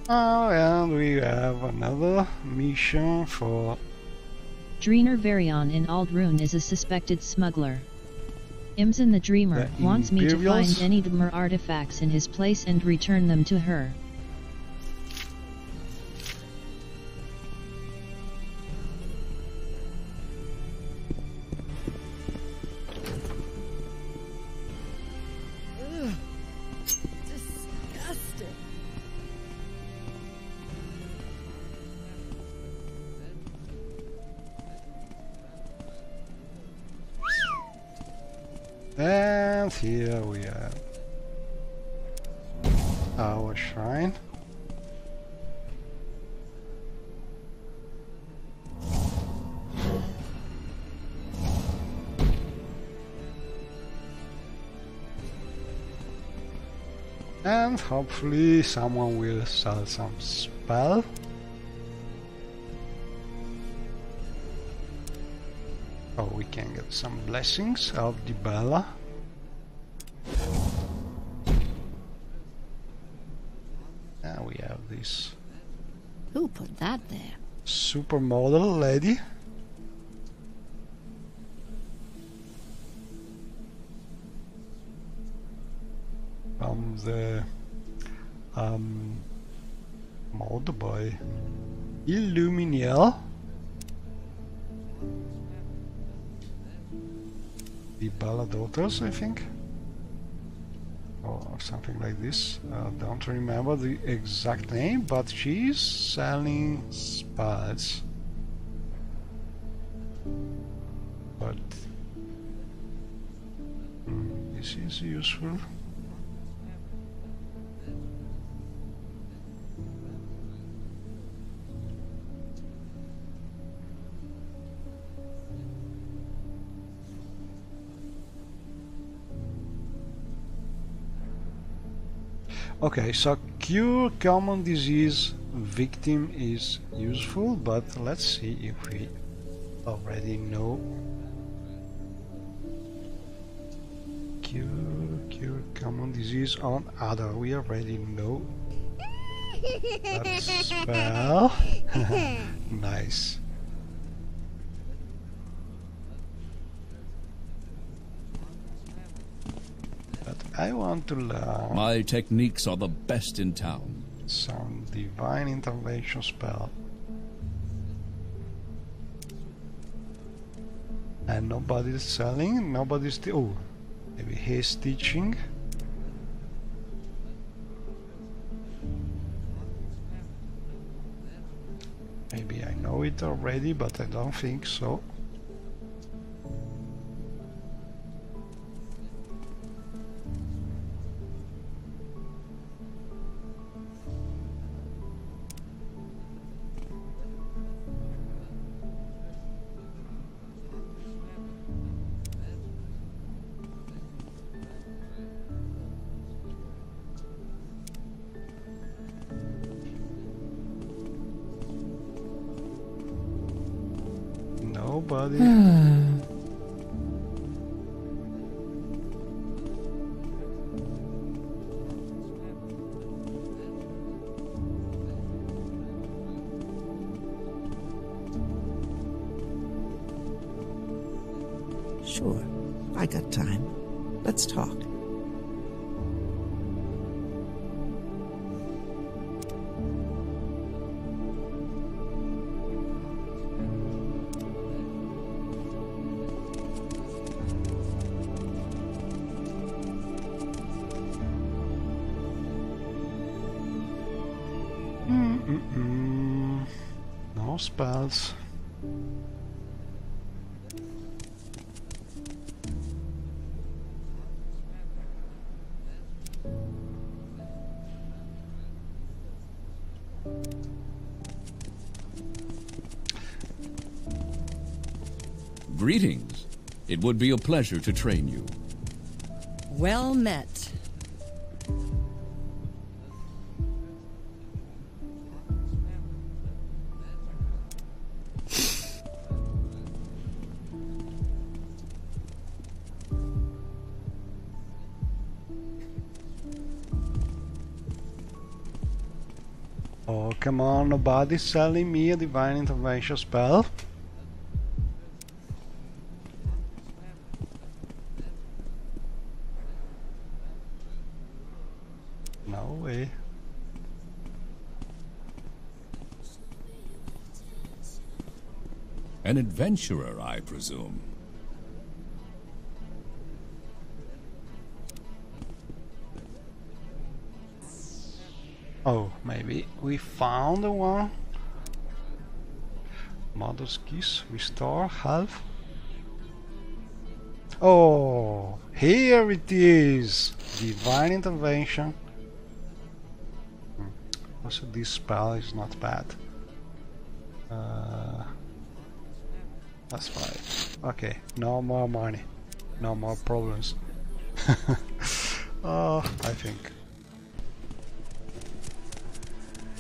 Oh, and we have another mission for... Dreener Varion in Aldrune is a suspected smuggler. Imzin the Dreamer The wants me to Imperials? find any Dmer artifacts in his place and return them to her. Disgusting. And here we have our shrine. And hopefully someone will sell some spell. Oh, we can get some blessings of the Bella. Now we have this Who put that there? supermodel lady. From the mod by Illuminiel. The Bella Daughters, I think, or something like this. Don't remember the exact name, but she's selling spells. But this is useful. Okay, so cure common disease victim is useful, but let's see if we already know. Cure common disease on other. We already know that spell. Nice. I want to learn My techniques are the best in town. some divine intervention spell. And nobody's selling, nobody's... Oh, maybe he's teaching. Maybe I know it already, but I don't think so. Nobody. Sure, I got time. Let's talk. No spells. Greetings. It would be a pleasure to train you. Well met. Oh, come on, nobody's selling me a divine intervention spell. No way. An adventurer, I presume. Oh, maybe we found the one. Mother's Kiss, restore health. Oh, here it is! Divine intervention. Also, this spell is not bad. That's fine. Okay, no more money, no more problems. I think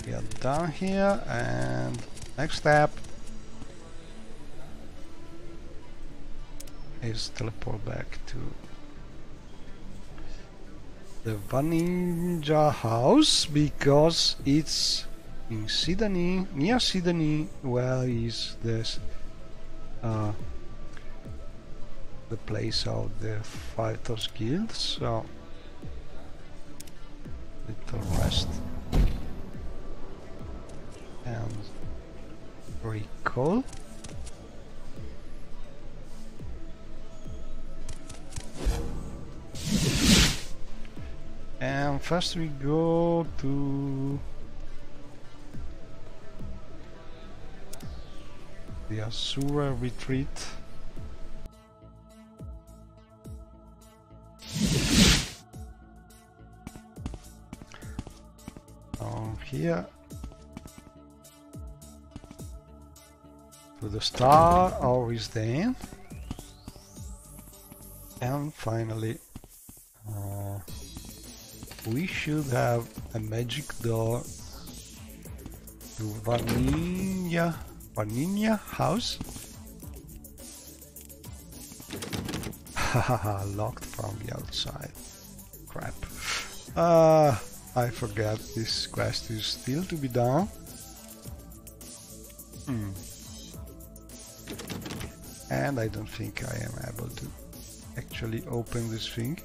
we are done here, and next step is teleport back to the Vanninja house, because it's in Sydney, near Sydney, where is this the place of the Fighters Guild. So little rest and recall. And first we go to the Asura retreat. Here to the star always then, and finally we should have a magic door to Vanninja house. Haha, locked from the outside. Crap. I forgot this quest is still to be done. And I don't think I am able to actually open this thing.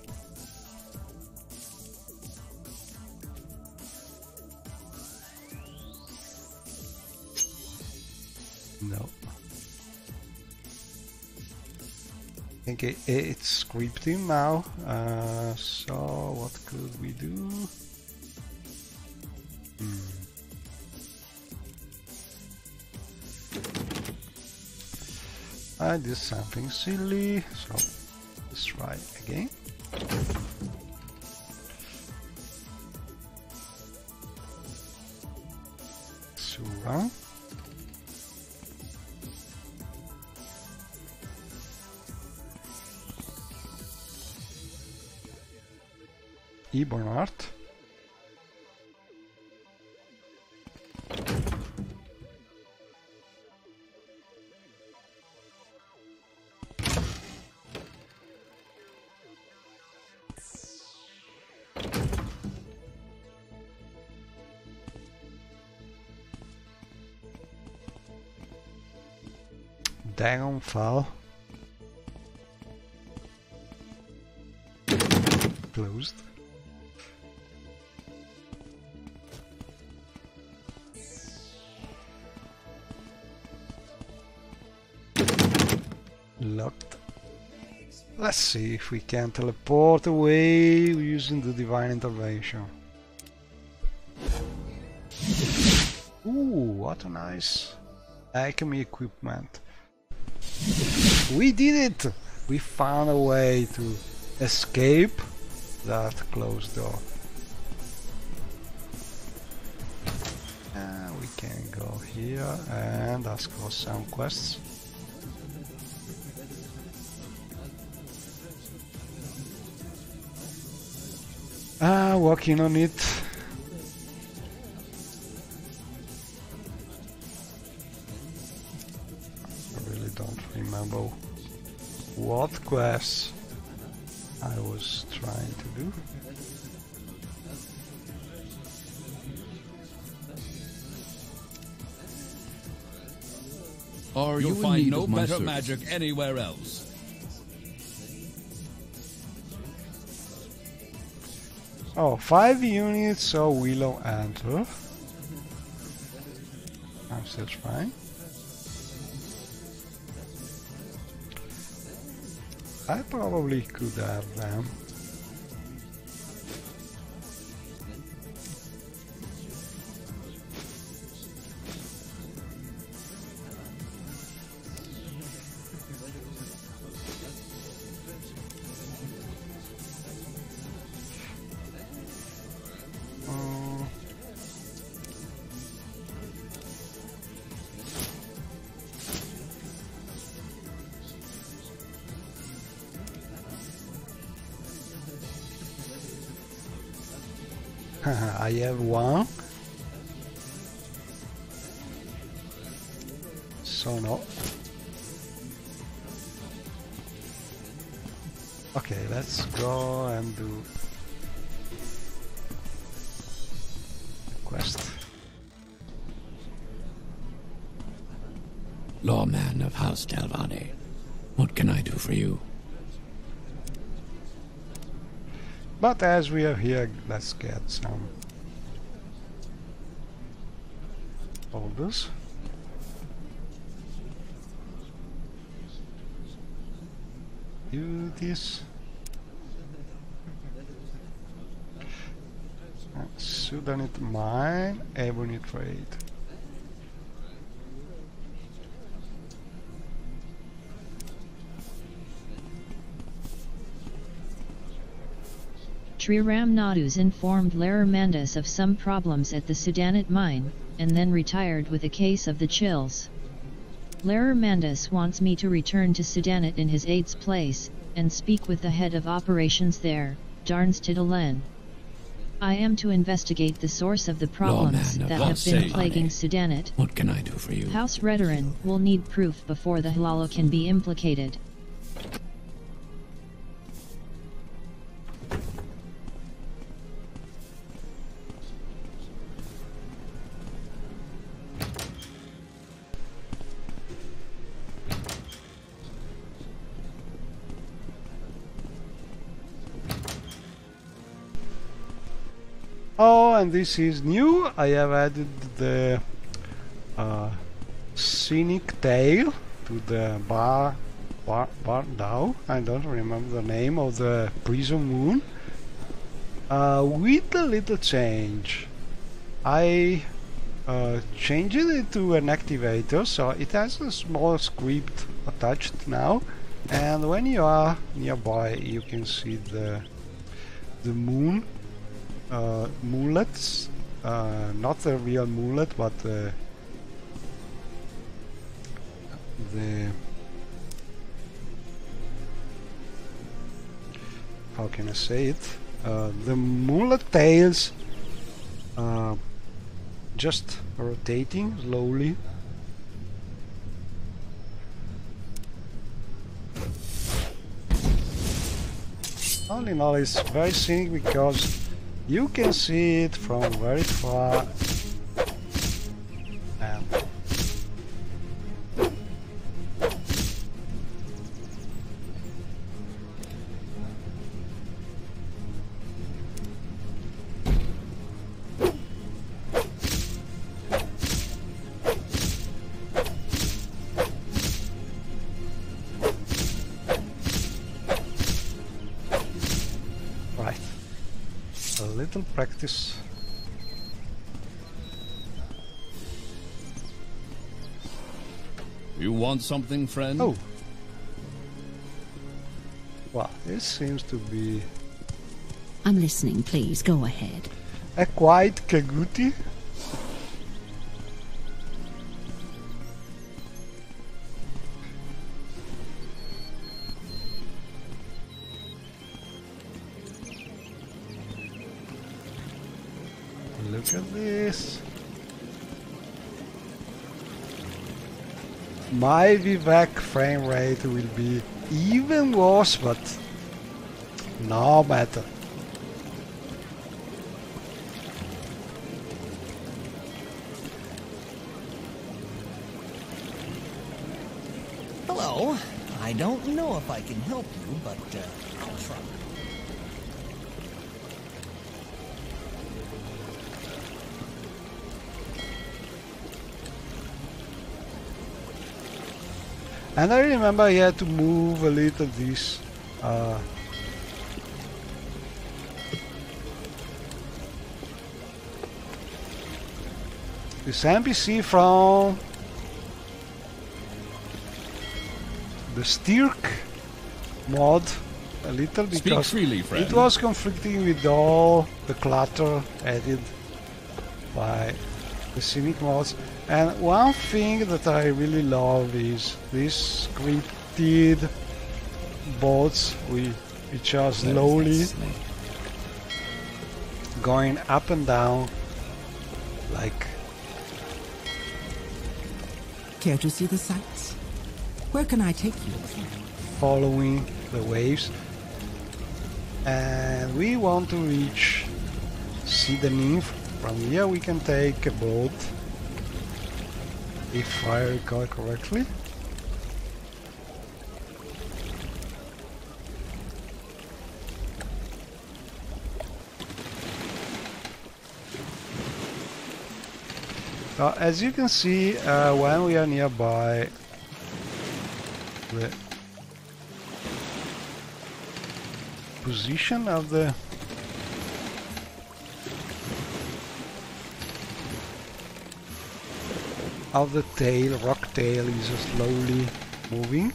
No. I think it's scripting now. So what could we do? I did something silly, so let's try again. Sura. Ebonart. Downfall. Closed. Locked. Let's see if we can teleport away using the divine intervention. Ooh, what a nice alchemy equipment. We did it! We found a way to escape that closed door. And we can go here and ask for some quests. Working on it. I really don't remember what quests I was trying to do. You'll find no better magic anywhere else. Oh, 5 units, so Willow enter. I'm still fine. I probably could have them. I have one. So no. Okay, let's go and do the quest. Lawman of House Telvanni, what can I do for you? But as we are here, let's get some orders. Do this. Sudanite mine, ebony trade. Triram Nadus informed Larer Mandus of some problems at the Sudanite mine, and then retired with a case of the chills. Larer Mandus wants me to return to Sudanite in his aide's place, and speak with the head of operations there, Darns Tidalen. I am to investigate the source of the problems that have been plaguing Sudanite. What can I do for you? House Redarin will need proof before the Halala can be implicated. Oh, and this is new. I have added the scenic tale to the bar Dao. I don't remember the name of the prison moon. With a little change. I changed it to an activator, so it has a small script attached now. And when you are nearby, you can see the moon. Moonlets, not the real moonlet, but the how can I say it? The moonlet tails just rotating slowly. All in all, it's very scenic because you can see it from very far. And practice. You want something, friend? Oh. Well, this seems to be I'm listening, please. Go ahead. a quiet Kaguti. Look at this. My Vivek frame rate will be even worse, but no matter. Hello. I don't know if I can help you, but I'll try. And I remember I had to move a little this this NPC from the Stirk mod a little because freely, friend. it was conflicting with all the clutter added by the Cynic mods. And one thing that I really love is these scripted boats which are slowly going up and down like... Care to see the sights? Where can I take you? Following the waves. And we want to reach See the Nymph. From here we can take a boat, if I recall correctly. So as you can see, when we are nearby the position of the tail, rock tail is slowly moving.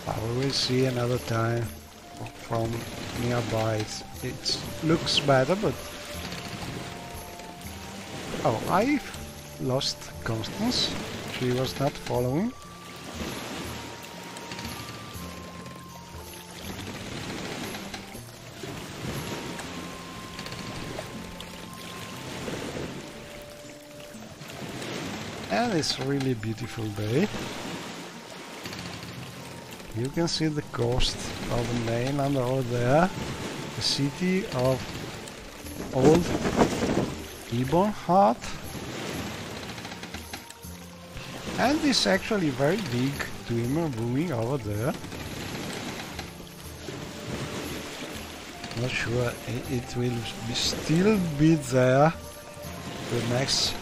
We will see another time from nearby. It looks better, but oh, I lost Constance. She was not following. And it's a really beautiful day. You can see the coast of the mainland over there, the city of Old Ebonheart. And it's actually very big twin brewing over there. Not sure it will still be there the next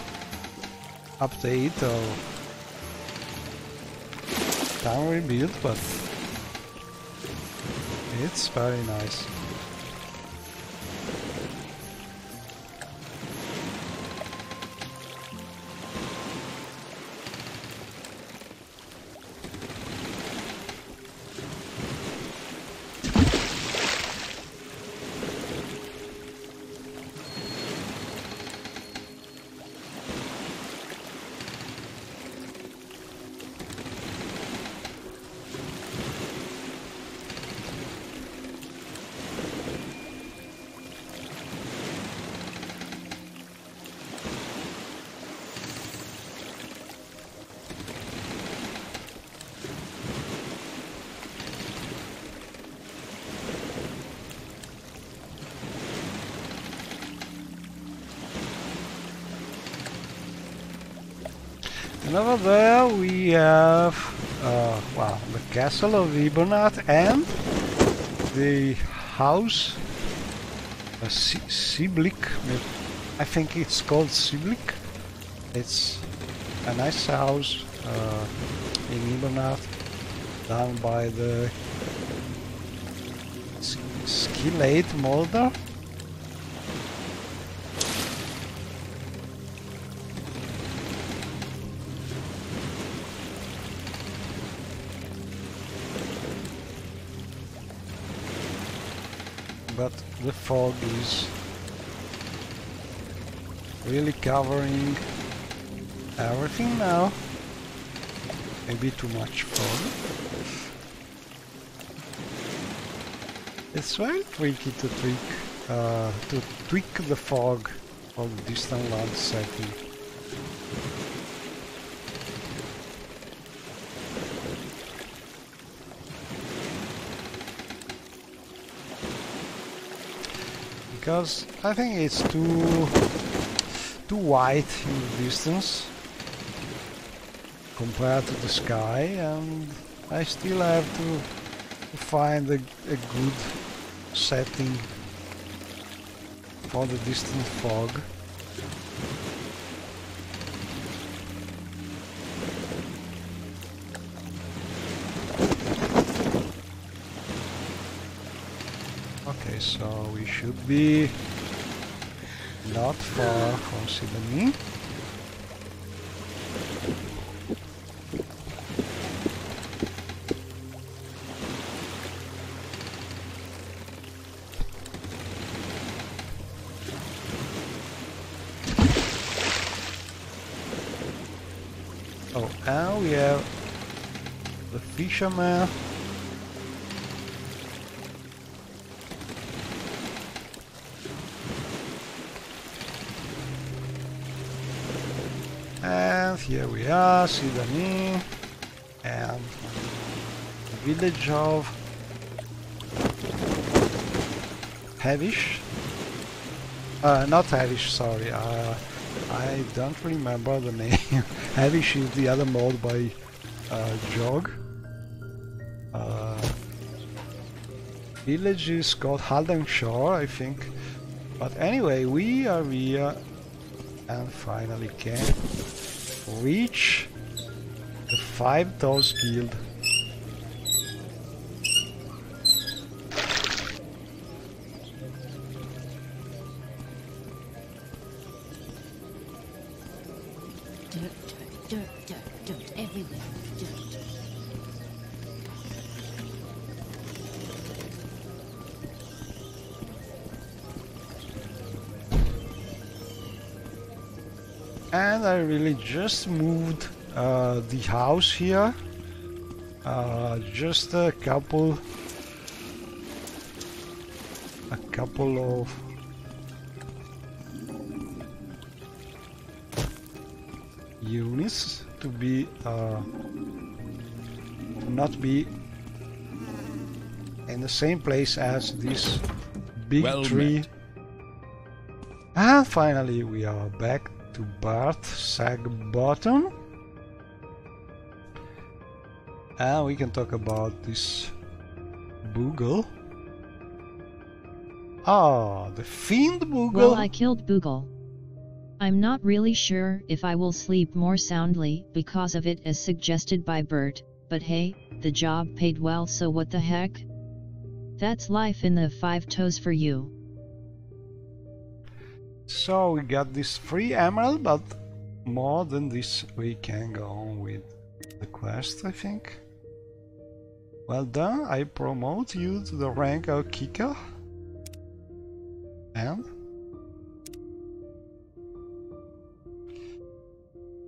update or town rebuild, but it's very nice. And over there we have well, the castle of Ibonat and the house Siblik. I think it's called Siblik. It's a nice house in Ibonat down by the Skillate Molder. but the fog is really covering everything now. Maybe too much fog. It's very tricky to tweak the fog of distant land setting. Because I think it's too white in the distance compared to the sky, and I still have to find a good setting for the distant fog. Okay, so we should be not far from Sydney. Oh, and we have the fisherman. And here we are, Sydney, and the village of Havish. Not Havish, sorry. I don't remember the name. Havish is the other mode by Jog. Village is called Haldenshire, I think. But anyway, we are here and finally can reach the 5 Toes Guild. Dirt everywhere. Dirt. And I really just moved the house here. Just a couple of units to be not be in the same place as this big tree. And finally we are back to Bart Sagbottom, and we can talk about this Boogle. Ah, the fiend Boogle. Well, I killed Boogle. I'm not really sure if I will sleep more soundly because of it as suggested by Bert, but hey, the job paid well, so what the heck? That's life in the 5 Toes for you. So we got this free emerald, but more than this we can go on with the quest, I think. Well done, I promote you to the rank of Kicker. And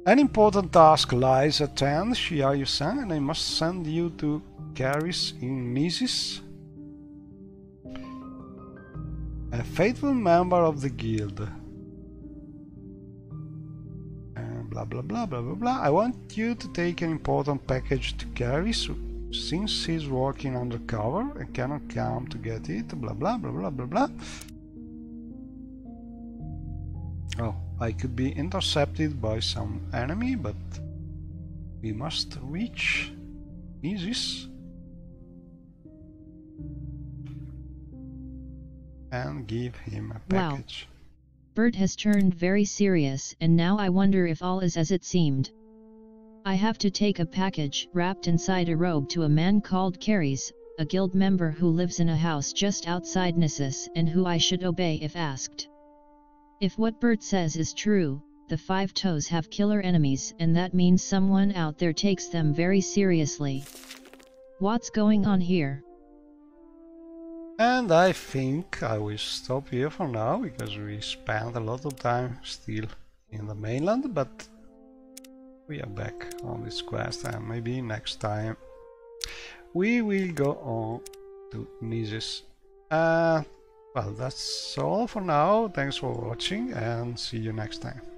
an important task lies at hand, Shiayu-san, and I must send you to Caris in Nisis, a faithful member of the guild. And blah blah blah blah blah blah. I want you to take an important package to Caris, since he's working undercover and cannot come to get it. Blah blah blah blah blah blah. Oh, I could be intercepted by some enemy, but we must reach Isis and give him a package. Wow. Bert has turned very serious, and now I wonder if all is as it seemed. I have to take a package wrapped inside a robe to a man called Caris, a guild member who lives in a house just outside Nissus and who I should obey if asked. If what Bert says is true, the 5 Toes have killer enemies, and that means someone out there takes them very seriously. What's going on here? And I think I will stop here for now, because we spent a lot of time still in the mainland, but we are back on this quest, and maybe next time we will go on to Nisus. Well, that's all for now. Thanks for watching, and see you next time.